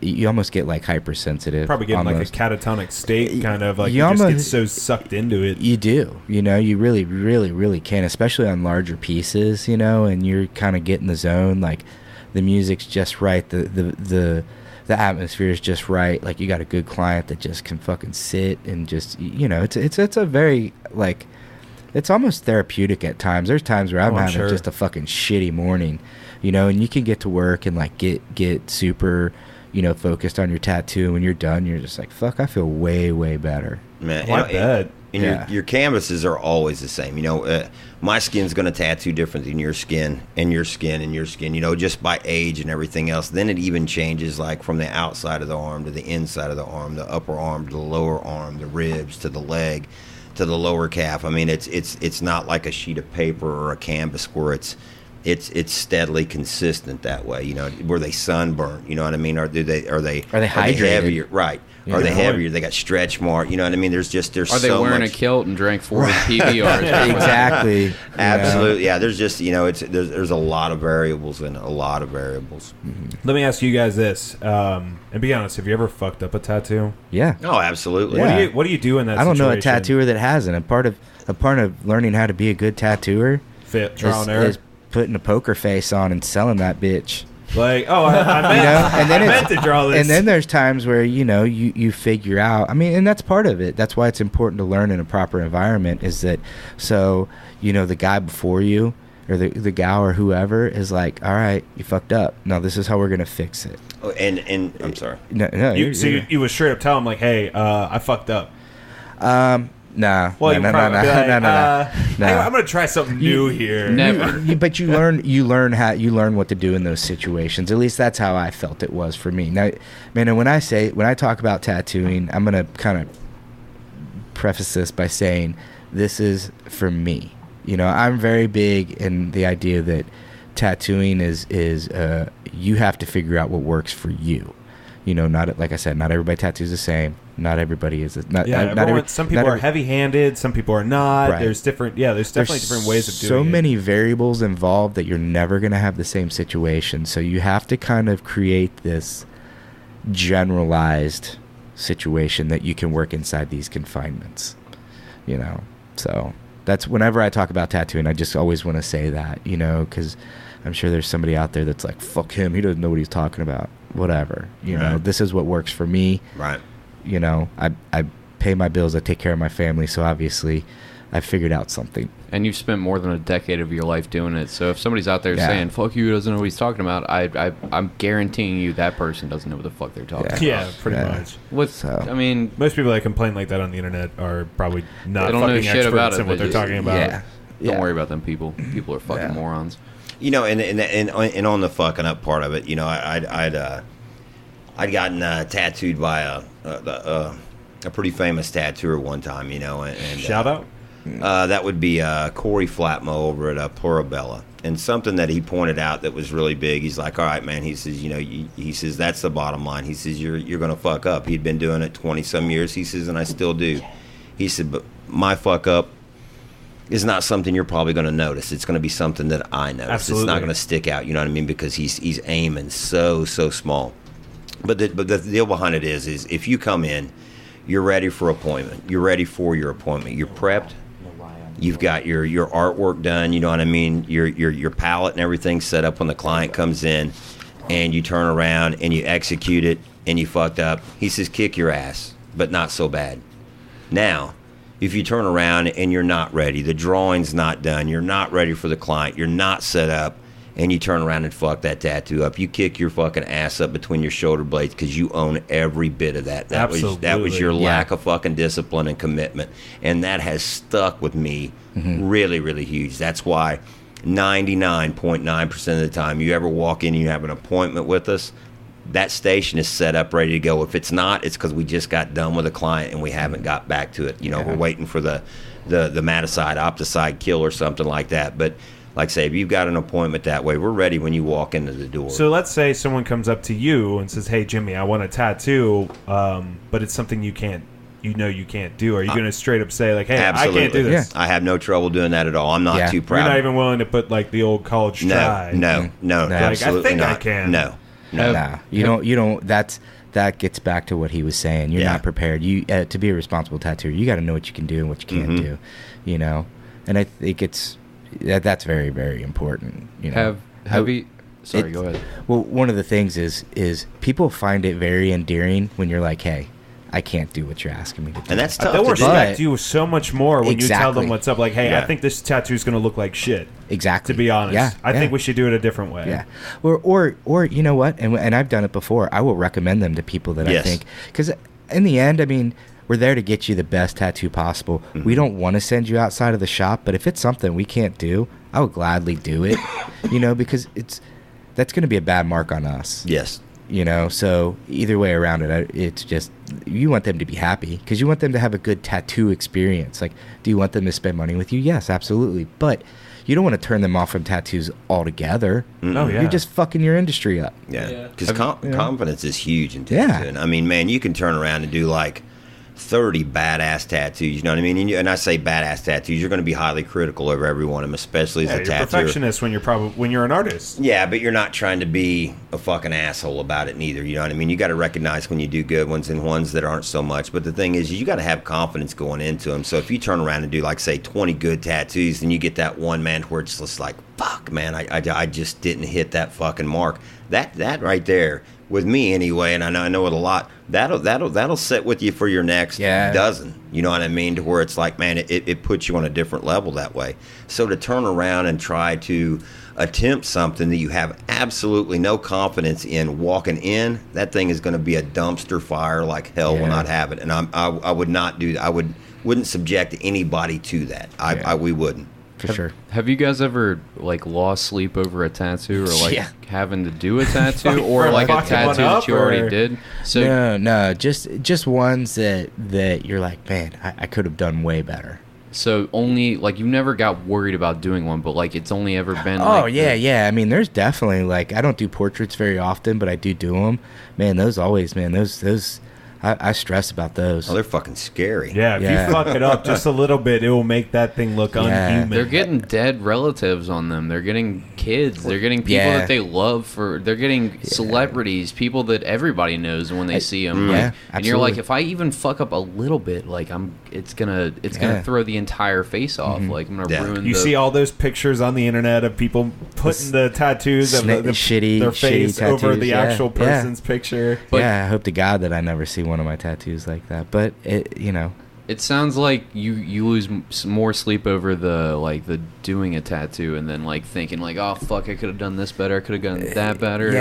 you almost get like hypersensitive. Probably getting almost. like a catatonic state, kind of like You you just get almost- so sucked into it. You do, you know, you really, really, really can, especially on larger pieces, you know, and you're kind of getting the zone, like the music's just right, the atmosphere is just right, like you got a good client that just can fucking sit and just, you know, it's a very, like, it's almost therapeutic at times. There's times where I'm having sure. just a fucking shitty morning, you know, and you can get to work and like get super, you know, focused on your tattoo, and when you're done, you're just like, fuck, I feel way, way better. Man, I bet. And Yeah. your canvases are always the same. You know, my skin's going to tattoo different than your skin, and your skin, and your skin, you know, just by age and everything else. Then it even changes, like, from the outside of the arm to the inside of the arm, the upper arm to the lower arm, the ribs to the leg to the lower calf. I mean, it's not like a sheet of paper or a canvas where it's steadily consistent that way. You know, were they sunburnt? You know what I mean? Are they hydrated? heavier? Right. Yeah. Are they heavier? They got stretch mark. You know what I mean? There's Are they so wearing much. a kilt and drank 4 PBRs? Exactly. you know? Absolutely, yeah. There's just, you know, there's a lot of variables and a lot of variables. Let me ask you guys this, and be honest. Have you ever fucked up a tattoo? Yeah. Oh, absolutely. Yeah. What do you do in that? I don't know a situation? tattooer that hasn't. A part of learning how to be a good tattooer Trial and error. is putting a poker face on and selling that bitch. Like, oh, I meant, You know, and then I it's- meant to draw this. And then there's times where, you know, you figure out. I mean, and that's part of it. That's why it's important to learn in a proper environment. Is that so? You know, the guy before you or the gal or whoever is like, all right, you fucked up. Now this is how we're gonna fix it. Oh, and I'm sorry. No, you would straight up tell him like, hey, I fucked up. Nah. Well, no, you no, probably no, be like, no, no. hey, I'm gonna try something new here. Never. But you learn what to do in those situations. At least that's how I felt it was for me. Now, man, and when I talk about tattooing, I'm gonna kind of preface this by saying this is for me. You know, I'm very big in the idea that tattooing is you have to figure out what works for you. You know, not like I said, not everybody tattoos the same. Not everybody is. Not, Yeah, not every, some people are heavy-handed, some people are not. Right. There's different. Yeah, there's definitely different ways of doing it. So many variables involved that you're never going to have the same situation. So you have to kind of create this generalized situation that you can work inside these confinements. You know, so that's whenever I talk about tattooing, I just always want to say that, you know, because I'm sure there's somebody out there that's like, fuck him, he doesn't know what he's talking about. Whatever, you know, this is what works for me. Right. You know, I pay my bills, I take care of my family, so obviously I figured out something. And you've spent more than a decade of your life doing it. So if somebody's out there saying, fuck you, doesn't know what he's talking about, I'm guaranteeing you that person doesn't know what the fuck they're talking about. Yeah, pretty much. I mean, most people that complain like that on the internet are probably not they don't know fucking shit experts about it, in what they're talking about. Yeah. Don't worry about them people. People are fucking morons. You know, and on the fucking up part of it, you know, I'd gotten tattooed by a pretty famous tattooer one time, you know, and Shout out. That would be Corey Flatmo over at Plurabella. And something that he pointed out that was really big, he's like, all right, man, he says, you know, he says, that's the bottom line. He says, you're going to fuck up. He'd been doing it 20-some years, he says, and I still do. He said, but my fuck up is not something you're probably going to notice. It's going to be something that I notice. Absolutely. It's not going to stick out, you know what I mean, because he's aiming so small. But the deal behind it is if you come in, you're ready for appointment. You're ready for your appointment. You're prepped. You've got your artwork done. You know what I mean. Your palette and everything set up when the client comes in, and you turn around and you execute it and you fucked up. He says, kick your ass, but not so bad. Now, if you turn around and you're not ready, the drawing's not done, you're not ready for the client, you're not set up, and you turn around and fuck that tattoo up, you kick your fucking ass up between your shoulder blades because you own every bit of that. That was your lack of fucking discipline and commitment. And that has stuck with me really, really huge. That's why 99.9% of the time you ever walk in and you have an appointment with us, that station is set up, ready to go. If it's not, it's because we just got done with a client and we haven't got back to it. You know, we're waiting for the maticide, opticide kill or something like that. But like I say, if you've got an appointment that way, we're ready when you walk into the door. So let's say someone comes up to you and says, hey, Jimmy, I want a tattoo, but it's something you can't do. Are you going to straight up say, like, hey, absolutely. I can't do this? I have no trouble doing that at all. I'm not too proud. You're not even willing to put, like, the old college try? No, like, absolutely I think not. I can. No. You don't. That gets back to what he was saying. You're not prepared. You to be a responsible tattooer, you got to know what you can do and what you can't do. You know, and I think that's very, very important. You know, Sorry, go ahead. Well, one of the things is people find it very endearing when you're like, hey, I can't do what you're asking me to do. And that's tough. They'll to do. respect you so much more when you tell them Exactly. what's up. Like, hey, Yeah. I think this tattoo is going to look like shit. Exactly. To be honest, Yeah, I think we should do it a different way. Yeah, or you know what? And I've done it before. I will recommend them to people that I think, because in the end, I mean, we're there to get you the best tattoo possible. We don't want to send you outside of the shop, but if it's something we can't do, I would gladly do it. You know, because that's going to be a bad mark on us. Yes. You know, so either way around it, it's just you want them to be happy because you want them to have a good tattoo experience. Like, do you want them to spend money with you? Yes, absolutely. But you don't want to turn them off from tattoos altogether. Oh, yeah. You're just fucking your industry up. Yeah. Because confidence is huge in tattooing. Yeah. I mean, man, you can turn around and do like 30 badass tattoos, you know what I mean? And I say badass tattoos, you're going to be highly critical of every one of them, especially as a you're tattooer. perfectionist when you're an artist. Yeah, but you're not trying to be a fucking asshole about it neither, you know what I mean? You got to recognize when you do good ones and ones that aren't so much. But the thing is, you got to have confidence going into them. So if you turn around and do, like, say, 20 good tattoos, then you get that one, man, where it's just like, fuck, man, I just didn't hit that fucking mark. That right there, with me anyway, and I know it a lot, that'll sit with you for your next dozen. You know what I mean? To where it's like, man, it puts you on a different level that way. So to turn around and try to attempt something that you have absolutely no confidence in walking in, that thing is going to be a dumpster fire like hell will not have it. And I would not do that. Wouldn't subject anybody to that. We wouldn't. For sure. Have you guys ever like lost sleep over a tattoo, or like having to do a tattoo, or like a tattoo that you already did? So No, just ones that you're like, man, I could have done way better. So only like you never got worried about doing one, but like it's only ever been. Oh like, yeah. I mean, there's definitely like I don't do portraits very often, but I do them. Man, those always, man, those I stress about those. Oh, they're fucking scary. Yeah, if Yeah. you fuck it up just a little bit, it will make that thing look Yeah. unhuman. They're getting dead relatives on them. They're getting kids. They're getting people Yeah. that they love. They're getting celebrities, people that everybody knows when they see them. Yeah, and you're like, absolutely. if I even fuck up a little bit, like it's gonna Yeah. throw the entire face off. Like I'm gonna Yeah. ruin. You see all those pictures on the internet of people putting the tattoos of shitty- their face shitty over the tattoos, yeah. actual Yeah. person's picture. But- yeah, I hope to God that I never see one of my tattoos like that. But it, you know, It sounds like you lose more sleep over the doing a tattoo and then like thinking like, oh fuck, I could have done this better. I could have done that better.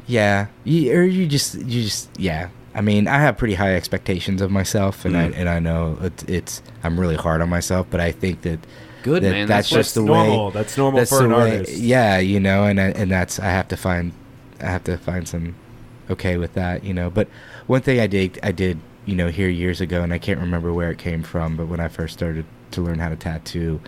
yeah, Like, you just yeah. I mean, I have pretty high expectations of myself, and I know it's I'm really hard on myself, but I think that good that man. that's just the normal. way. That's normal That's for the an way. artist. Yeah, you know, and that's I have to find some okay with that, you know. But one thing I did, you know, here years ago, and I can't remember where it came from, but when I first started to learn how to tattoo,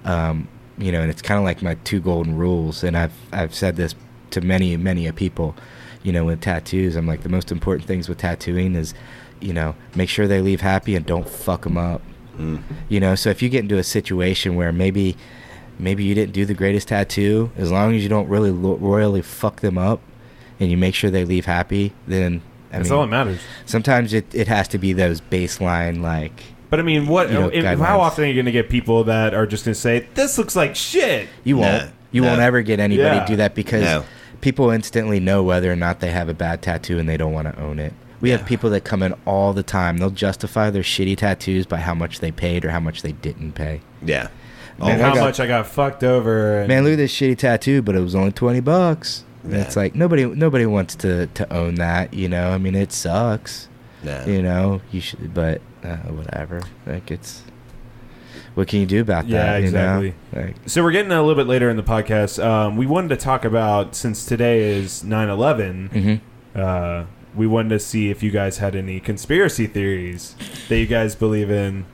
you know, and it's kind of like my 2 golden rules, and I've said this to many a people, you know, with tattoos. I'm like, the most important things with tattooing is, you know, make sure they leave happy and don't fuck them up. You know, so if you get into a situation where maybe you didn't do the greatest tattoo, as long as you don't really royally fuck them up and you make sure they leave happy, then That's all that matters. sometimes it has to be those baseline, like, But I mean, what? You know, how guidelines. often are you going to get people that are just going to say, "This looks like shit"? you No, won't no. ever get anybody Yeah. do that because No. people instantly know whether or not they have a bad tattoo and they don't want to own it. We have people that come in all the time. They'll justify their shitty tattoos by how much they paid or how much they didn't pay. Yeah. And Man, how much I got fucked over. And Man, look at this shitty tattoo, but it was only $20. And Yeah. it's like nobody wants to own that, you know. I mean, it sucks, No. you know. You should, but whatever. Like, it's what can you do about Yeah, that? exactly. You know? Like, So we're getting a little bit later in the podcast. We wanted to talk about, since today is 9/11, we wanted to see if you guys had any conspiracy theories that you guys believe in.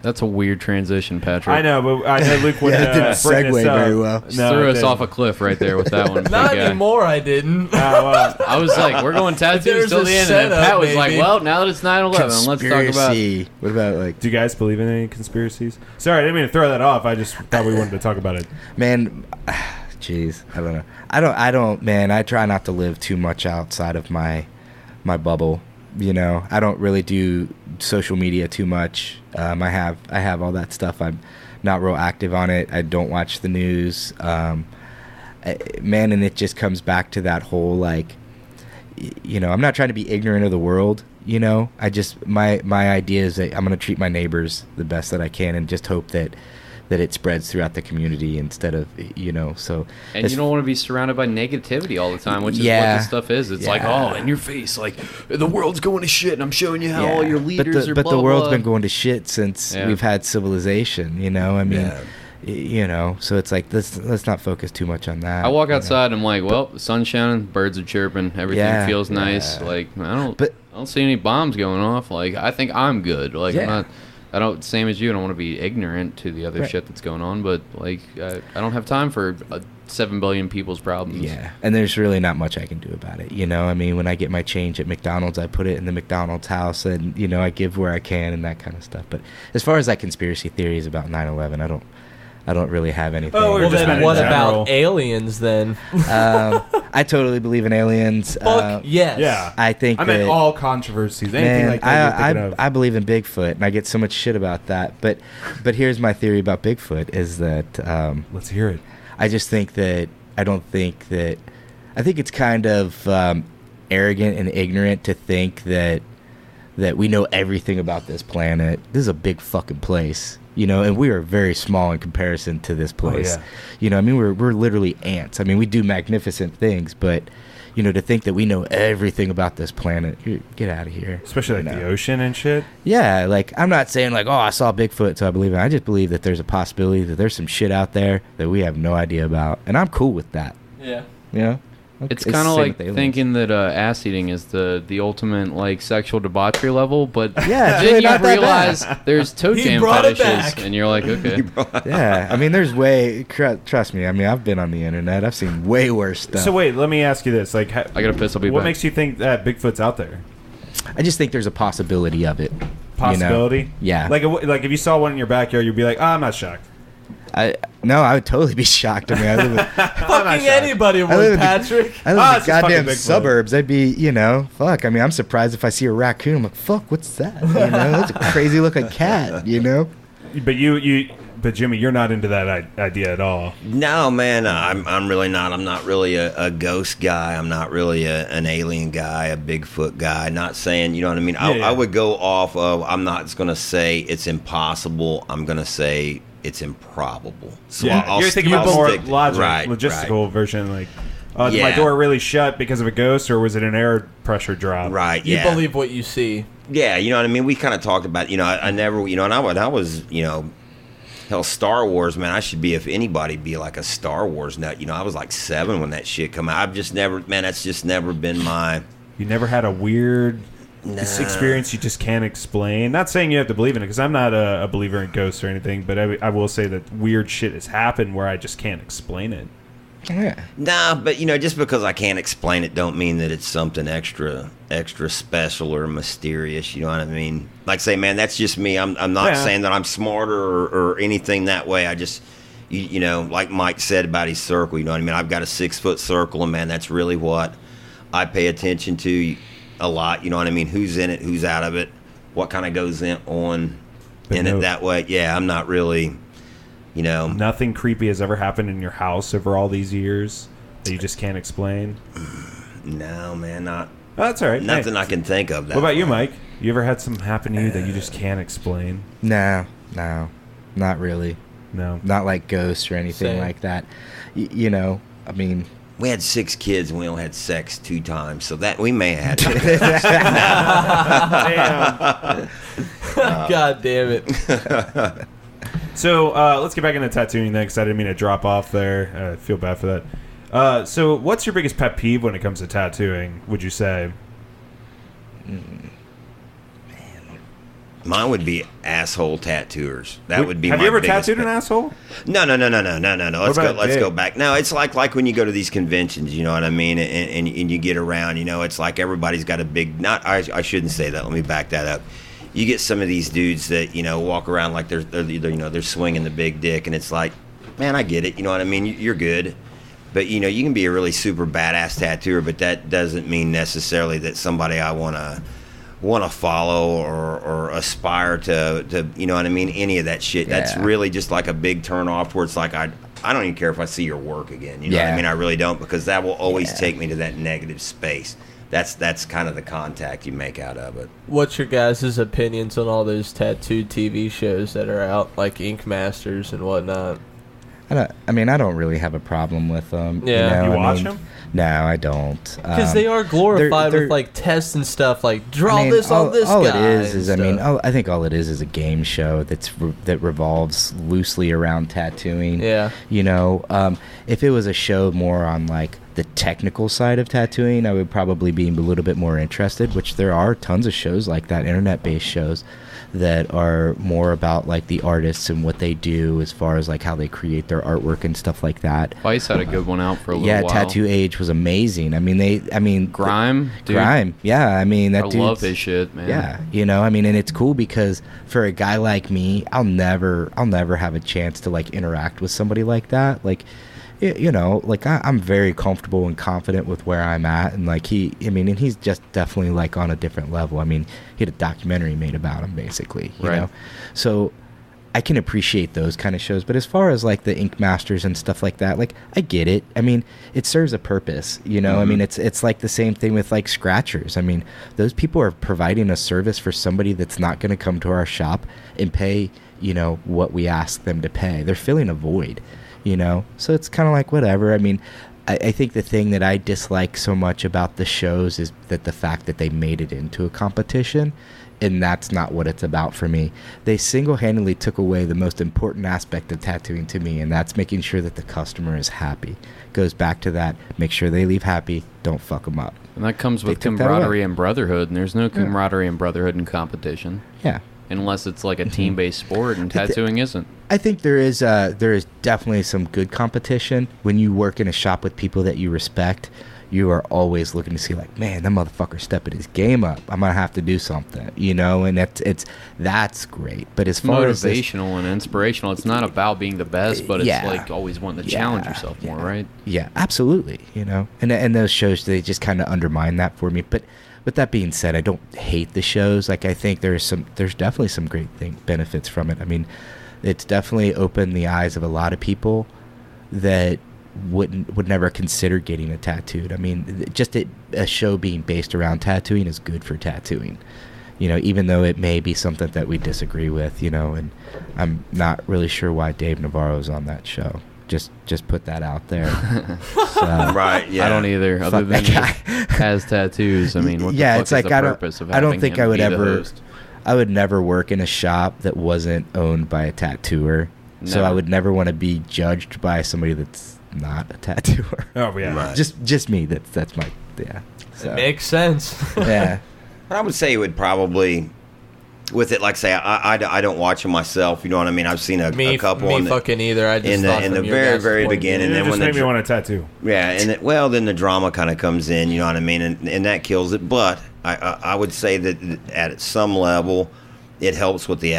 that's a weird transition, Patrick. I know, but I know Luke wouldn't Yeah, it didn't bring segue this up. very well. Just No, threw it us didn't. off a cliff right there with that one. Not big guy. anymore, I didn't. I was like, we're going tattoos There's till a the end. And then setup, Pat was like, baby. well, now that it's 9/11, let's talk about. conspiracy. What about, like, Do you guys believe in any conspiracies? Sorry, I didn't mean to throw that off. I just thought we wanted to talk about it. man? Jeez, I don't know. I don't. Man, I try not to live too much outside of my bubble. You know, I don't really do social media too much. I have all that stuff. I'm not real active on it. I don't watch the news. Man, and it just comes back to that whole, like, you know, I'm not trying to be ignorant of the world. You know, I just my idea is that I'm gonna treat my neighbors the best that I can and just hope that it spreads throughout the community instead of, you know, so. And as- you don't want to be surrounded by negativity all the time, which is what Yeah. this stuff is. It's like, Yeah. oh, in your face, like the world's going to shit, and I'm showing you how Yeah. all your leaders are. But blah, the world's blah. been going to shit since Yeah. we've had civilization. You know, I mean, Yeah. you know, so it's like let's not focus too much on that. I walk you know. outside, I'm like, well, the sun's shining, birds are chirping, everything Yeah, feels nice. yeah. Like I But- don't see any bombs going off. Like I think I'm good. Like Yeah. I don't, same as you. I don't want to be ignorant to the other Right. shit that's going on. But like, I don't have time for 7 billion people's problems. Yeah, and there's really not much I can do about it. You know, I mean, when I get my change at McDonald's, I put it in the McDonald's house, and you know, I give where I can and that kind of stuff. But as far as that conspiracy theories about 9/11, I don't really have anything. Oh, we're Well, just then in what general. about aliens then? I totally believe in aliens. Fuck yes. Yeah. I think I meant that- all controversies. Anything Man, like that you're thinking of. I believe in Bigfoot, and I get so much shit about that. But here's my theory about Bigfoot: is that Let's hear it. I just think that I think it's kind of arrogant and ignorant to think that we know everything about this planet. This is a big fucking place, you know, and we are very small in comparison to this place. yeah. You know, I mean, we're literally ants. I mean, we do magnificent things, but you know, to think that we know everything about this planet, get out of here. Especially You like the know? ocean and shit. Yeah, like I'm not saying like, oh, I saw Bigfoot, so I believe it. I just believe that there's a possibility that there's some shit out there that we have no idea about, and I'm cool with that. Yeah. You know? It's kind of like thinking that ass eating is the ultimate like sexual debauchery level, but Yeah, it's then really you not that realize bad. there's toe He jam brought it fetishes, back. and you're like, okay. Yeah, I mean, there's trust me. I mean, I've been on the internet. I've seen way worse stuff. So wait, let me ask you this: like, I gotta piss. I'll be what back. makes you think that Bigfoot's out there? I just think there's a possibility of it. Possibility? You know? Yeah. Like if you saw one in your backyard, you'd be like, I'm not shocked. No, I would totally be shocked. I mean, I live in, Fucking anybody live would, in- Patrick. I live Ah, in it's the just fucking goddamn Bigfoot. suburbs. I'd be, fuck. I mean, I'm surprised if I see a raccoon. I'm like, fuck, what's that? That's a crazy looking cat, But Jimmy, you're not into that idea at all. No, man, I'm really not. I'm not really a ghost guy. I'm not really an alien guy, a Bigfoot guy. Not saying, you know what I mean? Yeah. I would go off of, I'm not going to say it's impossible. I'm going to say it's improbable. So I'll you're thinking I'll about more stick to- logic, right, logistical version. Like, did my Yeah. door really shut because of a ghost, or was it an air pressure drop? Right, You yeah. believe what you see. Yeah, you know what I mean? We kind of talked about, I never, and I was, hell, Star Wars, man, I should be, if anybody, be like a Star Wars nut. I was like 7 when that shit come out. I've just never, man, that's just never been my... You never had a weird Nah. experience you just can't explain? Not saying you have to believe in it, because I'm not a believer in ghosts or anything, but I will say that weird shit has happened where I just can't explain it. Yeah. Nah, but just because I can't explain it don't mean that it's something extra special or mysterious. You know what I mean? Like, say, man, that's just me. I'm not Yeah. saying that I'm smarter or anything that way. I just, like Mike said about his circle. You know what I mean? I've got a 6-foot circle, and man, that's really what I pay attention to a lot. You know what I mean? Who's in it? Who's out of it? What kind of goes in it that way? Yeah, I'm not really. Nothing creepy has ever happened in your house over all these years that you just can't explain? No, man, not Oh, that's all right. nothing Hey. I can think of. That What about you, far. Mike? You ever had something happen to you that you just can't explain? No, not really. No. Not like ghosts or anything Same. like that. I mean, We had 6 kids and we only had sex 2 times, so that we may have had. Damn. God damn it. So let's get back into tattooing then, because I didn't mean to drop off there. I feel bad for that. So what's your biggest pet peeve when it comes to tattooing, would you say? Mine would be asshole tattooers. That would be. Have my you ever biggest tattooed an pet- asshole? No. Let's about go. Let's dick? go back. No, it's like when you go to these conventions. You know what I mean? And you get around. It's like everybody's got a big. I shouldn't say that. Let me back that up. You get some of these dudes that walk around like they're swinging the big dick, and it's like, man, I get it. You know what I mean? You're good, but you can be a really super badass tattooer, but that doesn't mean necessarily that somebody I want to follow or aspire to you know what I mean, any of that shit. That's Yeah. really just like a big turn off where it's like I don't even care if I see your work again, you know what I Yeah. mean? I really don't, because that will always Yeah. take me to that negative space. That's kind of the contact you make out of it. What's your guys' opinions on all those tattoo TV shows that are out, like Ink Masters and whatnot? I don't really have a problem with them. Yeah. You I watch mean, them? No, I don't. Because they are glorified they're- with like tests and stuff, like draw I mean, this on this all guy. it is and stuff. I think all it is a game show that revolves loosely around tattooing. Yeah. If it was a show more on like the technical side of tattooing, I would probably be a little bit more interested. Which there are tons of shows like that, internet-based shows that are more about like the artists and what they do as far as like how they create their artwork and stuff like that. Vice had a good one out for a little Yeah, while. Tattoo Age was amazing. Grime, dude. Grime. Yeah, I love dude's- his shit, man. Yeah, and it's cool because for a guy like me, I'll never have a chance to like interact with somebody like that. Like, I'm very comfortable and confident with where I'm at, and like and he's just definitely like on a different level. I mean, he had a documentary made about him, basically. You Right. know, so I can appreciate those kind of shows. But as far as like the Ink Masters and stuff like that, like I get it. I mean, it serves a purpose. It's like the same thing with like scratchers. I mean, those people are providing a service for somebody that's not going to come to our shop and pay, what we ask them to pay. They're filling a void, So it's kind of like whatever. I mean, I think the thing that I dislike so much about the shows is that the fact that they made it into a competition and that's not what it's about for me. They single-handedly took away the most important aspect of tattooing to me, and that's making sure that the customer is happy. Goes back to that, make sure they leave happy, don't fuck them up. And that comes with took that away. camaraderie and brotherhood, and there's no camaraderie and brotherhood in competition. Yeah. Unless it's like a team-based sport, and tattooing isn't. I think there is definitely some good competition. When you work in a shop with people that you respect, you are always looking to see, like, man, that motherfucker's stepping his game up. I'm gonna have to do something, you know, and that's great. But as far as motivational and inspirational, it's not about being the best, but it's Yeah. like always wanting to challenge yourself more, right? Yeah, absolutely. You know, and those shows, they just kind of undermine that for me. But with that being said, I don't hate the shows. Like, I think there's definitely some great benefits from it. I mean, it's definitely opened the eyes of a lot of people that would never consider getting a tattooed. I mean, just a show being based around tattooing is good for tattooing. You know, even though it may be something that we disagree with, you know, and I'm not really sure why Dave Navarro's on that show. Just put that out there. So, Right, yeah. I don't either. Other than that guy. he has tattoos. I mean, what the fuck it's is like the I don't purpose of I don't having think him I would be the ever host? I would never work in a shop that wasn't owned by a tattooer. So I Never. would never want to be judged by somebody that's not a tattooer. Oh yeah. Right. Just me. That's my So, It makes sense. yeah. I would say it would probably, with it, like say, I don't watch them myself. You know what I mean? I've seen a couple me fucking either. I just in thought the from your very guys' very point of beginning, It and then just when made me the want a tattoo. yeah, and then the drama kind of comes in. You know what I mean? And that kills it. But I would say that at some level, it helps with the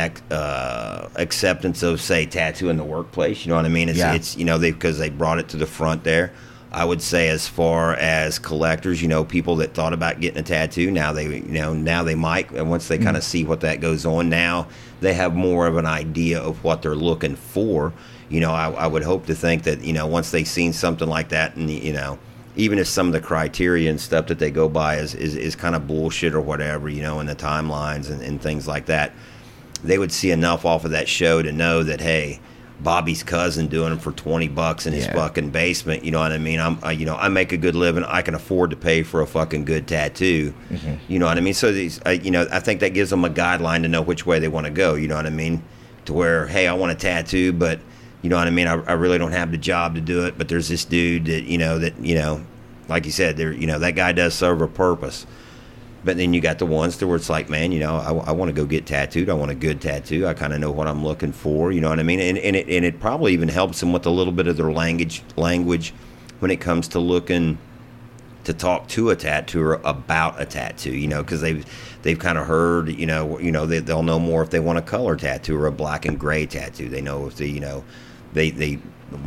acceptance of, say, tattoo in the workplace. You know what I mean? It's you know, because they brought it to the front there. I would say, as far as collectors, you know, people that thought about getting a tattoo, now they might, and once they kind of see what that goes on, now they have more of an idea of what they're looking for. You know, I would hope to think that, you know, once they've seen something like that, and, you know, even if some of the criteria and stuff that they go by is kind of bullshit or whatever, you know, in the timelines and things like that, they would see enough off of that show to know that, hey, Bobby's cousin doing it for $20 in his fucking basement. You know what I mean? I make a good living. I can afford to pay for a fucking good tattoo. Mm-hmm. You know what I mean? So these, you know, I think that gives them a guideline to know which way they want to go. You know what I mean? To where, hey, I want a tattoo, but you know what I mean? I really don't have the job to do it. But there's this dude that like you said, there, you know, that guy does serve a purpose. But then you got the ones where it's like, man, you know, I want to go get tattooed. I want a good tattoo. I kind of know what I'm looking for. You know what I mean? And it probably even helps them with a little bit of their language when it comes to looking to talk to a tattooer about a tattoo. You know, because they've kind of heard, you know, they'll know more if they want a color tattoo or a black and gray tattoo. They know if they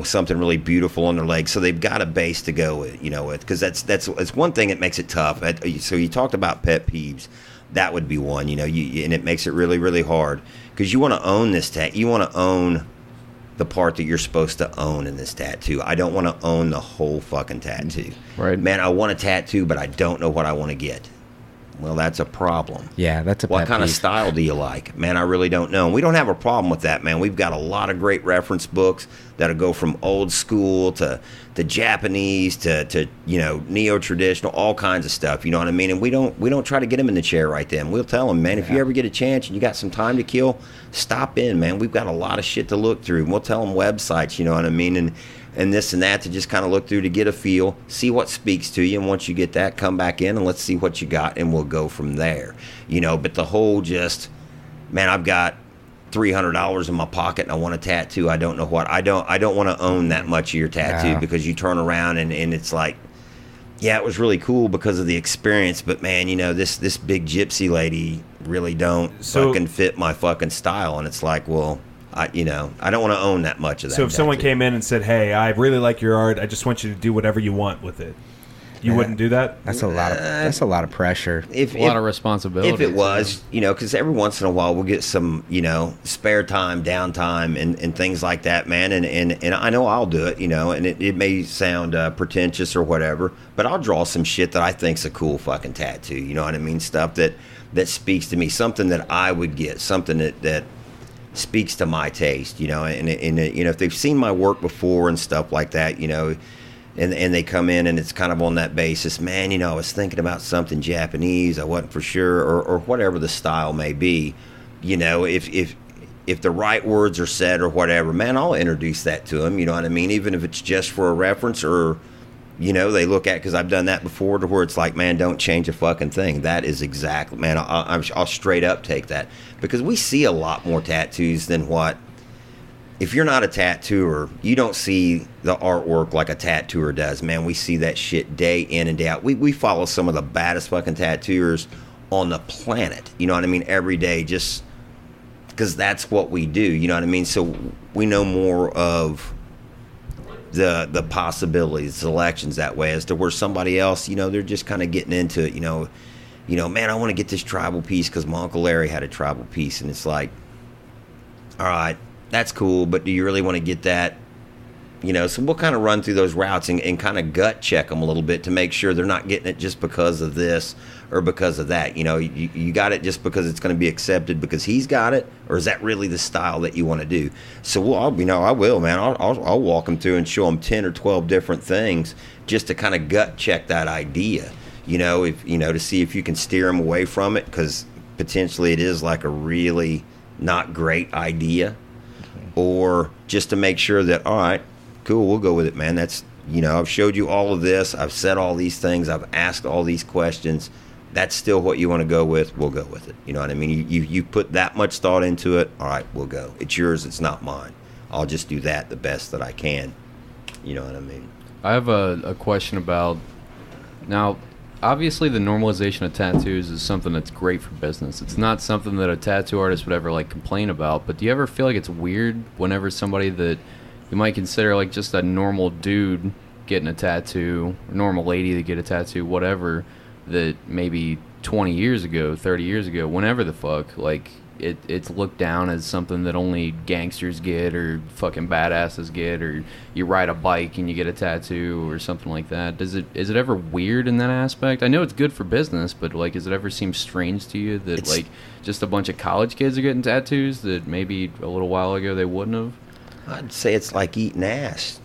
something really beautiful on their leg, so they've got a base to go with, because that's one thing that makes it tough. So you talked about pet peeves, that would be one, and it makes it really, really hard because you want to own this you want to own the part that you're supposed to own in this tattoo. I don't want to own the whole fucking tattoo. Right, man. I want a tattoo, but I don't know what I want to get. Well, that's a problem. Yeah, that's a What pet kind of peeve. style do you like? Man, I really don't know. And we don't have a problem with that, man. We've got a lot of great reference books that'll go from old school to Japanese to neo-traditional, all kinds of stuff. You know what I mean? And we don't try to get them in the chair right then. We'll tell them, man, if you ever get a chance and you got some time to kill, stop in, man. We've got a lot of shit to look through. And we'll tell them websites, you know what I mean? And this and that to just kind of look through to get a feel, see what speaks to you, and once you get that, come back in and let's see what you got, and we'll go from there. But the whole man, I've got $300 in my pocket and I want a tattoo. I don't know what. I don't want to own that much of your tattoo because you turn around and it's like, yeah, it was really cool because of the experience, but man, this big gypsy lady really don't fucking fit my fucking style, and it's like, well, I don't want to own that much of that. So if tattoo. someone came in and said, "Hey, I really like your art. I just want you to do whatever you want with it," you wouldn't do that? That's a lot of pressure. a lot of responsibility. If it was, because every once in a while we'll get some, spare time, downtime, and things like that, man. And I know I'll do it, and it may sound pretentious or whatever, but I'll draw some shit that I think's a cool fucking tattoo. You know what I mean? Stuff that speaks to me, something that I would get, something that speaks to my taste, and if they've seen my work before and stuff like that, and they come in and it's kind of on that basis, man, I was thinking about something Japanese, I wasn't for sure, or whatever the style may be. If the right words are said or whatever, man, I'll introduce that to them, you know what I mean? Even if it's just for a reference, or, they look at, because I've done that before, to where it's like, man, don't change a fucking thing. That is exactly, man, I'll straight up take that. Because we see a lot more tattoos than what, if you're not a tattooer, you don't see the artwork like a tattooer does, man. We see that shit day in and day out. We follow some of the baddest fucking tattooers on the planet, you know what I mean, every day, just because that's what we do, you know what I mean? So we know more of the possibilities, selections that way, as to where somebody else, they're just kind of getting into it, man, I want to get this tribal piece because my Uncle Larry had a tribal piece, and it's like, all right, that's cool, but do you really want to get that? So we'll kind of run through those routes and kind of gut check them a little bit to make sure they're not getting it just because of this or because of that. You got it just because it's going to be accepted because he's got it, or is that really the style that you want to do? So I will, man. I'll walk them through and show them 10 or 12 different things just to kind of gut check that idea. To see if you can steer them away from it, because potentially it is like a really not great idea, or just to make sure that, all right, cool, we'll go with it, man. That's, I've showed you all of this. I've said all these things. I've asked all these questions. That's still what you want to go with. We'll go with it. You know what I mean? You put that much thought into it. All right, we'll go. It's yours. It's not mine. I'll just do that the best that I can. You know what I mean? I have a question about, now, obviously the normalization of tattoos is something that's great for business. It's not something that a tattoo artist would ever complain about, but do you ever feel like it's weird whenever somebody that you might consider just a normal dude getting a tattoo, or normal lady to get a tattoo, whatever, that maybe 20 years ago, 30 years ago, whenever the fuck, it's looked down as something that only gangsters get, or fucking badasses get, or you ride a bike and you get a tattoo or something like that. Is it ever weird in that aspect? I know it's good for business, but does it ever seem strange to you that just a bunch of college kids are getting tattoos that maybe a little while ago they wouldn't have? I'd say it's like eating ass.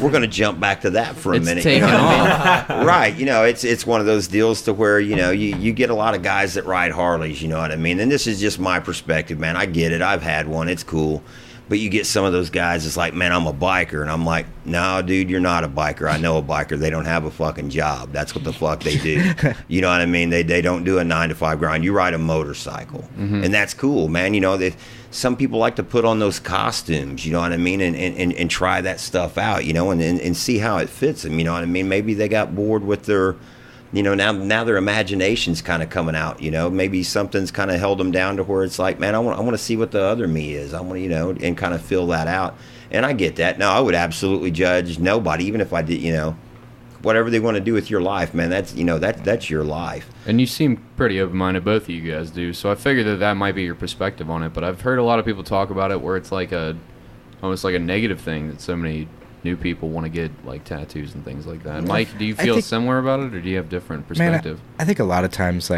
We're going to jump back to that for a minute. Taking off. Right. It's one of those deals to where, you get a lot of guys that ride Harleys, you know what I mean? And this is just my perspective, man. I get it. I've had one. It's cool. But you get some of those guys, it's like, man, I'm a biker. And I'm like, no, dude, you're not a biker. I know a biker. They don't have a fucking job. That's what the fuck they do. You know what I mean? They don't do a 9-to-5 grind. You ride a motorcycle. Mm-hmm. And that's cool, man. Some people like to put on those costumes, you know what I mean? And try that stuff out, and see how it fits them, you know what I mean? Maybe they got bored with their, now their imagination's kind of coming out, maybe something's kind of held them down to where it's like, man, I want to see what the other me is. I want to, and kind of fill that out. And I get that. No, I would absolutely judge nobody, even if I did, whatever they want to do with your life, man, that's, that's your life. And you seem pretty open-minded, both of you guys do, so I figured that might be your perspective on it, but I've heard a lot of people talk about it where it's almost like a negative thing that so many new people want to get tattoos and things like that. Mike, do you feel similar about it, or do you have different perspective? Man, I think a lot of times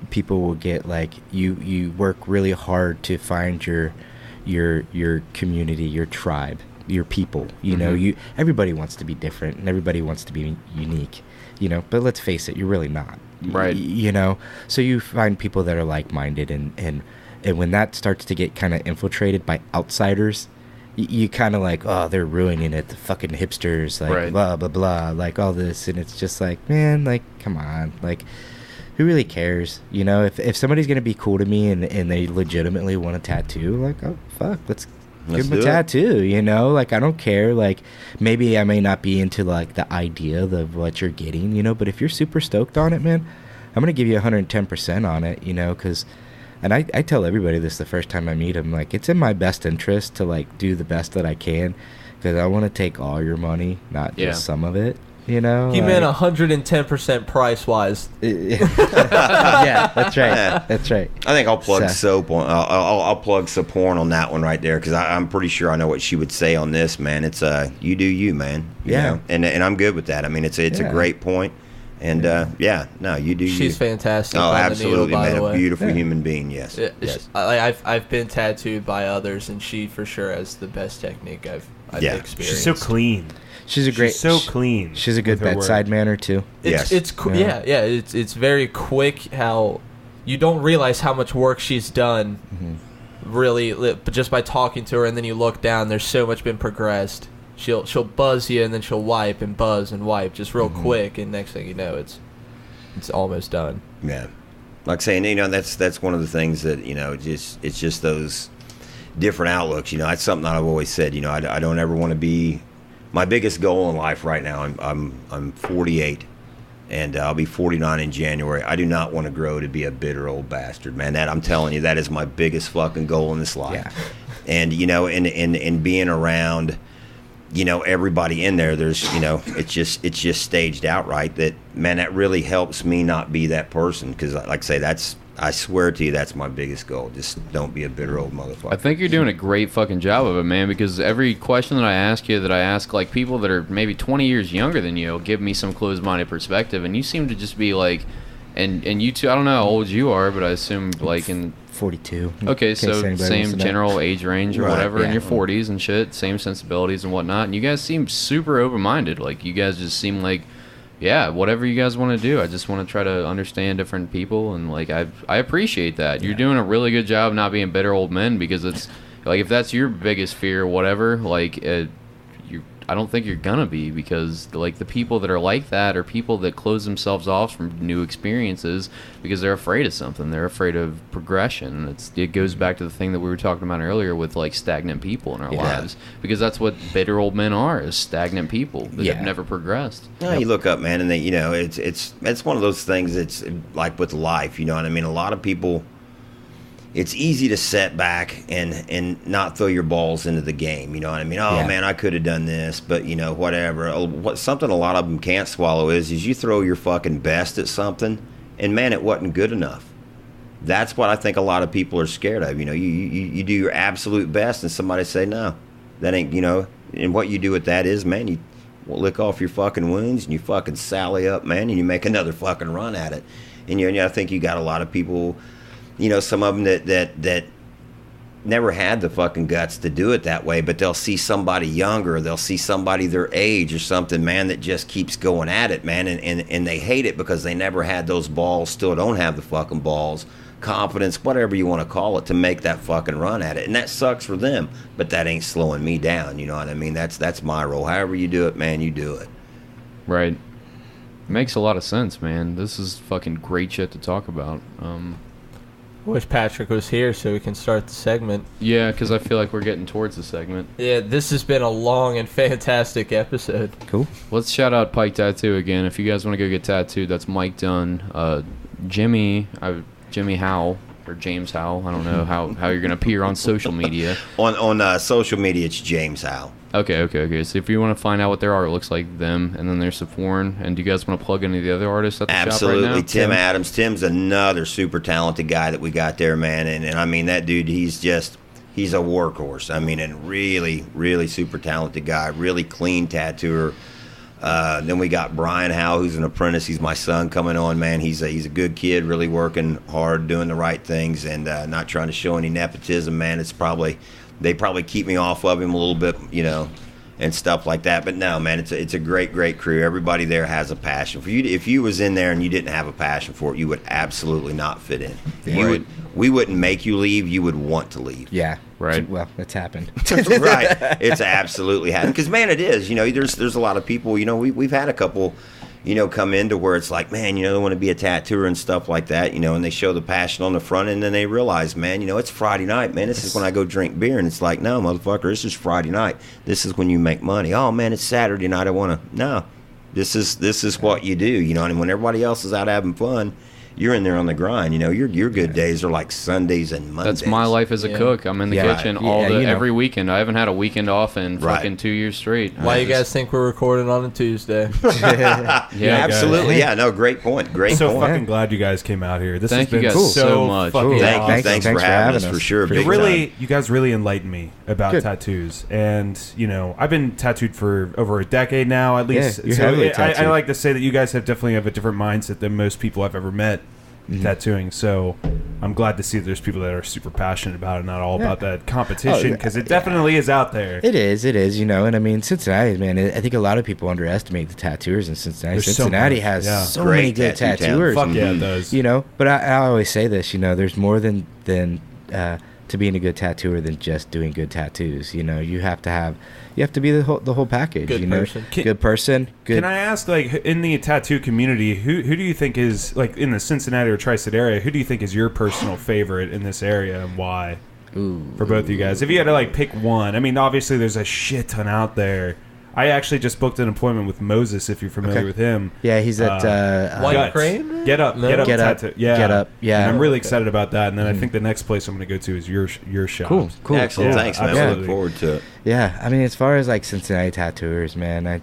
people will get you work really hard to find your community, your tribe, your people. Everybody wants to be different and everybody wants to be unique, but let's face it, you're really not, right? So you find people that are like-minded, and when that starts to get kind of infiltrated by outsiders, you kind of oh, they're ruining it, the fucking hipsters, right, blah blah blah, all this, and it's just man, come on, who really cares? If somebody's gonna be cool to me and they legitimately want a tattoo, oh fuck, let's give them a tattoo, I don't care, maybe I may not be into the idea of what you're getting, but if you're super stoked on it, man, I'm gonna give you 110% on it, because, and I tell everybody this the first time I meet them, it's in my best interest to do the best that I can, because I want to take all your money, not just some of it. He meant 110% price wise. Yeah, that's right. That's right. I think I'll plug soap on. I'll plug Soporn on that one right there, because I'm pretty sure I know what she would say on this, man. It's you do you, man. You know? And I'm good with that. I mean, it's a great point. And you do. She's fantastic. Oh, absolutely, needle, man, a beautiful human being. Yes. Yes. I've been tattooed by others, and she for sure has the best technique I've Yeah. experienced. She's so clean. She's a great. She's so clean. She's a good with her bedside work. manner too. Yes. It's cool. Yeah. Yeah, it's very quick how you don't realize how much work she's done. Really, but just by talking to her, and then you look down, there's so much been progressed. She'll buzz you, and then she'll wipe and buzz and wipe just real quick, and next thing you know, it's almost done. Yeah, like saying, that's one of the things that it's just those different outlooks. That's something that I've always said. I don't ever want to be. My biggest goal in life right now. I'm 48, and I'll be 49 in January. I do not want to grow to be a bitter old bastard, man. That I'm telling you, that is my biggest fucking goal in this life. Yeah. And and being around. Everybody in there, there's, it's just staged out right. That, man, that really helps me not be that person. Because, like I say, I swear to you, that's my biggest goal. Just don't be a bitter old motherfucker. I think you're doing a great fucking job of it, man, because every question that I ask like people that are maybe 20 years younger than you give me some closed-minded perspective, and you seem to just be like, and you two, I don't know how old you are, but I assume like in 42. Okay, in case so anybody wants same to know. general age range or Right, whatever in yeah. your 40s and shit, same sensibilities and whatnot, and you guys seem super open-minded. Like, you guys just seem like, yeah, whatever you guys want to do, I just want to try to understand different people, and like I appreciate that. You're doing a really good job not being bitter old men, because it's like, if that's your biggest fear or whatever, like I don't think you're gonna be, because like the people that are like that are people that close themselves off from new experiences because they're afraid of something. They're afraid of progression. It goes back to the thing that we were talking about earlier with like stagnant people in our lives, because that's what bitter old men are, is stagnant people that have never progressed. No, you look up, man, and they, it's one of those things. It's like with life, you know what I mean. A lot of people, it's easy to set back and not throw your balls into the game. You know what I mean? Oh, man, I could have done this, but, whatever. Something a lot of them can't swallow is you throw your fucking best at something, and, man, it wasn't good enough. That's what I think a lot of people are scared of. You do your absolute best, and somebody say, no, that ain't, and what you do with that is, man, you lick off your fucking wounds, and you fucking sally up, man, and you make another fucking run at it. And, I think you got a lot of people... some of them that never had the fucking guts to do it that way, but they'll see somebody younger, they'll see somebody their age or something, man, that just keeps going at it, man, and they hate it because they never had those balls, still don't have the fucking balls, confidence, whatever you want to call it, to make that fucking run at it. And that sucks for them, but that ain't slowing me down, you know what I mean? That's my role. However you do it, man, you do it. Right. Makes a lot of sense, man. This is fucking great shit to talk about. Wish Patrick was here so we can start the segment. Yeah, because I feel like we're getting towards the segment. Yeah, this has been a long and fantastic episode. Cool. Let's shout out Pike Tattoo again. If you guys want to go get tattooed, that's Mike Dunn, Jimmy Howell, or James Howell. I don't know how you're going to appear on social media. On social media, it's James Howell. Okay. So if you want to find out what their art looks like, them, and then there's Saporn, and do you guys want to plug any of the other artists at the Absolutely. shop right now? Tim Adams. Tim's another super talented guy that we got there, man. And I mean, that dude, he's a workhorse. I mean, and really, really super talented guy. Really clean tattooer. Then we got Brian Howe, who's an apprentice. He's my son coming on, man. He's a good kid, really working hard, doing the right things, and not trying to show any nepotism, man. They probably keep me off of him a little bit, and stuff like that. But no, man, it's a great crew. Everybody there has a passion for you. If you was in there and you didn't have a passion for it, you would absolutely not fit in. Right. We wouldn't make you leave. You would want to leave. Yeah. Right. Well, it's happened. Right. It's absolutely happened. Because, man, it is. There's a lot of people, we've had a couple, come into where it's like, man, they want to be a tattooer and stuff like that, and they show the passion on the front, and then they realize, man, it's Friday night, man. This is when I go drink beer. And it's like, no, motherfucker, this is Friday night. This is when you make money. Oh, man, it's Saturday night. I want to. No. This is what you do, and when everybody else is out having fun, you're in there on the grind. Your good days are like Sundays and Mondays. That's my life as a cook. I'm in the kitchen every weekend. I haven't had a weekend off in fucking 2 years straight. Why you guys think we're recording on a Tuesday? Yeah, absolutely. Yeah, no, great point. Great so point. fucking glad you guys came out here. This Thank has you been guys so so much. fucking awesome. Thanks for having us, for sure. Big time. You guys really enlightened me about tattoos, and I've been tattooed for over a decade now, at least. you're heavily tattooed. I like to say that you guys have definitely a different mindset than most people I've ever met. tattooing. So I'm glad to see that there's people that are super passionate about it, not all about that competition, because it definitely is out there. It is, you know. And I mean, Cincinnati, man, I think a lot of people underestimate the tattooers in Cincinnati. There's Cincinnati so has so Great many good tattoo town. tattooers. Fuck yeah, it does. You know, but I always say this, you know, there's more than to being a good tattooer than just doing good tattoos. You know, you have to be the whole package. Good you know, person. good person. Good. Can I ask, like, in the tattoo community, who do you think is, like, in the Cincinnati or Tri-State area, who do you think is your personal favorite in this area, and why? For both of you guys, if you had to, like, pick one. I mean, obviously there's a shit ton out there. I actually just booked an appointment with Moses, if you're familiar with him. Yeah, he's at White Guts. Crane? Get up, No? get up, Get Up. tattoo. Yeah, Get Up, yeah. And I'm really excited about that. And then I think the next place I'm going to go to is your shop. Cool. Excellent. Yeah, Thanks, man. I absolutely. look forward to it. Yeah, I mean, as far as like Cincinnati tattooers, man,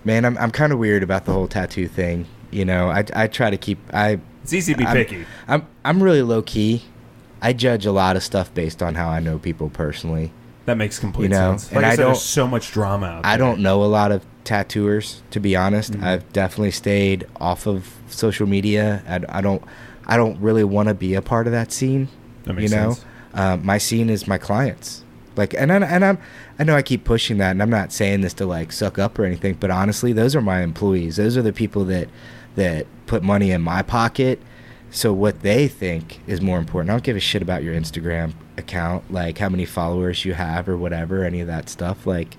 I'm kind of weird about the whole tattoo thing. You know, I try to keep It's easy to be picky. I'm really low key. I judge a lot of stuff based on how I know people personally. That makes complete You know, sense. and Like I I said, don't- there's so much drama out there. I don't know a lot of tattooers, to be honest. I've definitely stayed off of social media. I don't really want to be a part of that scene. That makes you know, sense. my scene is my clients. Like, I know I keep pushing that, and I'm not saying this to like suck up or anything, but honestly, those are my employees. Those are the people that put money in my pocket. So what they think is more important. I don't give a shit about your Instagram account, like how many followers you have or whatever, any of that stuff. Like,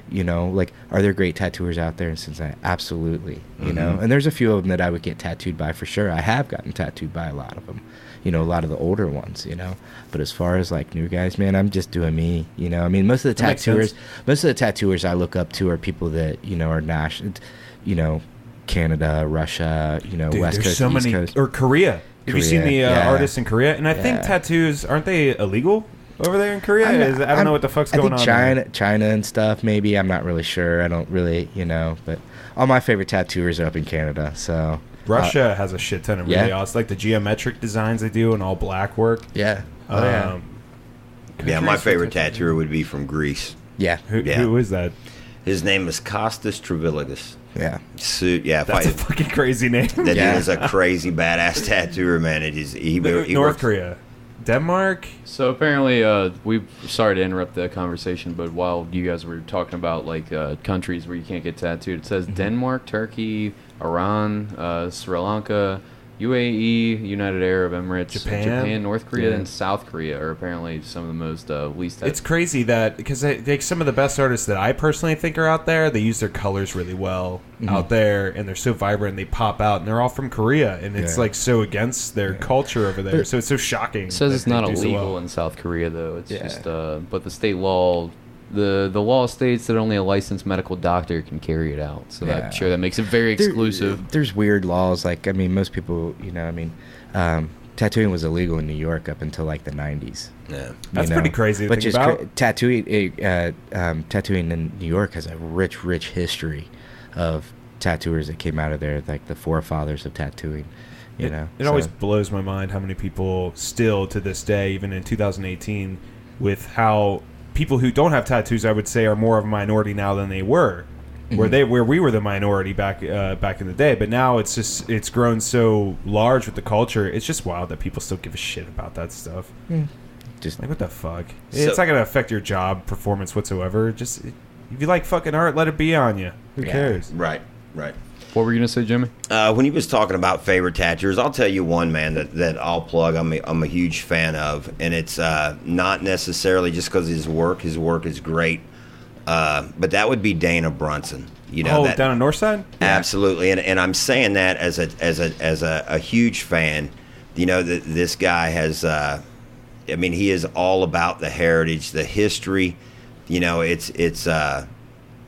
you know, like, are there great tattooers out there in Cincinnati? Absolutely. You know, and there's a few of them that I would get tattooed by for sure. I have gotten tattooed by a lot of them, you know, a lot of the older ones, you know. But as far as like new guys, man, I'm just doing me, you know. I mean, most of the That makes tattooers I look up to are people that, you know, are national, you know, Canada, Russia, you know, Dude, West there's Coast, so East many, Coast. or Korea. Have you seen the yeah. artists in Korea? And I think Yeah. tattoos, aren't they illegal over there in Korea? I don't know what the fuck's going on. I there. think China and stuff, maybe. I'm not really sure. I don't really, you know. But all my favorite tattooers are up in Canada. So Russia has a shit ton of really yeah. awesome, like the geometric designs they do and all black work. yeah. Oh, yeah. Yeah, my favorite tattooer would be from Greece. Yeah. Who is that? His name is Kostas Travaligas. Yeah. Yeah, That's a fucking crazy name. that Yeah. dude is a crazy badass tattooer, man. It is he North works- Korea, Denmark. So apparently, sorry to interrupt the conversation, but while you guys were talking about like countries where you can't get tattooed, it says Denmark, Turkey, Iran, Sri Lanka, UAE, United Arab Emirates, Japan. North Korea, Yeah. and South Korea are apparently some of the most least. It's crazy that because some of the best artists that I personally think are out there, they use their colors really well out there, and they're so vibrant, and they pop out, and they're all from Korea, and it's Yeah. like so against their culture over there. So it's so shocking. It says that it's they not do so illegal well. in South Korea though. It's Yeah. just but the state law. The law states that only a licensed medical doctor can carry it out, so Yeah. I'm sure that makes it very exclusive. There's weird laws. Like, I mean, most people, you know, I mean, tattooing was illegal in New York up until like the 90s. Yeah. That's you pretty know? crazy to Which think is about. tattooing in New York has a rich history of tattooers that came out of there, like the forefathers of tattooing. You know, It always blows my mind how many people still to this day, even in 2018, with how people who don't have tattoos, I would say, are more of a minority now than they were. Where we were the minority back in the day, but now it's grown so large with the culture. It's just wild that people still give a shit about that stuff. just Like, what the fuck? So- It's not gonna affect your job performance whatsoever. Just if you like fucking art, let it be on you. Who Yeah. cares? Right. What were you gonna say, Jimmy? When he was talking about favorite tattooers, I'll tell you one, man, that I'll plug. I'm a huge fan of, and it's not necessarily just because his work is great, but that would be Dana Brunson. You know, that, down on North Side. absolutely, and I'm saying that as a huge fan. You know, that this guy has. I mean, he is all about the heritage, the history. You know, it's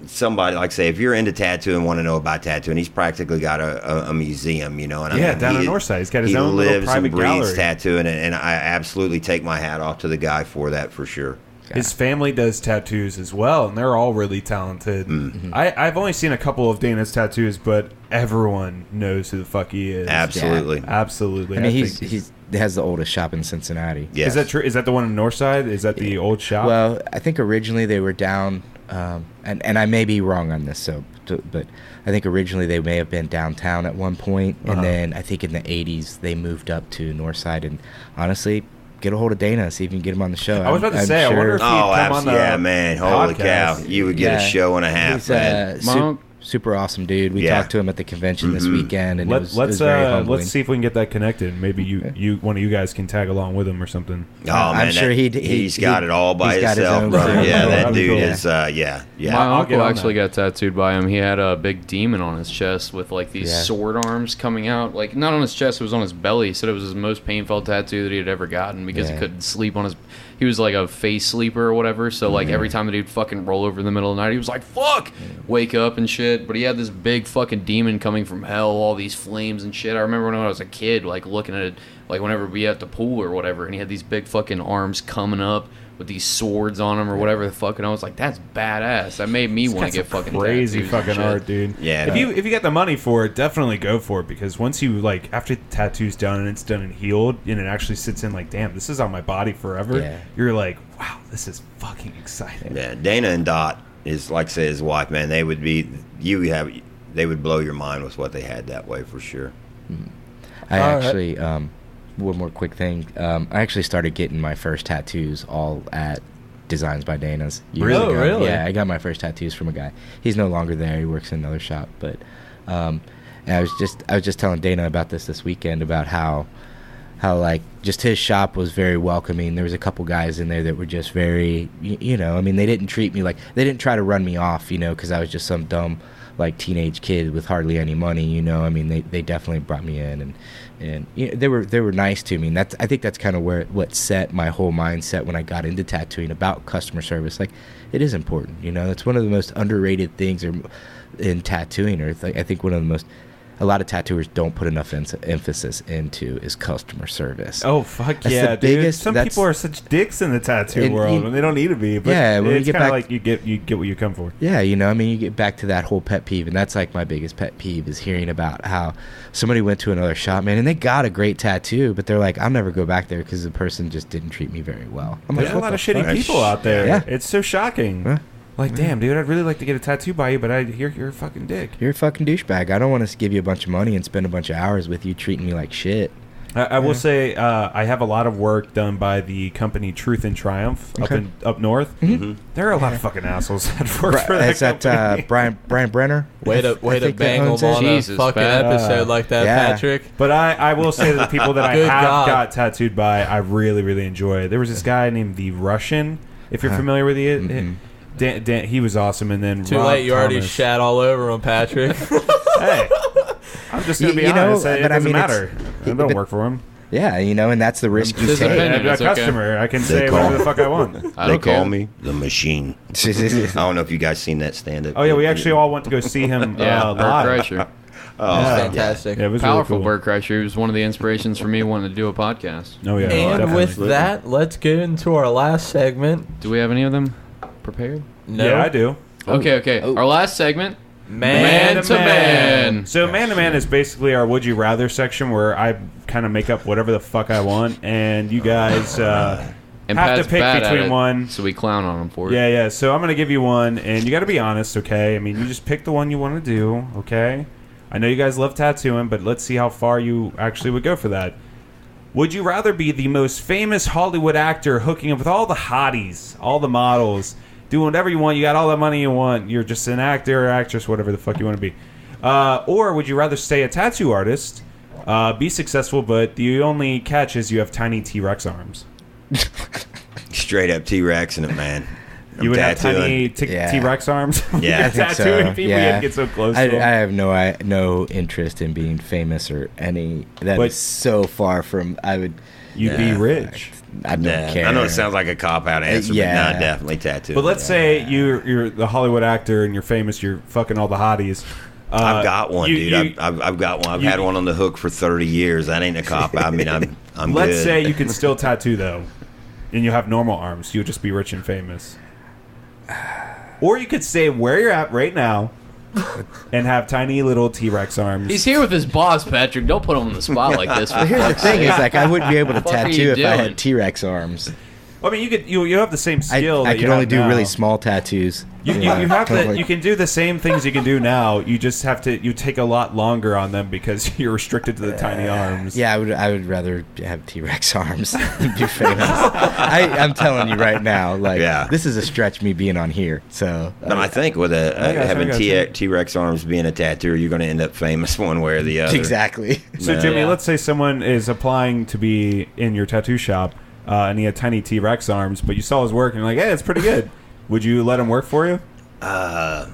somebody, like, say, if you're into tattoo and want to know about tattooing, he's practically got a museum, you know. And Yeah, I mean, down on North Side. He's got his he own little lives private and breathes gallery. tattooing, and I absolutely take my hat off to the guy for that, for sure. His family does tattoos as well, and they're all really talented. I've only seen a couple of Dana's tattoos, but everyone knows who the fuck he is. Absolutely. Absolutely. I mean, think he has the oldest shop in Cincinnati. Yes. Is that true? Is that the one on North Side? Is that the old shop? Well, I think originally they were down, and I may be wrong on this, so but I think originally they may have been downtown at one point, and then I think in the 80s they moved up to Northside. And honestly, get a hold of Dana, see if you can get him on the show. I was about to say, I wonder if he'd come on the yeah, man, holy cow, podcast. you would get a show and a half, man. Super awesome dude. We talked to him at the convention this weekend, and it was very humbling. Let's see if we can get that connected. Maybe you one of you guys can tag along with him or something. Oh man, I'm sure he's got it all by he's got himself, his bro. own Yeah, thing. that dude Cool. is yeah. My I'll get uncle on actually that. got tattooed by him. He had a big demon on his chest with like these sword arms coming out. Like not on his chest, it was on his belly. He said it was his most painful tattoo that he had ever gotten because he couldn't sleep on his. He was like a face sleeper or whatever. So like every time that he'd fucking roll over in the middle of the night, he was like fuck, wake up and shit. But he had this big fucking demon coming from hell, all these flames and shit. I remember when I was a kid, like looking at it, like whenever we at the pool or whatever, and he had these big fucking arms coming up with these swords on them or whatever the fuck, and I was like, that's badass. That made me want to get fucking crazy tattoos and fucking shit. art, dude. Yeah. If you get the money for it, definitely go for it, because once you like after the tattoo's done and it's done and healed and it actually sits in like, damn, this is on my body forever. Yeah. You're like, wow, this is fucking exciting. Yeah, Dana and Dot is like I say his wife, man. They would they would blow your mind with what they had that way for sure. I actually, one more quick thing. I actually started getting my first tattoos all at Designs by Dana's years ago. Really? Yeah, I got my first tattoos from a guy. He's no longer there. He works in another shop. But and I was just telling Dana about this weekend about how like just his shop was very welcoming. There was a couple guys in there that were just very, you know, I mean, they didn't treat me like, they didn't try to run me off, you know, because I was just some dumb like teenage kid with hardly any money, you know. I mean, they definitely brought me in, and you know, they were nice to me. And I think that's kind of what set my whole mindset when I got into tattooing about customer service. Like, it is important, you know. It's one of the most underrated things in tattooing, or I think one of the most, a lot of tattooers don't put enough emphasis into is customer service. Oh fuck That's yeah, the biggest, dude! Some people are such dicks in the tattoo world, and they don't need to be. But yeah, when it's we get kind of back, like you get what you come for. Yeah, you know, I mean, you get back to that whole pet peeve, and that's like my biggest pet peeve is hearing about how somebody went to another shop, man, and they got a great tattoo, but they're like, I'll never go back there because the person just didn't treat me very well. I'm like, There's a what lot the of shitty fuck? people out there. Yeah. It's so shocking. Huh? Like, damn, dude, I'd really like to get a tattoo by you, but I hear you're a fucking dick. You're a fucking douchebag. I don't want to give you a bunch of money and spend a bunch of hours with you treating me like shit. I will say I have a lot of work done by the company Truth and Triumph up north. Mm-hmm. There are a lot of fucking assholes that work for that Is that company. Brian Brenner? Way to think that bang owns them it. on Jesus, a fucking Pat. episode like that, Yeah. Patrick. But I will say that the people that I Good have God. got tattooed by, I really, really enjoy. There was this guy named the Russian, if you're familiar with it. Dan, he was awesome. And then Too Rob late, you already Thomas. shat all over him, Patrick. Hey, I'm just going to be You know, honest. It but I doesn't mean, matter. I don't but- work for him. Yeah, you know, and that's the risk you His take. opinion. I'm a It's okay. customer. I can say whatever the fuck I want. I They don't call care. me the Machine. I don't know if you guys seen that stand-up. Oh, yeah, we actually all went to go see him Yeah, Bert live. Kreischer. Oh, Yeah. Fantastic. Yeah, it was Powerful really cool. Bert Kreischer. He was one of the inspirations for me wanting to do a podcast. Oh, yeah. And definitely. with that, let's get into our last segment. Do we have any of them prepared? No. Yeah, I do. Okay. Our last segment, Man to man. So man to man is basically our would you rather section where I kind of make up whatever the fuck I want, and you guys and have Pat's to pick bad at between it, one. so we clown on him for it. Yeah. So I'm gonna give you one, and you got to be honest, okay? I mean, you just pick the one you want to do, okay? I know you guys love tattooing, but let's see how far you actually would go for that. Would you rather be the most famous Hollywood actor hooking up with all the hotties, all the models, doing whatever you want, you got all the money you want, you're just an actor or actress, whatever the fuck you want to be? Or would you rather stay a tattoo artist, be successful, but the only catch is you have tiny T-Rex arms? straight up T-Rex in it, man. I'm You would tattooing. have tiny Yeah. T-Rex arms? Yeah, I think so. Tattooing people, you Yeah. have to get so close I to them. have no interest in being famous or any. That But- is so far from. I would. You'd be rich. I don't Yeah. care. I know it sounds like a cop-out answer, Yeah. but not definitely tattooing. But let's say you're the Hollywood actor and you're famous, you're fucking all the hotties. I've got one, you- dude. you- I've got one. I've had one on the hook for 30 years. That ain't a cop. I mean, I'm Let's good. say you can still tattoo though, and you have normal arms. You'll just be rich and famous. Or you could stay where you're at right now and have tiny little T-Rex arms. He's here with his boss, Patrick. Don't put him on the spot like this. But here's the thing: is like I wouldn't be able to What are tattoo you if I doing? had T-Rex arms. I mean, you have the same skill. I that you could only have do now. really small tattoos. You have to. You can do the same things you can do now. You just have to. You take a lot longer on them because you're restricted to the tiny arms. Yeah, I would rather have T-Rex arms than be famous. I'm telling you right now, like this is a stretch me being on here. So, but I think with having T-Rex arms being a tattooer, you're going to end up famous one way or the other. Exactly. So Jimmy, let's say someone is applying to be in your tattoo shop, and he had tiny T-Rex arms, but you saw his work and you're like, hey, it's pretty good. Would you let him work for you? Man,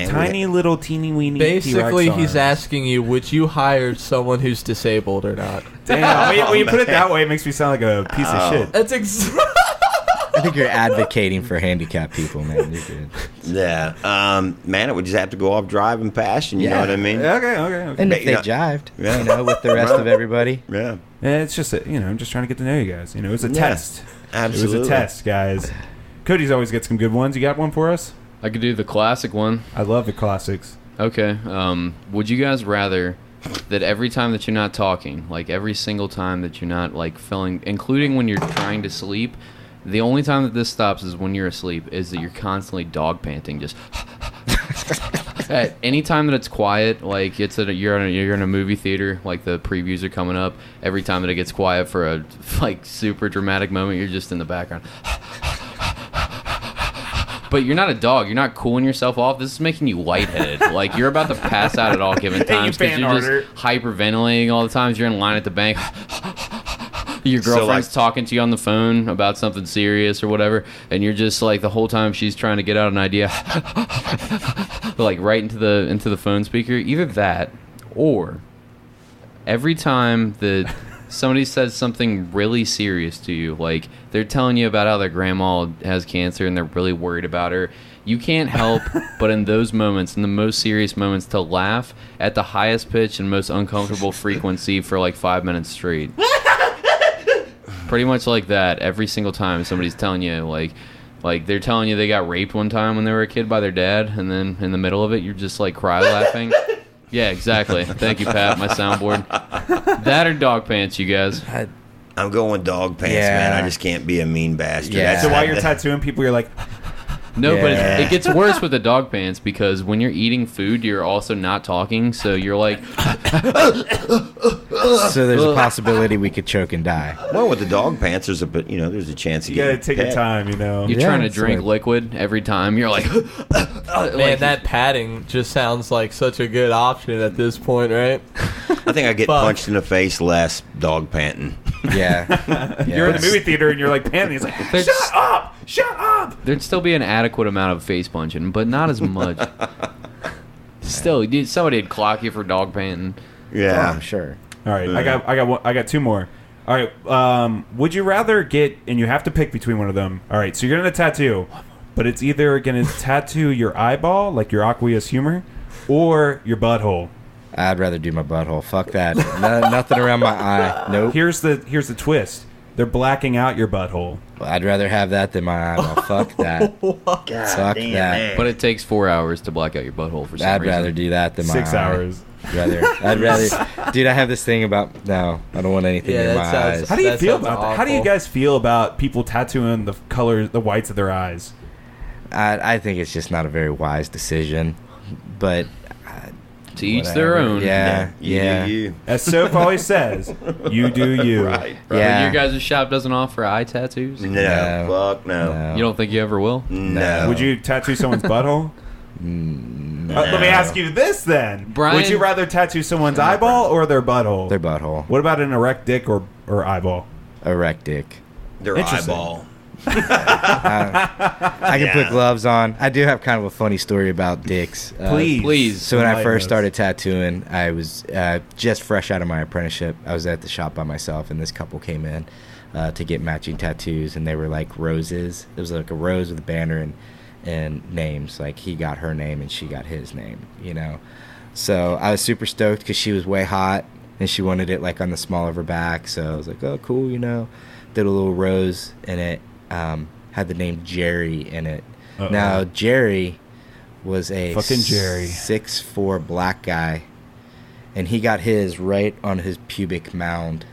tiny little teeny weeny. Basically, T-Rex he's arms. asking you, would you hire someone who's disabled or not? Damn, when you put it that way, it makes me sound like a piece of shit. That's I think you're advocating for handicapped people, man. You're good. Yeah. Man, it would just have to go off driving past, you know what I mean? Okay. And if they jived, with the rest of everybody. Yeah. It's just I'm just trying to get to know you guys. It was a test. Absolutely. It was a test, guys. Cody's always got some good ones. You got one for us? I could do the classic one. I love the classics. Okay. Would you guys rather that every time that you're not talking, like every single time that you're not like feeling, including when you're trying to sleep, the only time that this stops is when you're asleep, is that you're constantly dog panting, just at any time that it's quiet, like you're in a movie theater, like the previews are coming up. Every time that it gets quiet for a like super dramatic moment, you're just in the background. But you're not a dog. You're not cooling yourself off. This is making you lightheaded. Like, you're about to pass out at all given times because you're just hyperventilating all the times. You're in line at the bank. Your girlfriend's talking to you on the phone about something serious or whatever, and you're just like the whole time she's trying to get out an idea, like right into the phone speaker. Either that, or every time that somebody says something really serious to you, like they're telling you about how their grandma has cancer and they're really worried about her, you can't help but in those moments, in the most serious moments, to laugh at the highest pitch and most uncomfortable frequency for like 5 minutes straight. Pretty much like that every single time somebody's telling you, like they're telling you they got raped one time when they were a kid by their dad, and then in the middle of it you're just like cry laughing. Yeah, exactly. Thank you, Pat, my soundboard. That or dog pants, you guys. I'm going dog pants, man. I just can't be a mean bastard. Yeah. So while you're tattooing people, you're like, No, but it gets worse with the dog pants because when you're eating food, you're also not talking, so you're like... So there's a possibility we could choke and die. Well, with the dog pants, there's a chance you gotta take your time, You're trying to drink liquid every time. You're like... Man, that padding just sounds like such a good option at this point, right? I think I get punched in the face less dog panting. Yeah. You're in the movie theater and you're like panting. It's like, shut up! Shut up! There'd still be an adequate amount of face punching, but not as much. Still, somebody would clock you for dog panting. Yeah, I'm sure. All right, I got two more. All right, would you rather get, and you have to pick between one of them. All right, so you're gonna tattoo, but it's either gonna tattoo your eyeball, like your aqueous humor, or your butthole. I'd rather do my butthole. Fuck that. Nothing around my eye. Nope. Here's the twist. They're blacking out your butthole. I'd rather have that than my eyeball. Fuck that. Fuck that. man. But it takes 4 hours to black out your butthole for some I'd reason. rather do that than my 6 eye. hours. I'd rather. Dude, I have this thing about. No, I don't want anything in my eyes. How do you That feel sounds about that? How do you awful. guys feel about people tattooing the colors, the whites of their eyes? I think it's just not a very wise decision. But. To each their whatever. own. Yeah. You. As Soph always says, you do you. Right. Yeah. Your guys' shop doesn't offer eye tattoos? No. Fuck no. You don't think you ever will? No. Would you tattoo someone's butthole? No. Let me ask you this then. Brian- Would you rather tattoo someone's eyeball or their butthole? Their butthole. What about an erect dick or eyeball? Erect dick. Their Interesting. eyeball. I can put gloves on. I do have kind of a funny story about dicks. Please. So when I enlighten first us. started tattooing, I was just fresh out of my apprenticeship. I was at the shop by myself, and this couple came in to get matching tattoos, and they were like roses. It was like a rose with a banner and names. Like he got her name and she got his name, you know. So I was super stoked because she was way hot, and she wanted it like on the small of her back. So I was like, oh, cool, you know. Did a little rose in it. Had the name Jerry in it. Uh-oh. Now Jerry was a Fucking Jerry. 6'4" black guy, and he got his right on his pubic mound.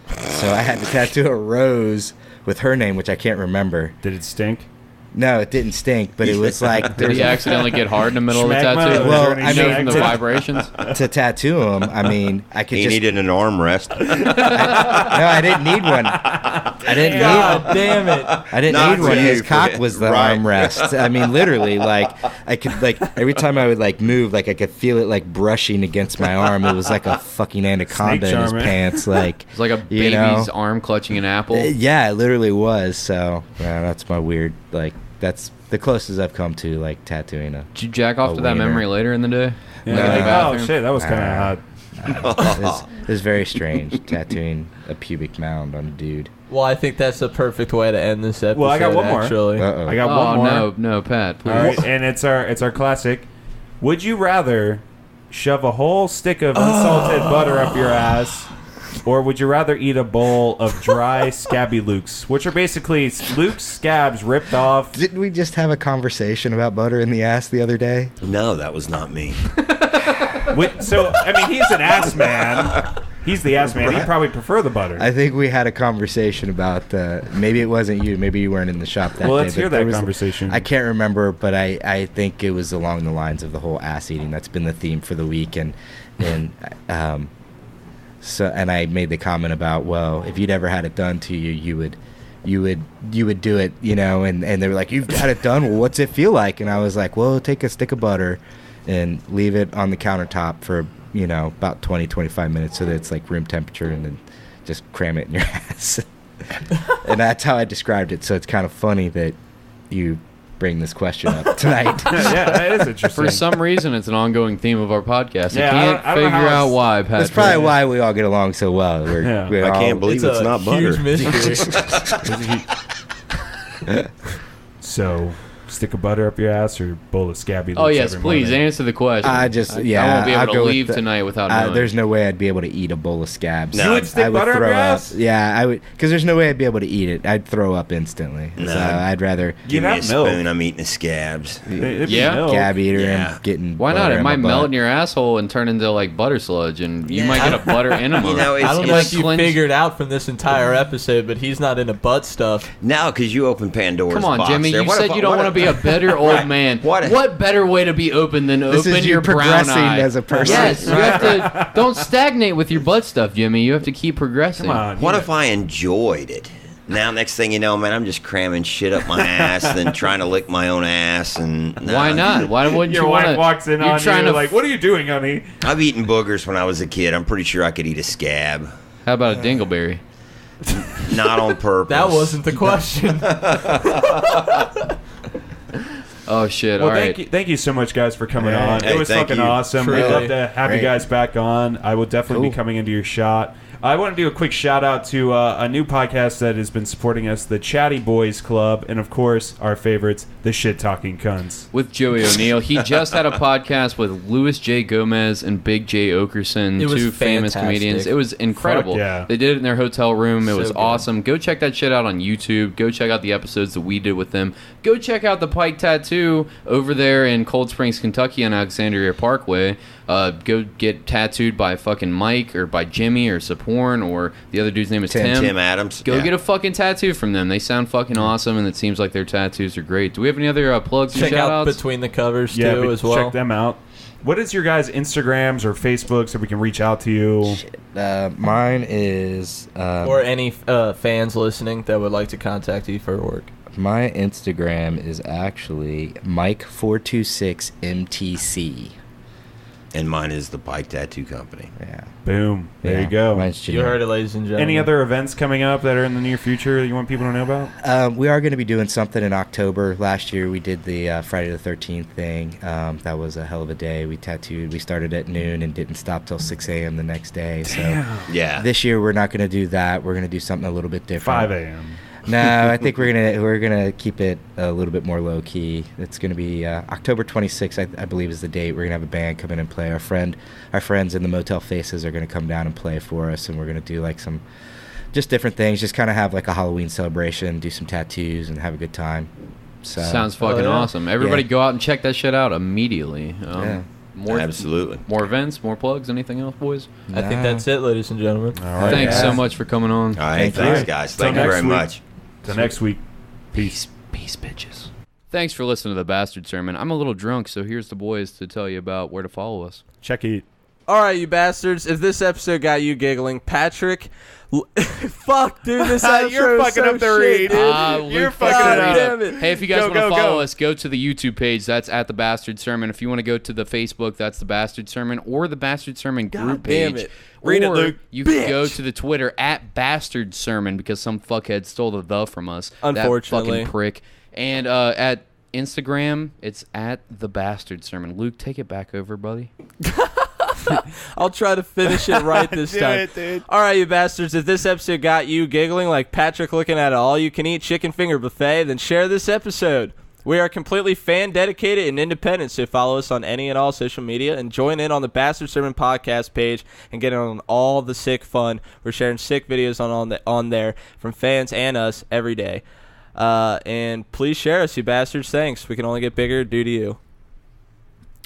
So I had to tattoo a rose with her name, which I can't remember. Did it stink? No, it didn't stink, but it was like Did he accidentally get hard in the middle of the Schmegma? tattoo? Well, Is there I any mean, from the schmegma? vibrations. to tattoo him. I mean, I could He just needed an armrest. no, I didn't need one. I didn't God damn it. I didn't Not need one. for His you, cock for- was the right. armrest. I mean, literally, like I could like every time I would like move, like I could feel it like brushing against my arm. It was like a fucking anaconda Snake in his charmer. pants. Like It's like a you baby's know? arm clutching an apple. Yeah, it literally was. So yeah, that's my weird. Like that's the closest I've come to like tattooing a. Did you jack off A to that wiener. memory later in the day? Yeah. Like in the Oh bathroom? shit, that was kind of hot. It was very strange tattooing a pubic mound on a dude. Well, I think that's the perfect way to end this episode. Well, I got one more. Actually. Uh-oh. I got Oh one more. no, Pat, please. All right, and it's our classic. Would you rather shove a whole stick of unsalted butter up your ass, or would you rather eat a bowl of dry scabby Lukes, which are basically Luke's scabs ripped off? Didn't we just have a conversation about butter in the ass the other day? No, that was not me. So I mean, he's an ass man. He's the ass man. He'd probably prefer the butter. I think we had a conversation about maybe it wasn't you, maybe you weren't in the shop that day. Well, let's but hear there that was- conversation. I can't remember, but I think it was along the lines of the whole ass eating. That's been the theme for the week, and so and I made the comment about, well, if you'd ever had it done to you, you would do it, you know, and they were like, you've had it done, well, what's it feel like? And I was like, well, take a stick of butter and leave it on the countertop for, you know, about 20-25 minutes so that it's like room temperature, and then just cram it in your ass. And that's how I described it. So it's kind of funny that you bring this question up tonight. Yeah, that is interesting. For some reason, it's an ongoing theme of our podcast. Yeah, I can't I don't know figure how out it's- why, Pat. That's probably why we all get along so well. Yeah. We're I all- can't believe it's a not butter. huge mystery. So, stick of butter up your ass or bowl of scabby Lukes Oh yes, every please morning? answer the question. I just I yeah. won't be I'll able go to with leave the- tonight without knowing. There's no way I'd be able to eat a bowl of scabs. No, You would stick I butter up throw your ass? Yeah, I would, because there's no way I'd be able to eat it. I'd throw up instantly. No. So I'd rather Give me a have milk. spoon. I'm eating the scabs. It'd be Yeah? milk. scab eater Yeah. and getting. Why not? butter It in my might melt butt. in your asshole and turn into like butter sludge, and you Yeah. might get a butter enema. You know, I don't It's know like if you cleanse- figured out from this entire episode, but he's not into butt stuff. Now, because you opened Pandora's Come on, box Jimmy. there. You What said if- you don't what want to if- be a bitter old man. What- better way to be open than This open is you your brown progressing eye as a person. Yes, you have to. Don't stagnate with your butt stuff, Jimmy. You have to keep progressing. Come on. What if I enjoyed it? Now, next thing you know, man, I'm just cramming shit up my ass, then trying to lick my own ass, and Why not? Why wouldn't Your you want wife to? walks in you're on trying you to like, what are you doing, honey? I've eaten boogers when I was a kid. I'm pretty sure I could eat a scab. How about a dingleberry? Not on purpose. That wasn't the question. Oh shit! Well, All right. thank you so much, guys, for coming on. Hey, It was thank fucking you. awesome. Truly. We'd love to have you Great. guys back on. I will definitely be Cool. coming into your shot. I want to do a quick shout out to a new podcast that has been supporting us, the Chatty Boys Club, and of course our favorites, the Shit Talking Cunts. With Joey O'Neill, he just had a podcast with Louis J. Gomez and Big J. Okerson, It was two famous fantastic. comedians. It was incredible. Fuck yeah. They did it in their hotel room. It So was good. awesome. Go check that shit out on YouTube. Go check out the episodes that we did with them. Go check out the Pike Tattoo over there in Cold Springs, Kentucky on Alexandria Parkway. Go get tattooed by fucking Mike or by Jimmy or Saporn, or the other dude's name is Tim. Tim Adams. Go Yeah. get a fucking tattoo from them. They sound fucking awesome, and it seems like their tattoos are great. Do we have any other plugs and Check shout out outs? Between the Covers, Yeah, too, but as well. check them out. What is your guys' Instagrams or Facebooks so we can reach out to you? Mine is Or any fans listening that would like to contact you for work. my Instagram is actually Mike426MTC. And mine is the Pike Tattoo Company. Yeah. Boom. There Yeah, you go. mine's You heard it, ladies and gentlemen. Any other events coming up that are in the near future that you want people to know about? We are going to be doing something in October. Last year we did the Friday the 13th thing. That was a hell of a day. We tattooed. We started at noon and didn't stop till 6 a.m. the next day. So Yeah. this year we're not going to do that. We're going to do something a little bit different. 5 a.m. No, I think we're gonna keep it a little bit more low key. It's gonna be October 26th, I believe, is the date. We're gonna have a band come in and play. Our friends in the Motel Faces are gonna come down and play for us, and we're gonna do like some just different things. Just kind of have like a Halloween celebration, do some tattoos, and have a good time. So Sounds fucking yeah. awesome. Everybody Yeah. go out and check that shit out immediately. Yeah. More, Absolutely. more events, more plugs, anything else, boys? I think that's it, ladies and gentlemen. All right. Thanks so guys. much for coming on. All right. Thank Thanks, you. guys. Till Thank you next very week. much. Till next week. Peace. Peace, bitches. Thanks for listening to the Bastard Sermon. I'm a little drunk, so here's the boys to tell you about where to follow us. Check it. All right, you bastards. If this episode got you giggling, Patrick... Fuck, dude, this outro You're is fucking so up the read, shit, dude. You're Luke fucking fucked it it up. Damn it. Hey, if you guys Go, want to go, follow go. us, go to the YouTube page. That's at the Bastard Sermon. If you want to go to the Facebook, that's the Bastard Sermon, or the Bastard Sermon group damn page. it. Read it, Or Luke. you can go to the Twitter at Bastard Sermon because some fuckhead stole the from us. Unfortunately. That fucking prick. And at Instagram, it's at the Bastard Sermon. Luke, take it back over, buddy. I'll try to finish it right this Do time. it, dude. All right, you bastards. If this episode got you giggling like Patrick looking at an all-you-can-eat chicken finger buffet, then share this episode. We are completely fan-dedicated and independent, so follow us on any and all social media and join in on the Bastard Sermon podcast page and get in on all the sick fun. We're sharing sick videos on there from fans and us every day. And please share us, you bastards. Thanks. We can only get bigger due to you.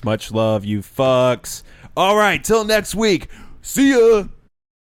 Much love, you fucks. All right, till next week. See ya.